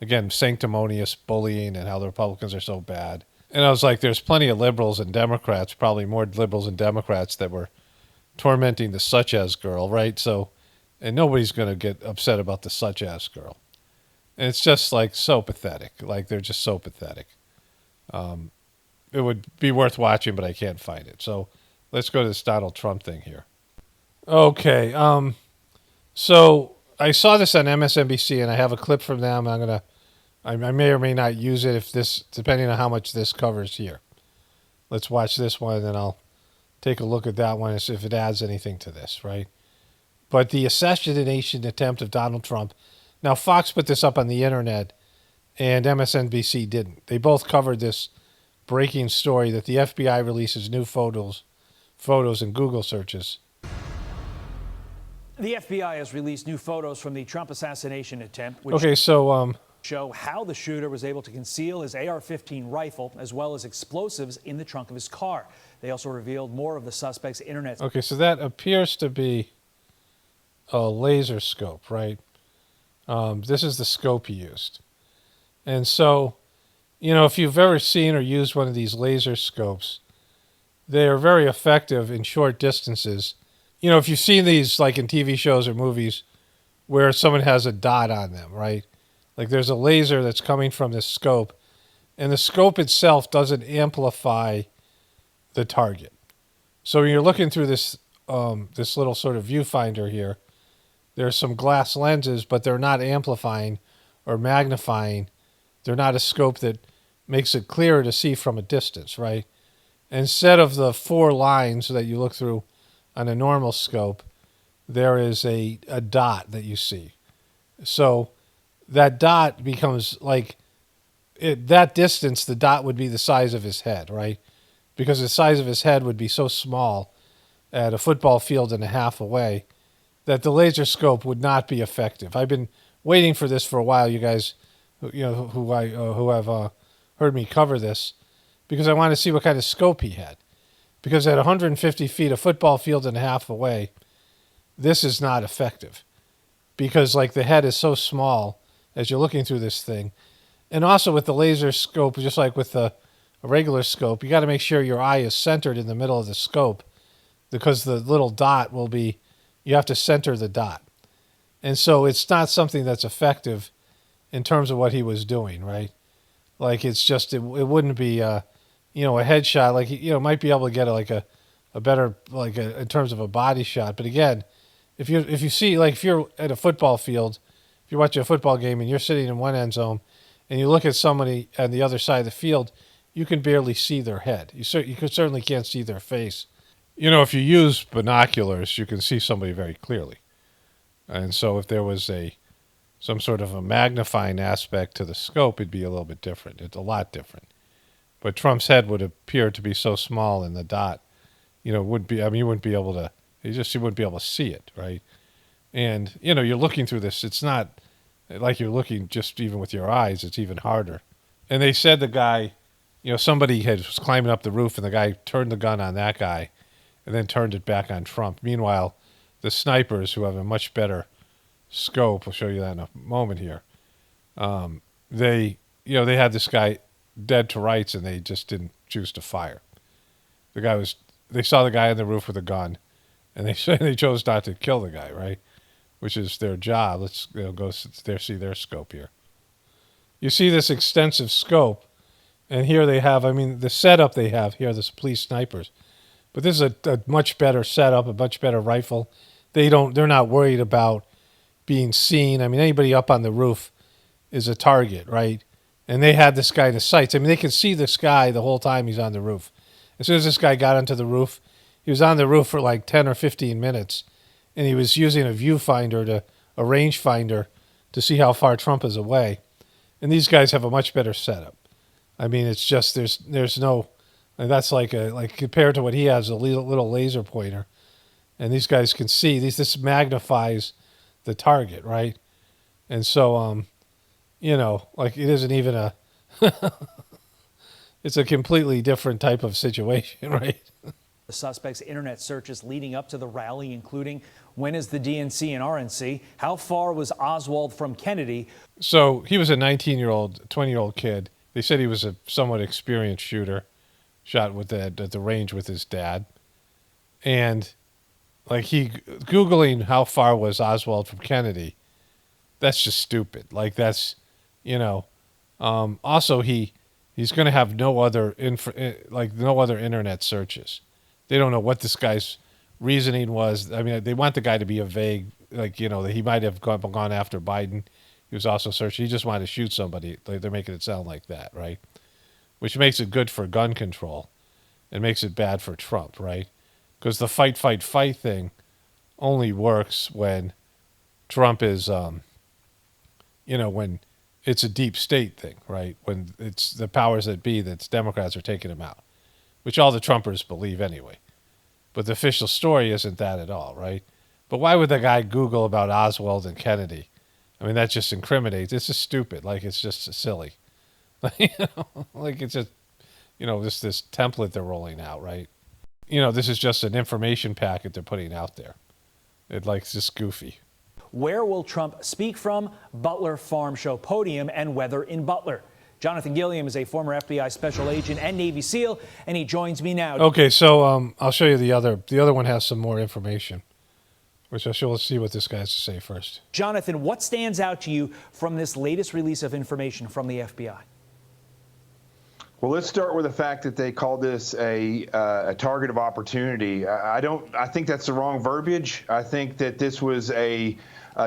again, sanctimonious bullying and how the Republicans are so bad. And I was like, there's plenty of liberals and Democrats, probably more liberals and Democrats that were tormenting the such as girl, right? So, and nobody's going to get upset about the such as girl. And it's just like so pathetic. Like they're just so pathetic. It would be worth watching, but I can't find it. So let's go to this Donald Trump thing here. Okay. So I saw this on MSNBC, and I have a clip from them. I may or may not use it depending on how much this covers here. Let's watch this one, and then I'll take a look at that one and see if it adds anything to this, right? But the assassination attempt of Donald Trump. Now, Fox put this up on the internet, and MSNBC didn't. They both covered this breaking story that the FBI releases new photos in Google searches. The FBI has released new photos from the Trump assassination attempt, which show how the shooter was able to conceal his AR-15 rifle as well as explosives in the trunk of his car. They also revealed more of the suspect's internet. Okay, so that appears to be a laser scope, right? This is the scope he used. And so, if you've ever seen or used one of these laser scopes, they are very effective in short distances. If you've seen these like in TV shows or movies where someone has a dot on them, right? Like there's a laser that's coming from this scope, and the scope itself doesn't amplify the target. So when you're looking through this little sort of viewfinder here, there's some glass lenses, but they're not amplifying or magnifying. They're not a scope that makes it clearer to see from a distance, right? Instead of the four lines that you look through on a normal scope, there is a dot that you see. So that dot becomes like, that distance, the dot would be the size of his head, right? Because the size of his head would be so small at a football field and a half away that the laser scope would not be effective. I've been waiting for this for a while, you guys, who have heard me cover this, because I want to see what kind of scope he had. Because at 150 feet, a football field and a half away, this is not effective. Because like the head is so small as you're looking through this thing. And also with the laser scope, just like with a regular scope, you got to make sure your eye is centered in the middle of the scope, because the little dot will be, you have to center the dot. And so it's not something that's effective in terms of what he was doing, right? Like it's just, it wouldn't be, a headshot. Like, might be able to get a better, in terms of a body shot. But again, if you see, like if you're at a football field, if you're watching a football game and you're sitting in one end zone and you look at somebody on the other side of the field, you can barely see their head. You certainly can't see their face. If you use binoculars, you can see somebody very clearly. And so if there was some sort of a magnifying aspect to the scope, it'd be a little bit different. It's a lot different. But Trump's head would appear to be so small, and the dot, would be, you wouldn't be able to, you wouldn't be able to see it, right? And, you're looking through this. It's not like you're looking just even with your eyes. It's even harder. And they said the guy, somebody was climbing up the roof, and the guy turned the gun on that guy and then turned it back on Trump. Meanwhile, the snipers, who have a much better scope, I'll show you that in a moment here, they had this guy dead to rights, and they just didn't choose to fire. They saw the guy on the roof with a gun, and they chose not to kill the guy, right? Which is their job. Let's go see their scope here. You see this extensive scope, and here they have, the setup they have here, this police snipers. But this is a much better setup, a much better rifle. They're not worried about being seen. Anybody up on the roof is a target, right? And they had this guy in the sights. They can see this guy the whole time he's on the roof. As soon as this guy got onto the roof, he was on the roof for like 10 or 15 minutes, and he was using a viewfinder, a rangefinder, to see how far Trump is away. And these guys have a much better setup. It's just, there's no, that's like compared to what he has, a little laser pointer. And these guys can see, this magnifies the target, right? And so, it isn't even a, it's a completely different type of situation, right? The suspect's internet searches leading up to the rally, including when is the DNC and RNC? How far was Oswald from Kennedy? So he was a 20-year-old kid. They said he was a somewhat experienced shooter, shot at the range with his dad. And Googling how far was Oswald from Kennedy, that's just stupid. That's, also he's going to have no other internet searches. They don't know what this guy's reasoning was. They want the guy to be a vague, that he might have gone after Biden. He was also searching. He just wanted to shoot somebody. They're making it sound like that, right? Which makes it good for gun control and makes it bad for Trump, right? Because the fight thing only works when Trump is, when it's a deep state thing, right? When it's the powers that be, that's Democrats are taking him out, which all the Trumpers believe anyway. But the official story isn't that at all, right? But why would the guy Google about Oswald and Kennedy? That just incriminates. It's just stupid. It's just silly. It's just, this template they're rolling out, right? This is just an information packet they're putting out there. It's just goofy. Where will Trump speak from? Butler Farm Show podium and weather in Butler. Jonathan Gilliam is a former FBI special agent and Navy SEAL, and he joins me now. Okay, so I'll show you the other. The other one has some more information, which let's see what this guy has to say first. Jonathan, what stands out to you from this latest release of information from the FBI? Well, let's start with the fact that they called this a target of opportunity. I think that's the wrong verbiage. I think that this was a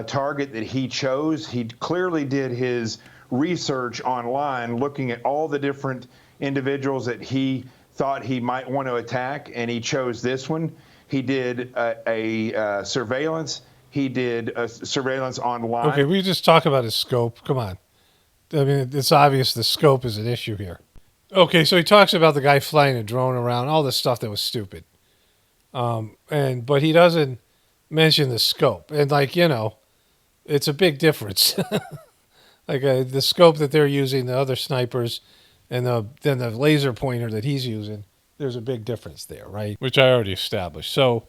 target that he chose. He clearly did his research online, looking at all the different individuals that he thought he might want to attack, and he chose this one. He did a surveillance. He did a surveillance online. Okay, we just talk about his scope. Come on. I mean, it's obvious the scope is an issue here. Okay, so he talks about the guy flying a drone around, all this stuff that was stupid. But he doesn't mention the scope. And it's a big difference. The scope that they're using, the other snipers, and then the laser pointer that he's using, there's a big difference there, right? Which I already established. So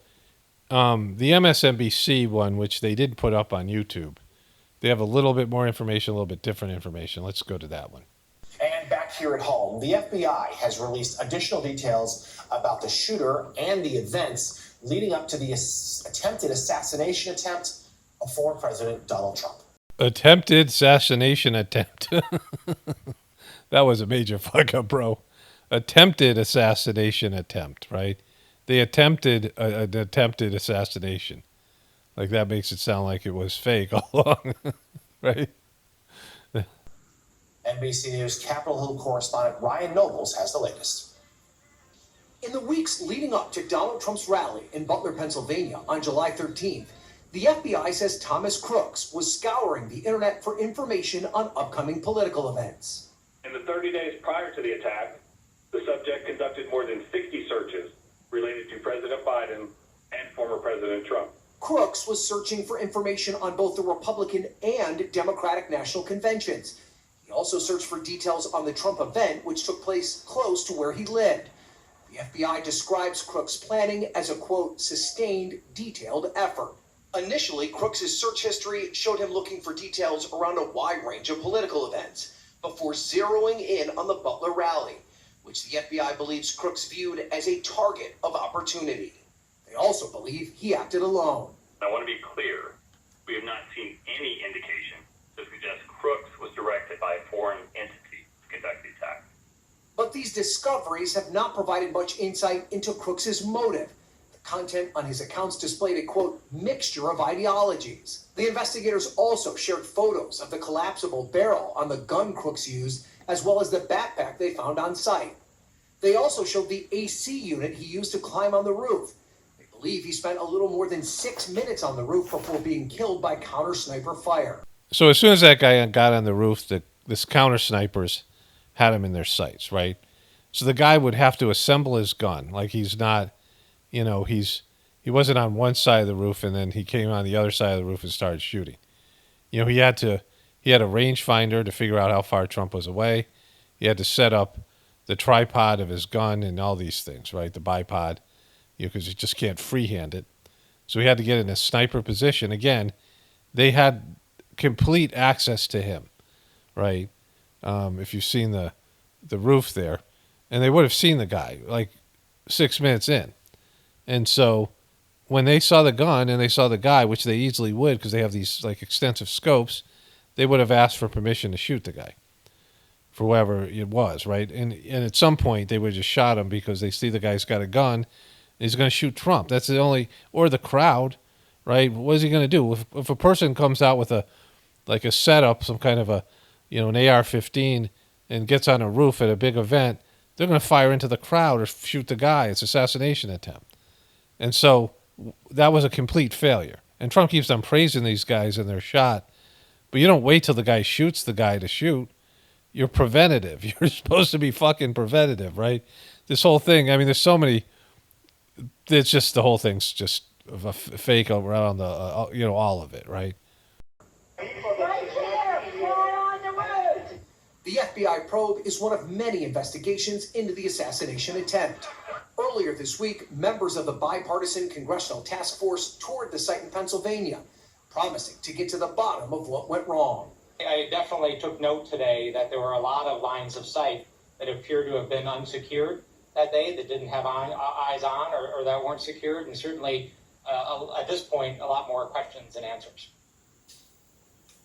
the MSNBC one, which they did put up on YouTube, they have a little bit more information, a little bit different information. Let's go to that one. And back here at home, the FBI has released additional details about the shooter and the events leading up to the attempted assassination attempt of former President Donald Trump. Attempted assassination attempt. That was a major fuck up, bro. Attempted assassination attempt, right? They attempted an attempted assassination. Like, that makes it sound like it was fake all along, right? NBC News Capitol Hill correspondent Ryan Nobles has the latest. In the weeks leading up to Donald Trump's rally in Butler, Pennsylvania on July 13th, the FBI says Thomas Crooks was scouring the internet for information on upcoming political events. In the 30 days prior to the attack, the subject conducted more than 60 searches related to President Biden and former President Trump. Crooks was searching for information on both the Republican and Democratic national conventions. He also searched for details on the Trump event, which took place close to where he lived. The FBI describes Crooks' planning as a, quote, sustained, detailed effort. Initially, Crooks' search history showed him looking for details around a wide range of political events before zeroing in on the Butler rally, which the FBI believes Crooks viewed as a target of opportunity. They also believe he acted alone. I want to be clear, we have not seen any indication to suggest Crooks was directed by a foreign entity to conduct the attack. But these discoveries have not provided much insight into Crooks' motive. The content on his accounts displayed a, quote, mixture of ideologies. The investigators also shared photos of the collapsible barrel on the gun Crooks used, as well as the backpack they found on site. They also showed the AC unit he used to climb on the roof. They believe he spent a little more than 6 minutes on the roof before being killed by counter sniper fire. So as soon as that guy got on the roof, this counter snipers had him in their sights, right? So the guy would have to assemble his gun. Like, he's not, he wasn't on one side of the roof and then he came on the other side of the roof and started shooting. He had a rangefinder to figure out how far Trump was away. He had to set up the tripod of his gun and all these things, right? The bipod, because you just can't freehand it. So he had to get in a sniper position. Again, they had complete access to him, right? If you've seen the roof there, and they would have seen the guy like 6 minutes in. And so when they saw the gun and they saw the guy, which they easily would because they have these like extensive scopes, they would have asked for permission to shoot the guy for whoever it was, right? And at some point they would have just shot him because they see the guy's got a gun and he's going to shoot Trump. That's the only, or the crowd, right? What is he going to do? If a person comes out with a setup, some kind of an AR-15 and gets on a roof at a big event, they're going to fire into the crowd or shoot the guy. It's an assassination attempt. And so that was a complete failure. And Trump keeps on praising these guys and their shot, but you don't wait till the guy shoots the guy to shoot. You're preventative. You're supposed to be fucking preventative, right? This whole thing, I mean, there's so many, it's just, the whole thing's just a fake around all of it, right? The FBI probe is one of many investigations into the assassination attempt. Earlier this week, members of the bipartisan congressional task force toured the site in Pennsylvania, promising to get to the bottom of what went wrong. I definitely took note today that there were a lot of lines of sight that appear to have been unsecured that day, that didn't have eyes on or that weren't secured, and certainly at this point, a lot more questions than answers.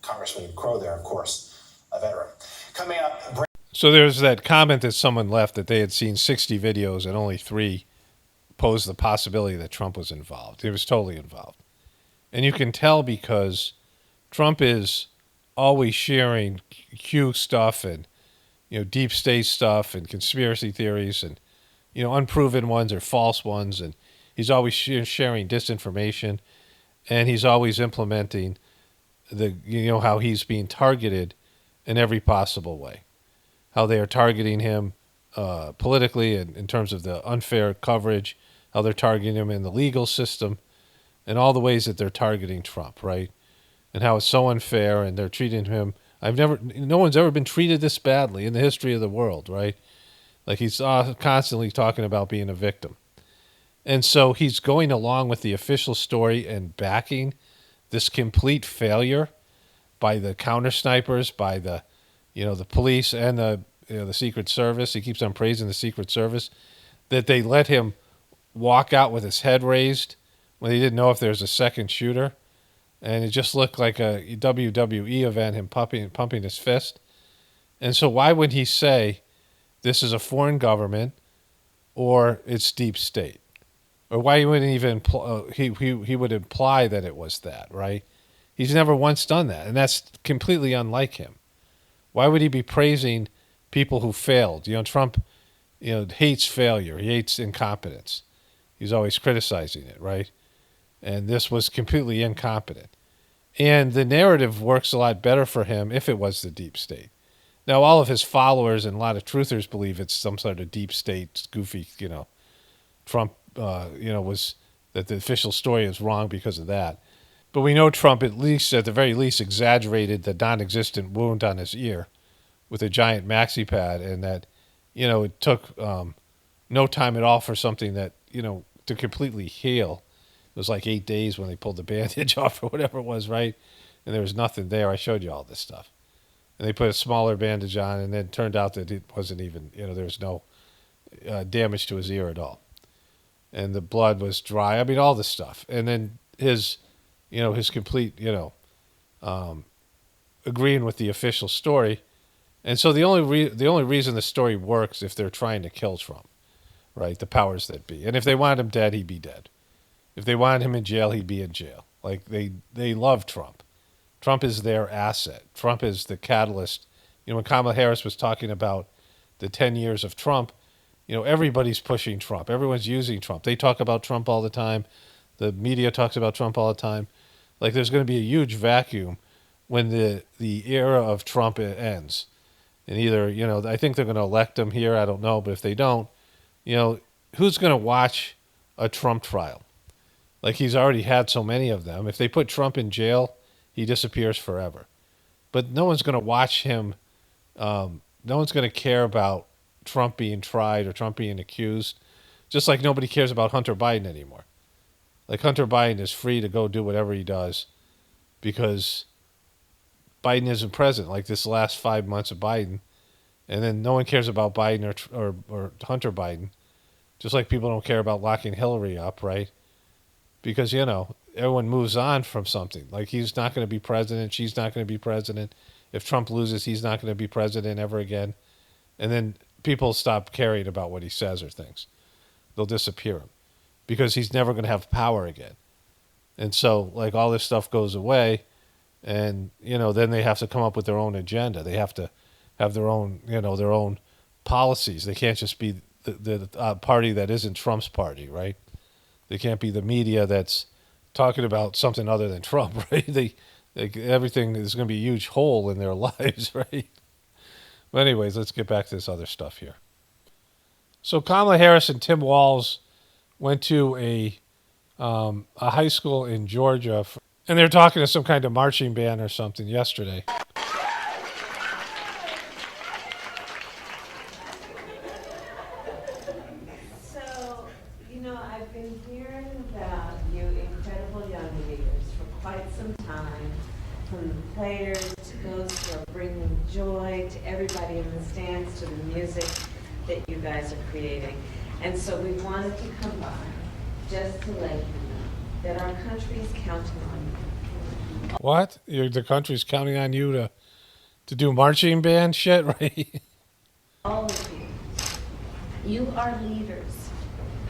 Congressman Crow there, of course, a veteran. Coming up. So there's that comment that someone left that they had seen 60 videos and only 3 posed the possibility that Trump was involved. He was totally involved. And you can tell because Trump is always sharing Q stuff and deep state stuff and conspiracy theories and unproven ones or false ones, and he's always sharing disinformation, and he's always implementing how he's being targeted in every possible way, how they are targeting him politically and in terms of the unfair coverage, how they're targeting him in the legal system, and all the ways that they're targeting Trump, right? And how it's so unfair, and they're treating him. No one's ever been treated this badly in the history of the world, right? Like he's constantly talking about being a victim. And so he's going along with the official story and backing this complete failure by the counter snipers, by the police and the Secret Service. He keeps on praising the Secret Service, that they let him walk out with his head raised when they didn't know if there was a second shooter. And it just looked like a WWE event, him pumping his fist. And so why would he say this is a foreign government or it's deep state? Or why he wouldn't even he would imply that it was that, right? He's never once done that, and that's completely unlike him. Why would he be praising people who failed? Trump, hates failure. He hates incompetence. He's always criticizing it, right? And this was completely incompetent. And the narrative works a lot better for him if it was the deep state. Now, all of his followers and a lot of truthers believe it's some sort of deep state, goofy, Trump, was that the official story is wrong because of that. But we know Trump, at the very least, exaggerated the non-existent wound on his ear with a giant maxi pad, and that, it took no time at all for something that, to completely heal. It was like 8 days when they pulled the bandage off or whatever it was, right? And there was nothing there. I showed you all this stuff. And they put a smaller bandage on, and then it turned out that it wasn't even, there was no damage to his ear at all. And the blood was dry. I mean, all this stuff. And then his complete, agreeing with the official story. And so the only reason the story works if they're trying to kill Trump, right? The powers that be. And if they wanted him dead, he'd be dead. If they wanted him in jail, he'd be in jail. Like they love Trump. Trump is their asset. Trump is the catalyst. When Kamala Harris was talking about the 10 years of Trump, everybody's pushing Trump. Everyone's using Trump. They talk about Trump all the time. The media talks about Trump all the time. Like there's going to be a huge vacuum when the era of Trump ends. And either, I think they're going to elect him here. I don't know. But if they don't, who's going to watch a Trump trial? Like he's already had so many of them. If they put Trump in jail, he disappears forever. But no one's going to watch him. No one's going to care about Trump being tried or Trump being accused. Just like nobody cares about Hunter Biden anymore. Like Hunter Biden is free to go do whatever he does because Biden isn't president. Like this last 5 months of Biden, and then no one cares about Biden or Hunter Biden. Just like people don't care about locking Hillary up, right? Because, everyone moves on from something. Like he's not going to be president. She's not going to be president. If Trump loses, he's not going to be president ever again. And then people stop caring about what he says or thinks. They'll disappear him because he's never going to have power again. And so like all this stuff goes away and, then they have to come up with their own agenda. They have to have their own, their own policies. They can't just be the party that isn't Trump's party, right? They can't be the media that's talking about something other than Trump, right? Everything is going to be a huge hole in their lives, right? But anyways, let's get back to this other stuff here. So Kamala Harris and Tim Walz went to a high school in Georgia, and they were talking to some kind of marching band or something yesterday. I've been hearing about you incredible young leaders for quite some time, from the players to those who are bringing joy to everybody in the stands, to the music that you guys are creating. And so we wanted to come by just to let you know that our country is counting on you. What? The country's counting on you to do marching band shit, right? All of you, you are leaders.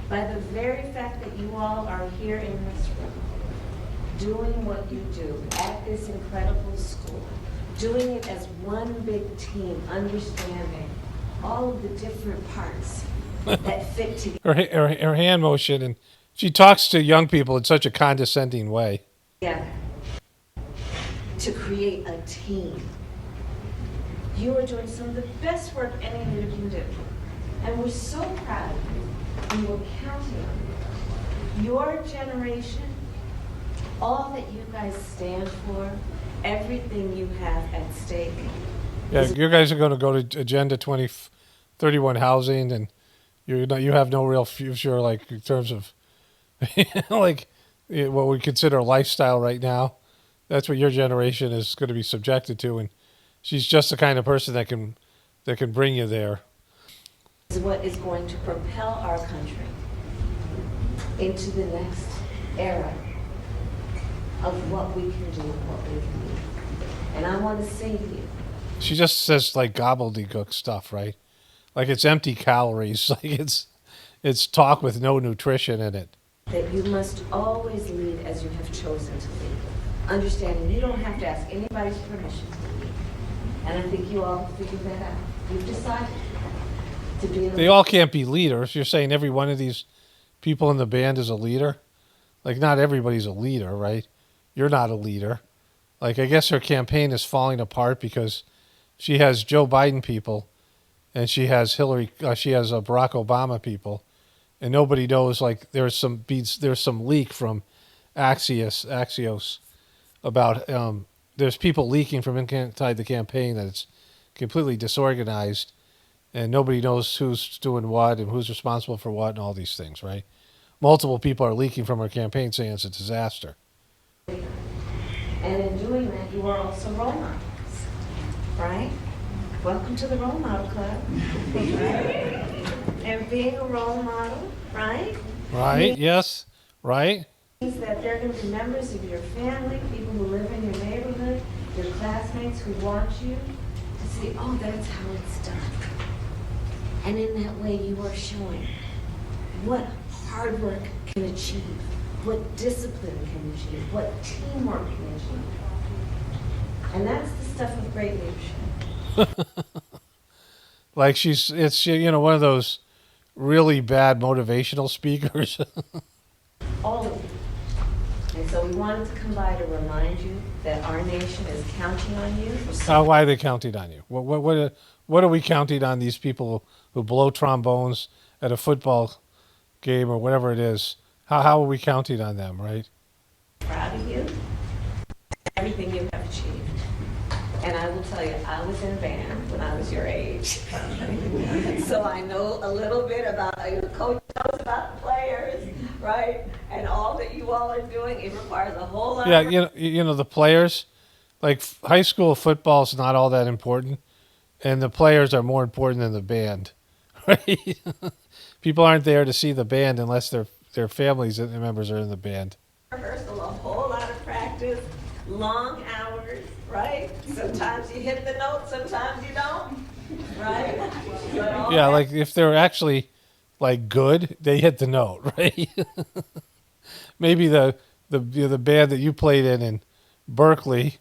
By the very fact that you all are here in this room, doing what you do at this incredible school, doing it as one big team, understanding all of the different parts that fit together. Her hand motion, and she talks to young people in such a condescending way. To create a team. You are doing some of the best work any leader can do. And we're so proud of you. And we're counting on you. Your generation, all that you guys stand for, everything you have at stake. Yeah, you guys are going to go to Agenda 2031 housing, and you have no real future, like in terms of like what we consider a lifestyle right now. That's what your generation is going to be subjected to, and she's just the kind of person that can bring you there. Is what is going to propel our country into the next era of what we can do and what we can be. And I want to say to you, she just says like gobbledygook stuff, right? Like it's empty calories. Like it's talk with no nutrition in it. that you must always lead as you have chosen to lead. Understanding you don't have to ask anybody's permission to lead. And I think you all figured that out. You've decided to be They all can't be leaders. You're saying every one of these people in the band is a leader? Like, not everybody's a leader, right? You're not a leader. Like, I guess her campaign is falling apart because she has Joe Biden people and she has Barack Obama people, and nobody knows. Like, there's some leak from Axios about there's people leaking from inside the campaign that it's completely disorganized, and nobody knows who's doing what and who's responsible for what and all these things, right? Multiple people are leaking from her campaign saying it's a disaster. And in doing that, you are also role models, right? Welcome to the role model club. Right? And being a role model, right? Right, yes, right. Means that they're going to be members of your family, people who live in your neighborhood, your classmates who want you to see, oh, that's how it's done. And in that way, you are showing what hard work can achieve, what discipline can achieve, what teamwork can achieve. And that's the stuff of great leadership. Like it's one of those really bad motivational speakers. All of you. And so we wanted to come by to remind you that our nation is counting on you. Why are they counting on you? What are we counting on these people who blow trombones at a football game or whatever it is? How are we counting on them, right? Proud of you, everything you have achieved. And I will tell you, I was in band when I was your age. So I know a little bit about, coach knows about the players, right? And all that you all are doing, it requires a whole lot of... Yeah, the players, like high school football is not all that important, and the players are more important than the band, right? People aren't there to see the band unless their families and members are in the band. Rehearsal, a whole lot of practice, long hours, right? Sometimes you hit the note, sometimes you don't, right? Yeah, like if they're actually like good, they hit the note, right? Maybe the band that you played in Berkeley,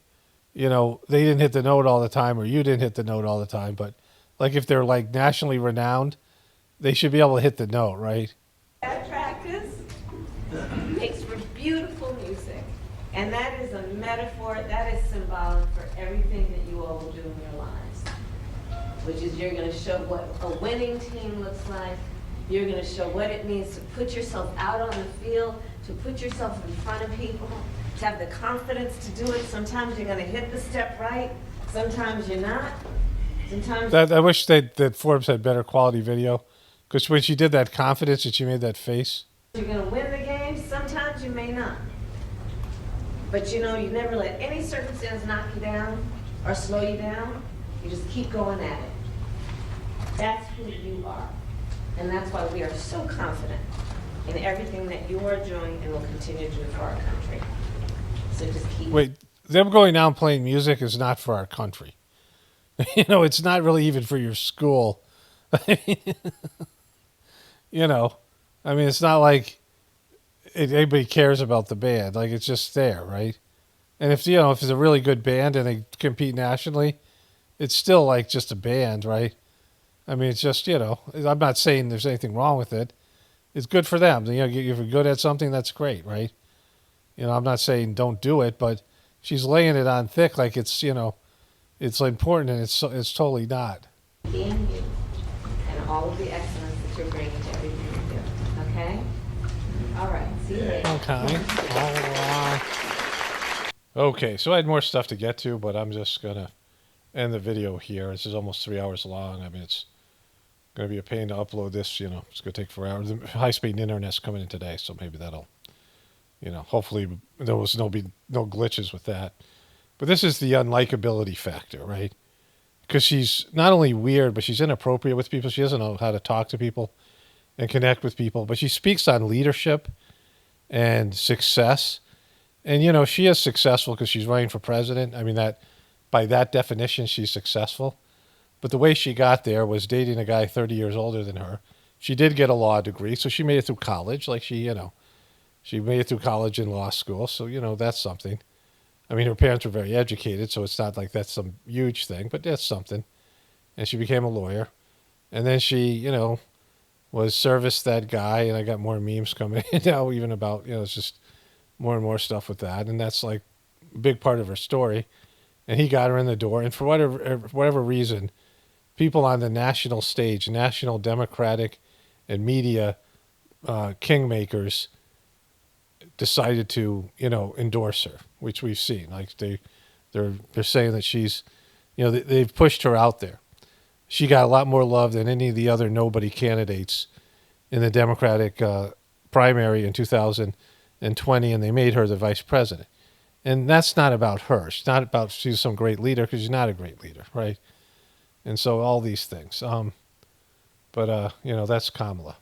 they didn't hit the note all the time, or you didn't hit the note all the time. But like if they're like nationally renowned, they should be able to hit the note, right? That practice makes for beautiful music. And that is a metaphor, that is symbolic for everything that you all will do in your lives. Which is you're going to show what a winning team looks like. You're going to show what it means to put yourself out on the field, to put yourself in front of people, to have the confidence to do it. Sometimes you're going to hit the step right. Sometimes you're not. Sometimes... I wish that Forbes had better quality video. Because when she did that confidence and she made that face. You're going to win the game. Sometimes you may not. But you never let any circumstance knock you down or slow you down. You just keep going at it. That's who you are. And that's why we are so confident in everything that you are doing and will continue to do for our country. So just keep... Wait, them going out and playing music is not for our country. It's not really even for your school. It's not like anybody cares about the band. Like, it's just there, right? And if it's a really good band and they compete nationally, it's still like just a band, right? I mean, it's just, I'm not saying there's anything wrong with it. It's good for them. If you're good at something, that's great, right? I'm not saying don't do it, but she's laying it on thick like it's, it's important, and it's totally not. Being you and all of the excellence that you're bringing to everything you do. Okay? All right. See you later. Okay. All right. Okay, so I had more stuff to get to, but I'm just going to end the video here. This is almost 3 hours long. I mean, it's going to be a pain to upload this. It's going to take 4 hours. The high-speed internet's coming in today, so maybe that'll, hopefully there was no glitches with that. But this is the unlikability factor, right? Because she's not only weird, but she's inappropriate with people. She doesn't know how to talk to people and connect with people. But she speaks on leadership and success. And, she is successful because she's running for president. I mean, that by that definition, she's successful. But the way she got there was dating a guy 30 years older than her. She did get a law degree, so she made it through college. Like she made it through college and law school. So, that's something. I mean, her parents were very educated, so it's not like that's some huge thing, but that's something. And she became a lawyer. And then she, was serviced that guy, and I got more memes coming in now, even about, it's just more and more stuff with that. And that's like a big part of her story. And he got her in the door. And for whatever reason, people on the national stage, national Democratic and media kingmakers decided to, endorse her, which we've seen. Like they're saying that she's, they've pushed her out there. She got a lot more love than any of the other nobody candidates in the Democratic primary in 2020, and they made her the vice president. And that's not about her. It's not about she's some great leader, because she's not a great leader, right? And so all these things. But that's Kamala.